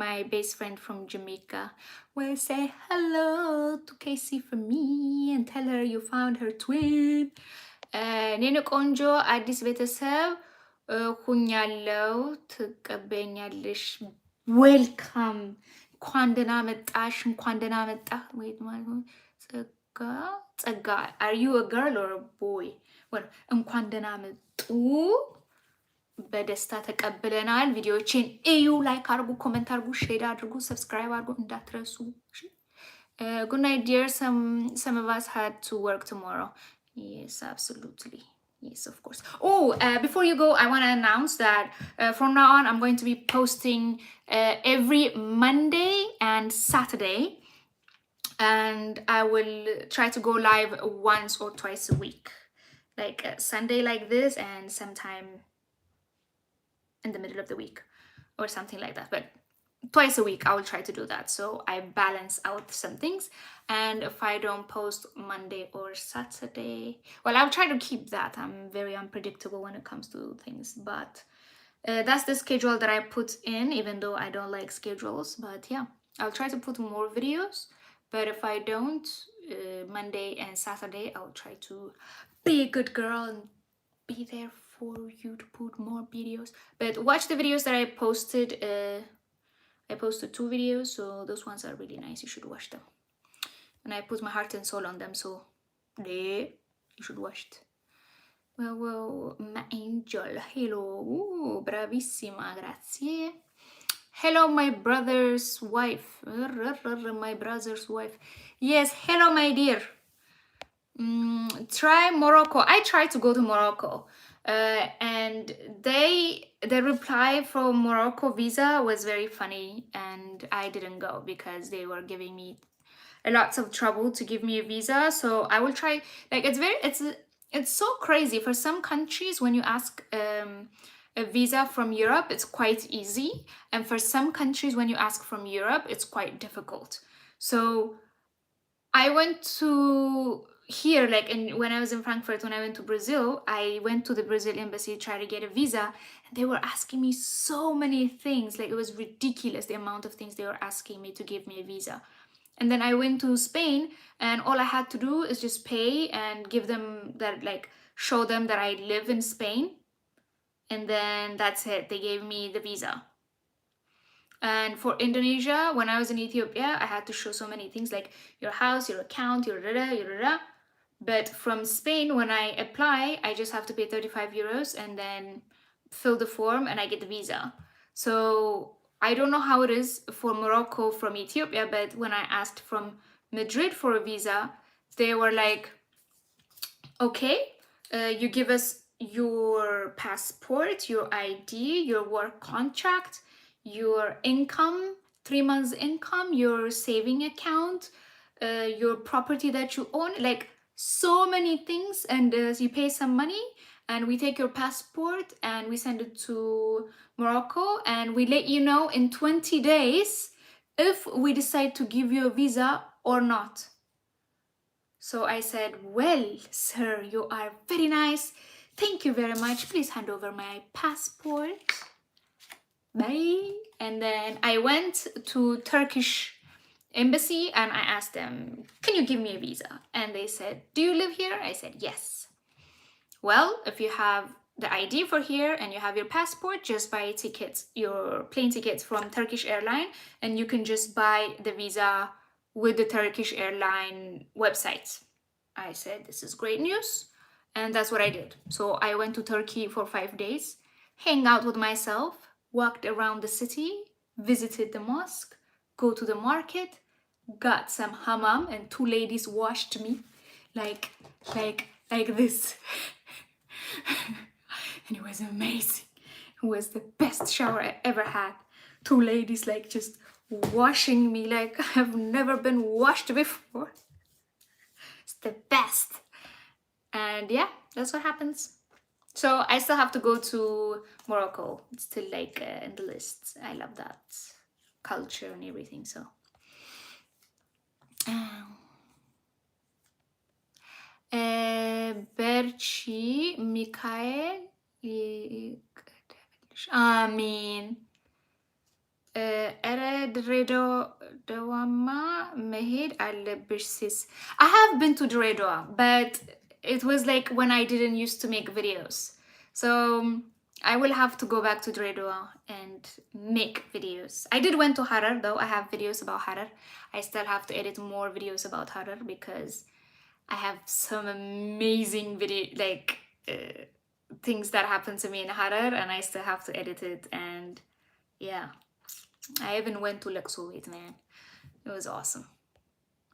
my best friend from Jamaica. Well, say hello to Casey for me and tell her you found her twin. Nene Konjo አዲስ ቤተሰብ ሁኛለው ትቀበኛለሽ። ዌልካም እንኳን ደህና መጣሽ፣ እንኳን ደህና መጣ። ወይት ማለት ነው ጸጋ are you a girl or a boy? well እንኳን ደህና መጡ። በደስታ ተቀብለናል። ቪዲዮዎችን እዩ፣ ላይክ አድርጉ፣ ኮሜንት አድርጉ፣ ሼር አድርጉ፣ ሰብስክራይብ አድርጉ እንዳትረሱ። good night dear. Some of us had to work tomorrow. Yes, absolutely. Yes, of course. Before you go, I want to announce that from now on, I'm going to be posting every Monday and Saturday. And I will try to go live once or twice a week. Like Sunday like this and sometime in the middle of the week or something like that. But twice a week. I will try to do that, so I balance out some things. And if I don't post Monday or Saturday, well, I'll try to keep that. I'm very unpredictable when it comes to things, but that's the schedule that I put in, even though I don't like schedules. But yeah, I'll try to put more videos, but if I don't, Monday and Saturday, I'll try to be a good girl and be there for you to put more videos. But watch the videos that I posted. I posted 2 videos, so those ones are really nice. You should watch them. And I put my heart and soul on them, so you should watch it. Well, my angel. Hello. Ooh, bravissima, grazie. Hello, my brother's wife. My brother's wife. Yes, hello, my dear. Try Morocco. I tried to go to Morocco, and the reply from Morocco visa was very funny, and I didn't go because they were giving me lots of trouble to give me a visa. So I will try. Like it's so crazy. For some countries, when you ask a visa from Europe, it's quite easy, and for some countries, when you ask from Europe, it's quite difficult. So I went to here, like, when I was in Frankfurt, when I went to Brazil, I went to the Brazil embassy to try to get a visa, and they were asking me so many things. Like, it was ridiculous, the amount of things they were asking me to give me a visa. And then I went to Spain, and all I had to do is just pay and give them that, like, show them that I live in Spain. And then that's it. They gave me the visa. And for Indonesia, when I was in Ethiopia, I had to show so many things like your house, your account, your da your da. But from Spain, when I apply, I just have to pay 35 euros and then fill the form and I get the visa. So I don't know how it is for Morocco from Ethiopia, but when I asked from Madrid for a visa, they were like, okay, you give us your passport, your ID, your work contract, your income, 3 months income, your saving account, your property that you own, like so many things. And you pay some money and we take your passport and we send it to Morocco, and we let you know in 20 days if we decide to give you a visa or not. So I said, well, sir, you are very nice. Thank you very much. Please hand over my passport. Bye. And then I went to Turkish embassy and I asked them, can you give me a visa? And they said, do you live here? I said, yes. Well, if you have the ID for here and you have your passport, just buy tickets, your plane tickets from Turkish airline, and you can just buy the visa with the Turkish airline website. I said, this is great news. And that's what I did. So I went to Turkey for 5 days, hang out with myself, walked around the city, visited the mosque, go to the market, got some hammam, and 2 ladies washed me like this. And it was amazing. It was the best shower I ever had. 2 ladies like just washing me like I've never been washed before. It's the best. And yeah, that's what happens. So I still have to go to Morocco. It's still like in the list. I love that culture and everything. So Berchi Mikael አሚን ኧረ ድሬዳዋማ መሄድ አለብሽ sis. I have been to Dredwa, but it was like when I didn't used to make videos. So I will have to go back to Dredwa and make videos. I did went to Harar though. I have videos about Harar. I still have to edit more videos about Harar because I have some amazing things that happened to me in Harar, and I still have to edit it. And yeah, I even went to Laksowit, man. It was awesome.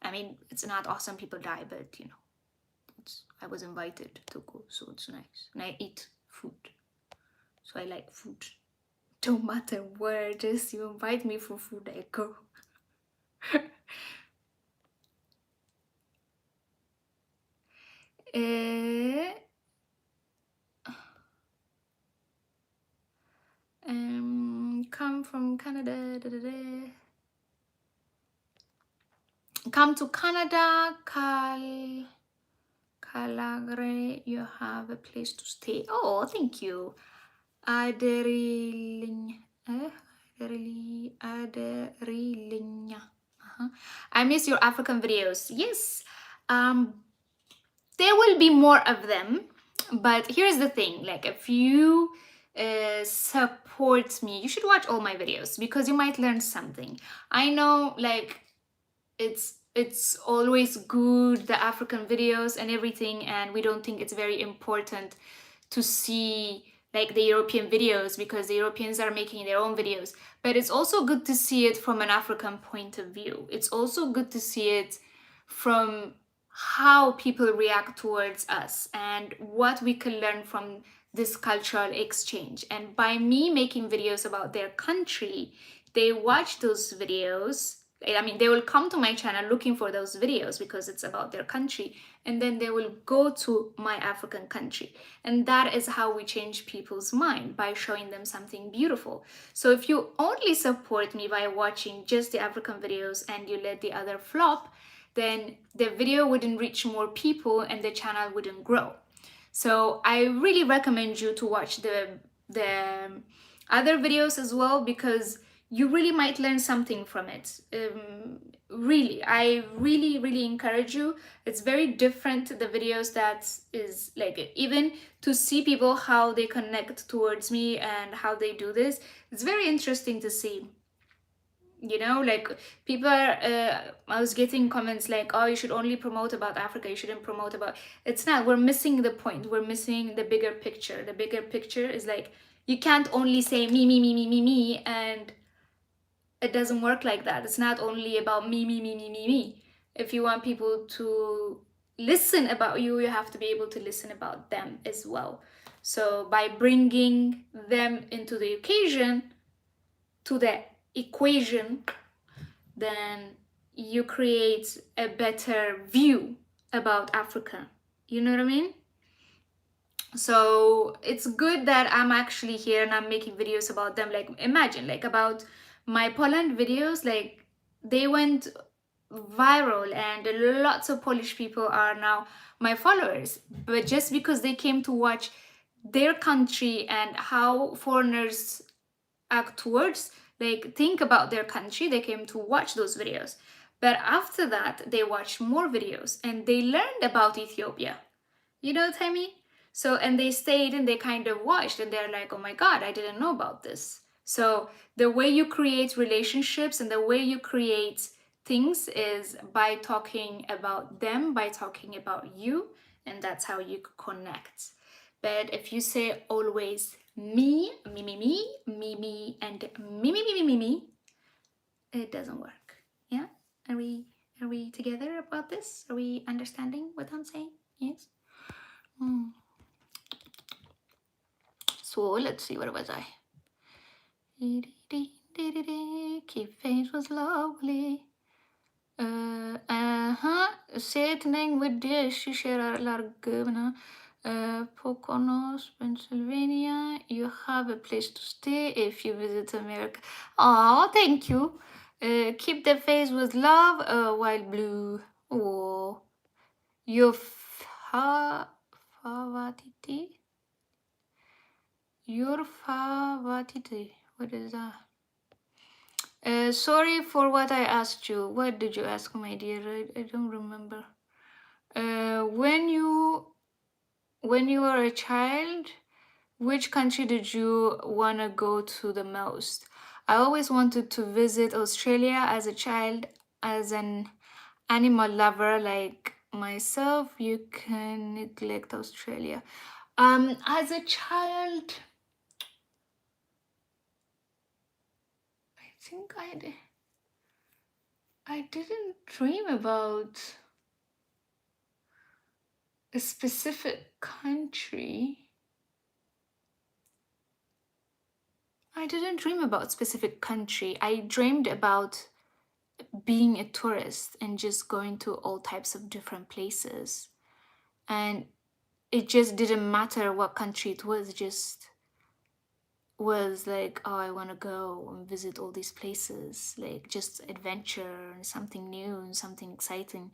I mean, it's not awesome people die, but you know, I was invited to go, so it's nice. And I eat food, so I like food. Don't matter where, just you invite me for food, I go. Come I'm from Canada. Da, da, da. Come to Canada, Calgary. You have a place to stay. Oh, thank you. Aderiling. Aderiling. I miss your African videos. Yes. There will be more of them, but here's the thing, like if you support me, you should watch all my videos because you might learn something. I know, like, it's always good, the African videos and everything, and we don't think it's very important to see like the European videos because the Europeans are making their own videos, but it's also good to see it from an African point of view. It's also good to see it from how people react towards us and what we can learn from this cultural exchange. And by me making videos about their country, they watch those videos. I mean, they will come to my channel looking for those videos because it's about their country, and then they will go to my African country. And that is how we change people's mind, by showing them something beautiful. So if you only support me by watching just the African videos and you let the other flop, then the video wouldn't reach more people and the channel wouldn't grow. So I really recommend you to watch the other videos as well, because you really might learn something from it. Really, I really encourage you. It's very different, the videos that is like, even to see people how they connect towards me and how they do this, it's very interesting to see. You know, like people are I was getting comments like, oh, you should only promote about Africa, you shouldn't promote about, it's not, we're missing the point, we're missing the bigger picture. The bigger picture is like, you can't only say me, and it doesn't work like that. It's not only about me. If you want people to listen about you, you have to be able to listen about them as well. So by bringing them into the occasion, to the equation, then you create a better view about Africa. You know what I mean? So it's good that I'm actually here and I'm making videos about them. Like, imagine, like, about my Poland videos, like, they went viral and lots of Polish people are now my followers, but just because they came to watch their country and how foreigners act towards, like, think about their country, they came to watch those videos. But after that, they watched more videos and they learned about Ethiopia. You know what I mean? So, and they stayed and they kind of watched and they're like, oh my God, I didn't know about this. So the way you create relationships and the way you create things is by talking about them, by talking about you, and that's how you connect. But if you say always me, and me, it doesn't work. Yeah? Are we together about this? Are we understanding what I'm saying? Yes? So let's see, where was I? Keep face was lovely. Sitting with the Shishera Largubna, Poconos, Pennsylvania. You have a place to stay if you visit America. Oh, thank you. Keep the face with love, while blue. Oh, your favatiti. Your favatiti. What is that? Sorry for what I asked you. What did you ask, my dear? I don't remember. When you were a child, which country did you want to go to the most? I always wanted to visit Australia as a child, as an animal lover like myself. You can neglect Australia. As a child, I think I didn't dream about a specific country. I didn't dream about specific country. I dreamed about being a tourist and just going to all types of different places. And it just didn't matter what country it was, just was like, oh, I want to go and visit all these places, like just adventure and something new and something exciting.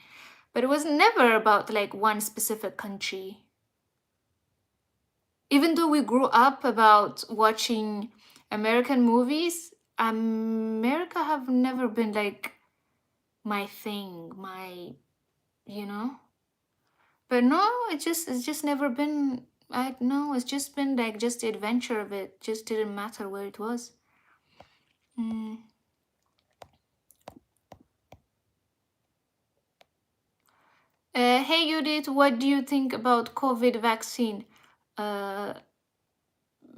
But it was never about like one specific country. Even though we grew up about watching American movies, America have never been like my thing, my, you know. But no, it's just never been. I know it's just been like just the adventure of it. Just didn't matter where it was. Mm. Hey Judith, what do you think about COVID vaccine? Uh,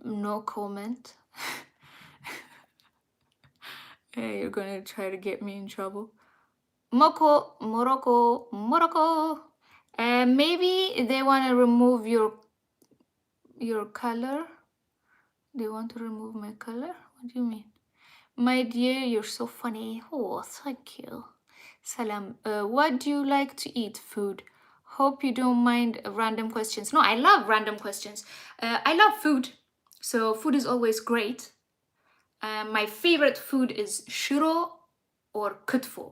no comment. Hey, you're gonna try to get me in trouble. Morocco. Maybe they want to remove your color. They want to remove my color. What do you mean? My dear, you're so funny. Oh, thank you. Salam. What do you like to eat? Food. Hope you don't mind random questions. No, I love random questions. I love food. So food is always great. My favorite food is shiro or kutfo.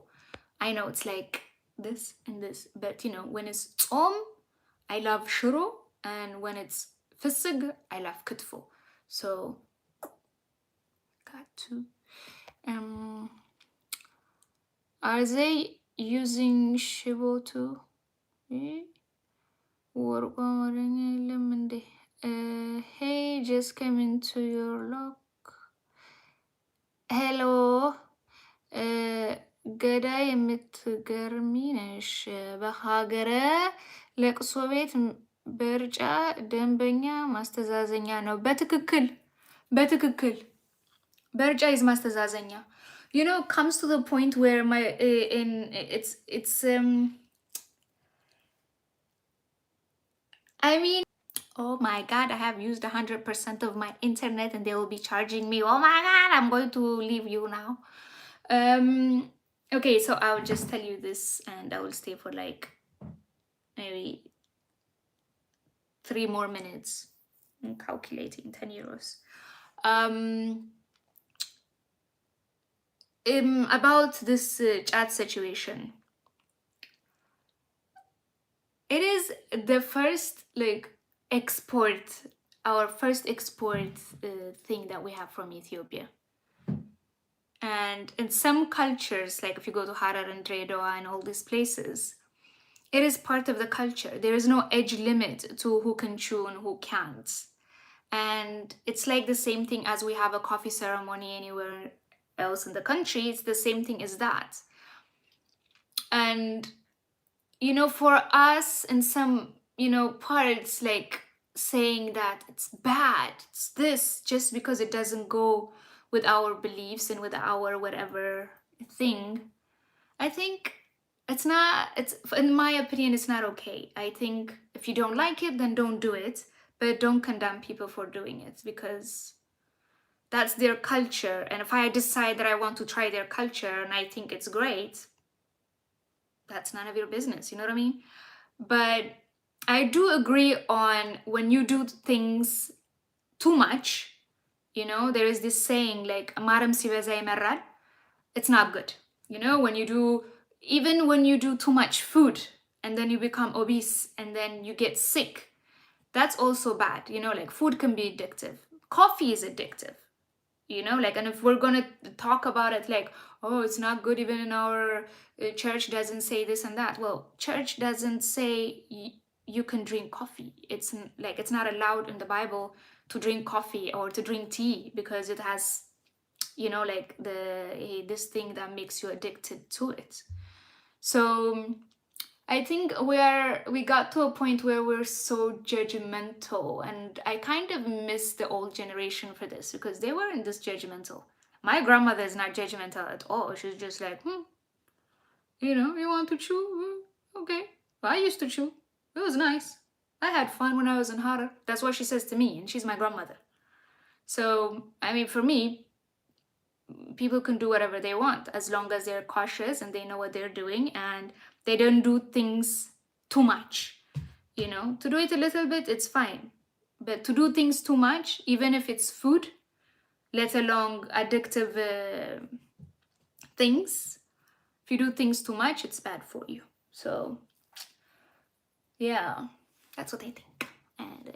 I know it's like this and this, but you know, when it's I love shiro, and when it's fisig, I love kutfo. So, got to. Are they using Shibo too? Hey, just came into your lock. Hello. ገዳይ የምትገርሚ ነሽ። በሀገረ ለቅሶ ቤት በርጫ ደንበኛ ማስተዛዘኛ ነው። በትክክል በትክክል በርጫ is ማስተዛዘኛ. You know, comes to the point where my it's I mean, oh my god, I have used 100% of my internet and they will be charging me. Oh my god, I'm going to leave you now. Okay, so I'll just tell you this and I will stay for like maybe 3 more minutes. I'm calculating 10 euros. About this chat situation. It is the first like our first export thing that we have from Ethiopia. And in some cultures, like if you go to Harar and Dredoa and all these places, it is part of the culture. There is no age limit to who can chew and who can't. And it's like the same thing as we have a coffee ceremony anywhere else in the country. It's the same thing as that. And, you know, for us in some, you know, parts, like saying that it's bad, it's this, just because it doesn't go with our beliefs and with our whatever thing, I think it's in my opinion, it's not okay. I think if you don't like it, then don't do it, but don't condemn people for doing it because that's their culture. And if I decide that I want to try their culture and I think it's great, that's none of your business, you know what I mean? But I do agree on when you do things too much, you know, there is this saying like, "Maram sibeza ይመራል." It's not good. You know, even when you do too much food and then you become obese and then you get sick, that's also bad. You know, like food can be addictive. Coffee is addictive. You know, like, and if we're gonna talk about it like, oh, it's not good, even in our church doesn't say this and that. Well, church doesn't say you can drink coffee. It's like, it's not allowed in the Bible to drink coffee or to drink tea because it has, you know, like this thing that makes you addicted to it. So I think we got to a point where we're so judgmental, and I kind of miss the old generation for this because they weren't this judgmental. My grandmother is not judgmental at all. She's just like, you know, you want to chew? Okay. Well, I used to chew. It was nice. I had fun when I was in Harar. That's what she says to me, and she's my grandmother. So, I mean, for me, people can do whatever they want as long as they're cautious and they know what they're doing and they don't do things too much. You know, to do it a little bit, it's fine. But to do things too much, even if it's food, let alone addictive things. If you do things too much, it's bad for you. So yeah, that's what I think. And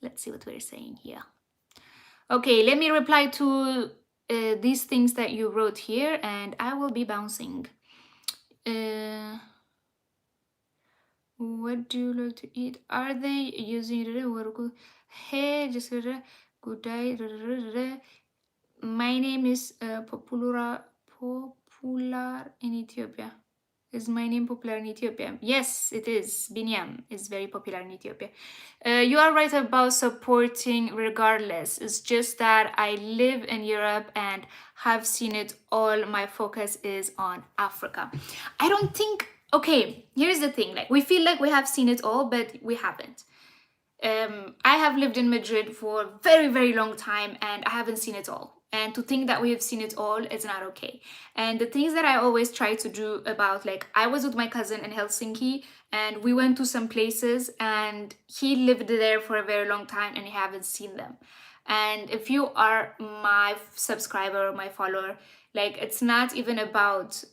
let's see what we're saying here. Okay, let me reply to these things that you wrote here, and I will be bouncing. What do you like to eat? Are they using it? Hey, just good day. My name is popular in Ethiopia. Is my name popular in Ethiopia? Yes, it is. Binyam is very popular in Ethiopia. You are right about supporting regardless. It's just that I live in Europe and have seen it all. My focus is on Africa. I don't think, okay, here's the thing. Like, we feel like we have seen it all, but we haven't. I have lived in Madrid for a very, very long time and I haven't seen it all. And to think that we have seen it all is not okay. And the things that I always try to do about, like, I was with my cousin in Helsinki and we went to some places and he lived there for a very long time and I haven't seen them. And if you are my subscriber, my follower, like, it's not even about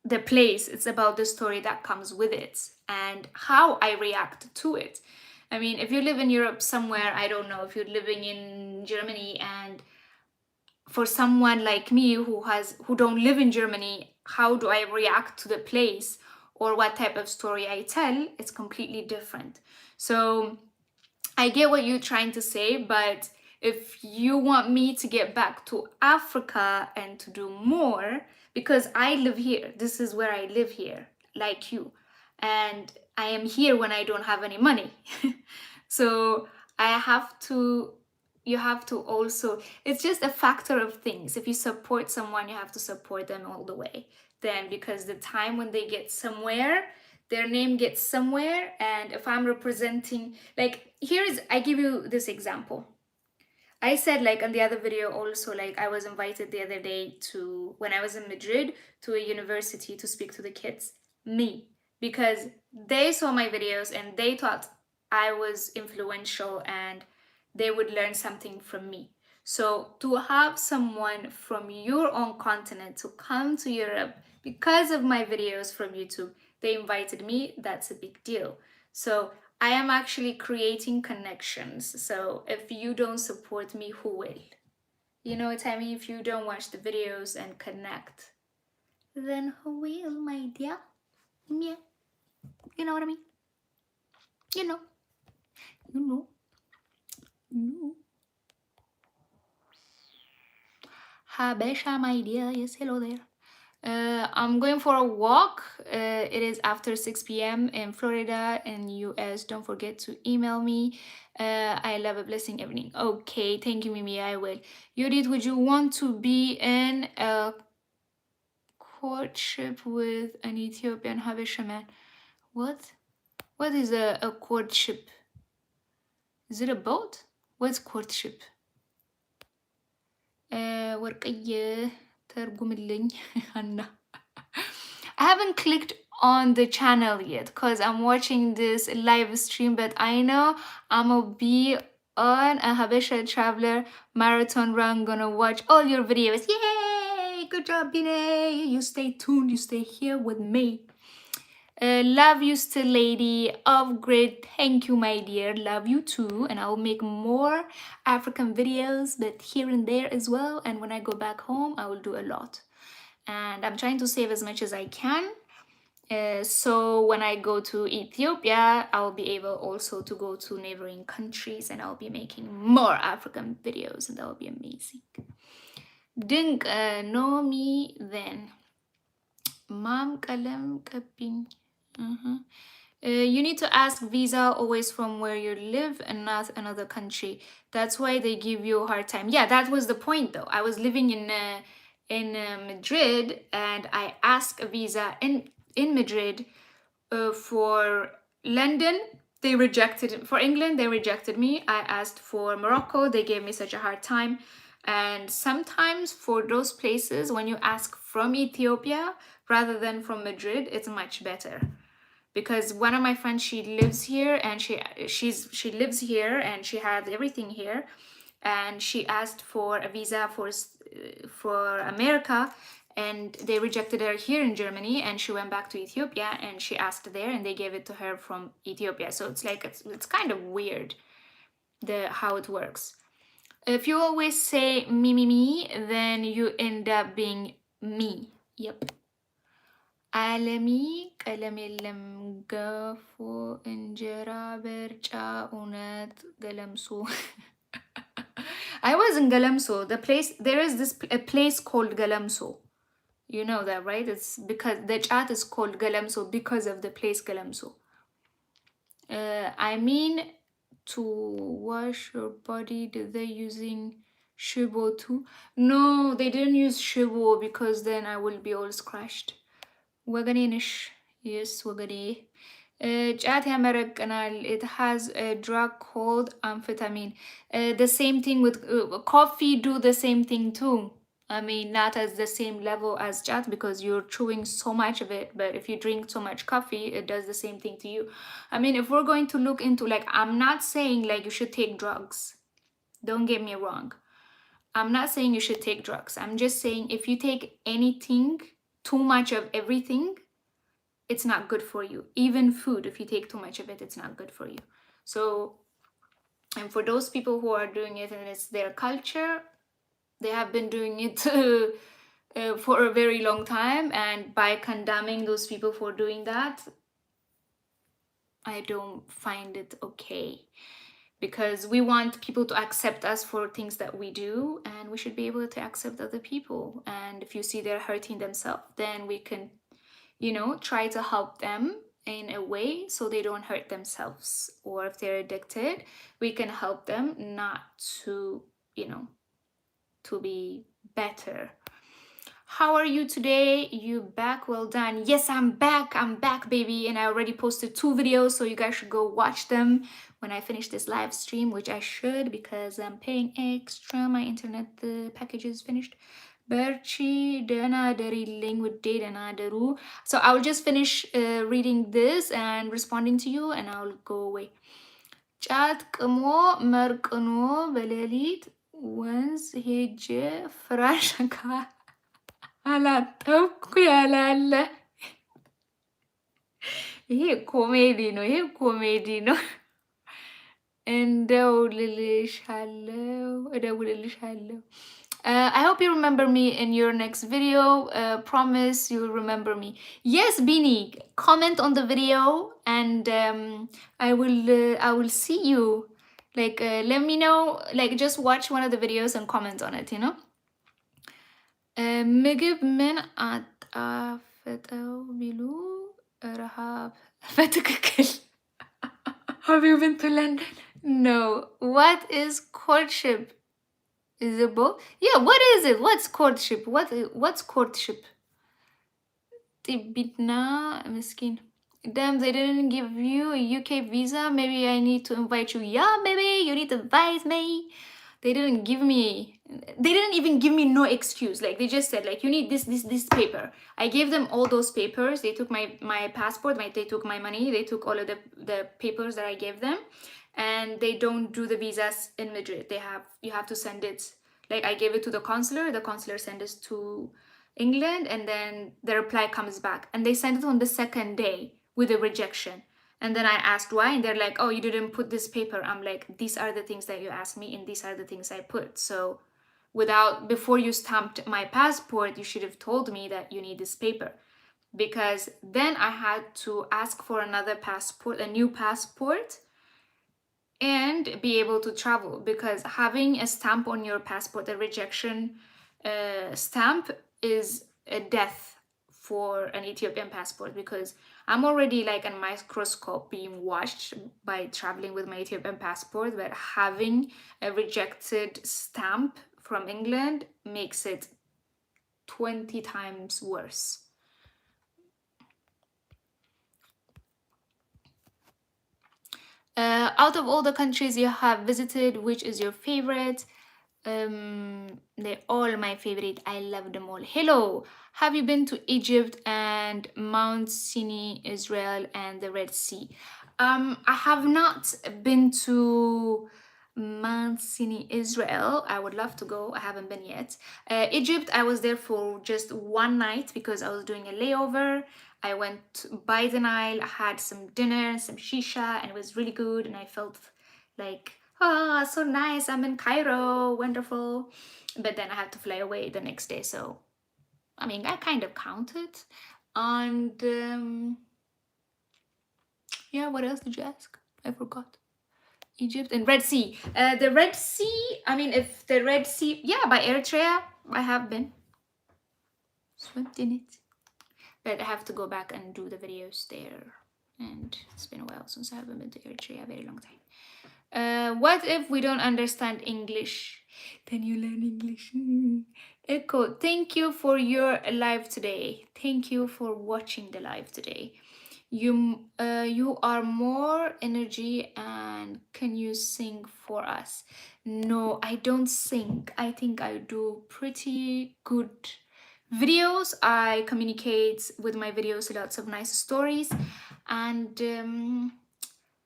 the place, it's about the story that comes with it and how I react to it. I mean, if you live in Europe somewhere, I don't know, if you're living in Germany, and for someone like me who don't live in Germany, how do I react to the place or what type of story I tell? It's completely different. So I get what you're trying to say, but if you want me to get back to Africa and to do more, because I live here, this is where I live here, like you, and I am here when I don't have any money. So I have to, you have to also, it's just a factor of things. If you support someone, you have to support them all the way. Then, because the time when they get somewhere, their name gets somewhere. And if I'm representing, like, I give you this example. I said, like, on the other video also, like, I was invited the other day to, when I was in Madrid, to a university to speak to the kids. Me. Because they saw my videos and they thought I was influential and they would learn something from me. So to have someone from your own continent to come to Europe because of my videos from YouTube, they invited me, that's a big deal. So I am actually creating connections. So if you don't support me, who will? You know what I mean? If you don't watch the videos and connect, then who will, my dear? Yeah. You know what I mean? You know. You know. You know. Habesha, my dear. Yes, hello there. I'm going for a walk. It is after 6 p.m. in Florida in US. Don't forget to email me. I love a blessing evening. Okay, thank you, Mimi. I will. Judith, would you want to be in a courtship with an Ethiopian Habesha man? What? What is a courtship? Is it a boat? What's courtship? ወርቅዬ ተርጉምልኝ Anna. I haven't clicked on the channel yet because I'm watching this live stream, but I know I'm gonna be on a Habesha Traveler marathon run, gonna watch all your videos. Yay! Good job, Bine! You stay tuned, you stay here with me. Love you still, lady of grid. Thank you, my dear. Love you too. And I'll make more African videos, but here and there as well. And when I go back home, I will do a lot. And I'm trying to save as much as I can. So when I go to Ethiopia, I'll be able also to go to neighboring countries and I'll be making more African videos and that will be amazing. Didn't know me then. Mom kalam kaping. You need to ask visa always from where you live and not another country. That's why they give you a hard time. Yeah, that was the point though. I was living in Madrid and I asked a visa in Madrid for London. They rejected it. For England, they rejected me. I asked for Morocco. They gave me such a hard time. And sometimes for those places, when you ask from Ethiopia rather than from Madrid, it's much better. Because one of my friends, she lives here and she lives here and she has everything here. and she asked for a visa for America, and they rejected her here in Germany, and she went back to Ethiopia and she asked there and they gave it to her from Ethiopia. So it's like it's kind of weird how it works. If you always say me, then you end up being me. Yep. አለሚ ቀለም የለም ገፎ እንጀራ በርጫ እውነት ገለምሶ I was in Galamso. There is a place called Galamso. You know that, right? It's because the chat is called Galamso because of the place Galamso. I mean, to wash your body, did they using shubo too? No, they didn't use shubo because then I will be all scratched. Waganish, yes, wagani. ጫት ያመረቅናል. It has a drug called amphetamine. The same thing with coffee. Do the same thing too. I mean, not as the same level as chat because you're chewing so much of it. But if you drink so much coffee, it does the same thing to you. I mean, if we're going to look into, like, I'm not saying like you should take drugs. Don't get me wrong. I'm not saying you should take drugs. I'm just saying if you take anything, too much of everything, it's not good for you. Even food, if you take too much of it, it's not good for you. So, and for those people who are doing it and it's their culture, they have been doing it for a very long time. And by condemning those people for doing that, I don't find it okay. Because we want people to accept us for things that we do, and we should be able to accept other people. And if you see they're hurting themselves, then we can, try to help them in a way so they don't hurt themselves. Or if they're addicted, we can help them not to, to be better. How are you today? You back? Well done. Yes, I'm back. I'm back, baby. And I already posted 2 videos, so you guys should go watch them when I finish this live stream, which I should because I'm paying extra. My internet package is finished. Berchi dana deriling with dana deru. So I'll just finish reading this and responding to you, and I'll go away. ጫት ቅሞ መርቅኖ በሌሊት ወንዝ ሄጄ ፍራሽ አላጠብኩ ያላለ ይሄ ኮሜዲ ነው። እደውልልሻለሁ። I hope you remember me in your next video. Promise you'll remember me. Yes, Bini, comment on the video and I will see you. Like, let me know. Like, just watch one of the videos and comment on it. ምግብ ምን አጣፈጠው ቢሉ ረሃብ። በትክክል. Have you been to London? No. What is courtship? Is it both? Yeah, what is it? What's courtship? What's courtship? Tibitna miskin. Damn, they didn't give you a UK visa. Maybe I need to invite you. Yeah, maybe you need to invite me. They didn't even give me no excuse. Like, they just said, like, you need this paper. I gave them all those papers. They took my passport. They took my money. They took all of the papers that I gave them. And they don't do the visas in Madrid. You have to send it. Like, I gave it to the consular sent it to England, and then the reply comes back. And they sent it on the second day with a rejection. And then I asked why, and they're like, oh, you didn't put this paper. I'm like, these are the things that you asked me, and these are the things I put. So before you stamped my passport, you should have told me that you need this paper. Because then I had to ask for another passport, a new passport, and be able to travel. Because having a stamp on your passport, a rejection stamp, is a death for an Ethiopian passport, because I'm already like a microscope being watched by traveling with my Ethiopian passport, but having a rejected stamp from England makes it 20 times worse. Out of all the countries you have visited, which is your favorite? They're all my favorite. I love them all. Hello, have you been to Egypt and Mount Sinai, Israel, and the Red Sea? I have not been to months in Israel. I would love to go. I haven't been yet. Egypt, I was there for just one night because I was doing a layover. I went by the Nile, I had some dinner, some shisha, and it was really good. And I felt like, oh, so nice. I'm in Cairo, wonderful. But then I had to fly away the next day. So, I mean, I kind of counted. And yeah, what else did you ask? I forgot. Egypt and Red Sea. The Red Sea, I mean, if the Red Sea, yeah, by Eritrea, I have been. Swimed in it. But I have to go back and do the videos there. And it's been a while since I haven't been to Eritrea, a very long time. What if we don't understand English? Then you learn English. Echo, thank you for your live today. Thank you for watching the live today. You are more energy, and can you sing for us? No, I don't sing. I think I do pretty good videos. I communicate with my videos lots of nice stories, and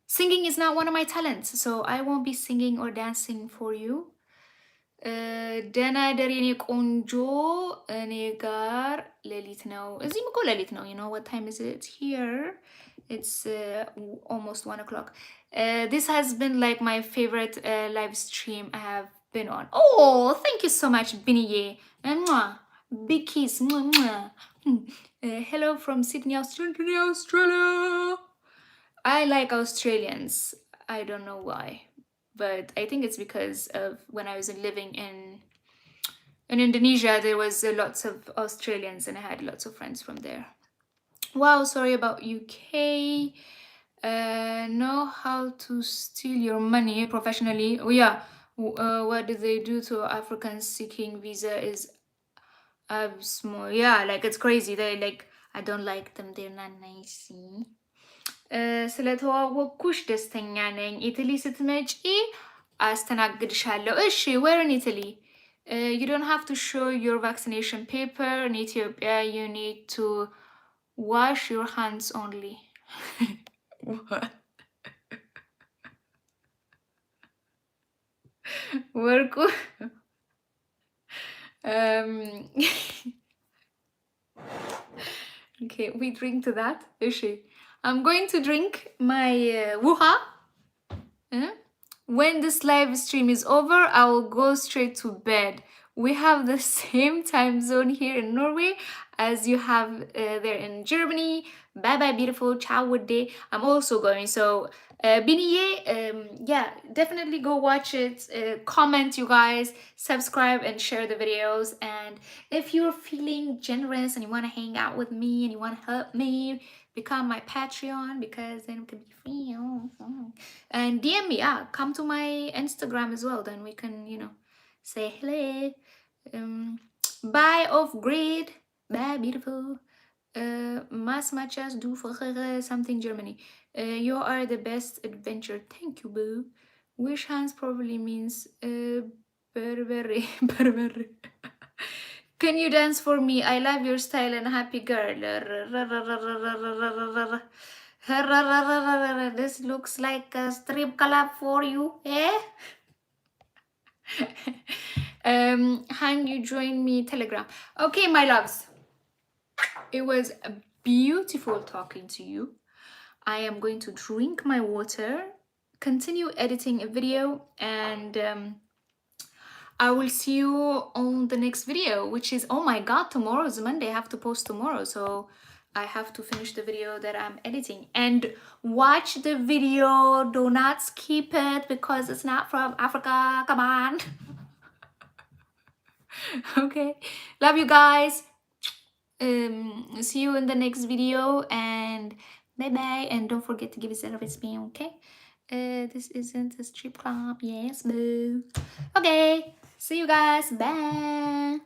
singing is not one of my talents, so I won't be singing or dancing for you. ደህና ደር የኔ ቆንጆ እኔ ጋር ሌሊት ነው እዚህም እኮ ሌሊት ነው you know what time is it here it's almost 1 o'clock. This has been like my favorite live stream I have been on. Oh, thank you so much Biniye. Big kiss. Hello from Sydney, Australia. I like Australians. I don't know why, but I think it's because of when I was living in Indonesia, there was lots of Australians and I had lots of friends from there. Wow, sorry about UK. Know how to steal your money professionally. Oh yeah, what do they do to Africans seeking visa is small. Yeah, like it's crazy. They like, I don't like them. They're not nice. ስለተዋወቅኩሽ ደስተኛ ነኝ። ኢትሊ ስትመጪ አስተናግድሻለሁ። እሺ, where in Italy? You don't have to show your vaccination paper. In Ethiopia, you need to wash your hands only. What? ወርቁ okay, we drink to that. እሺ I'm going to drink my wuha. When this live stream is over, I will go straight to bed. We have the same time zone here in Norway as you have there in Germany. Bye bye, beautiful. Ciao, good day. I'm also going. So, Biniye, yeah, definitely go watch it. Comment, you guys. Subscribe and share the videos. And if you're feeling generous and you want to hang out with me and you want to help me, become my Patreon, because then we can be free. And DM me, yeah, come to my Instagram as well. Then we can, you know, say hello. Bye off grid. Bye, beautiful. Mas machas do for something Germany. You are the best adventure. Thank you, boo. Wish hands probably means Berberi. Berberi. Can you dance for me? I love your style and happy girl. This looks like a strip club for you, eh? Hang, you join me Telegram. Okay, my loves. It was beautiful talking to you. I am going to drink my water, continue editing a video, and I will see you on the next video, which is, oh my god, tomorrow is Monday. I have to post tomorrow, so I have to finish the video that I'm editing. And watch the video, do not skip it because it's not from Africa, come on. Okay, love you guys. See you in the next video, and bye bye. And don't forget to give us a spin, okay? This isn't a strip club. Yes, boo. Okay, see you guys. Bye.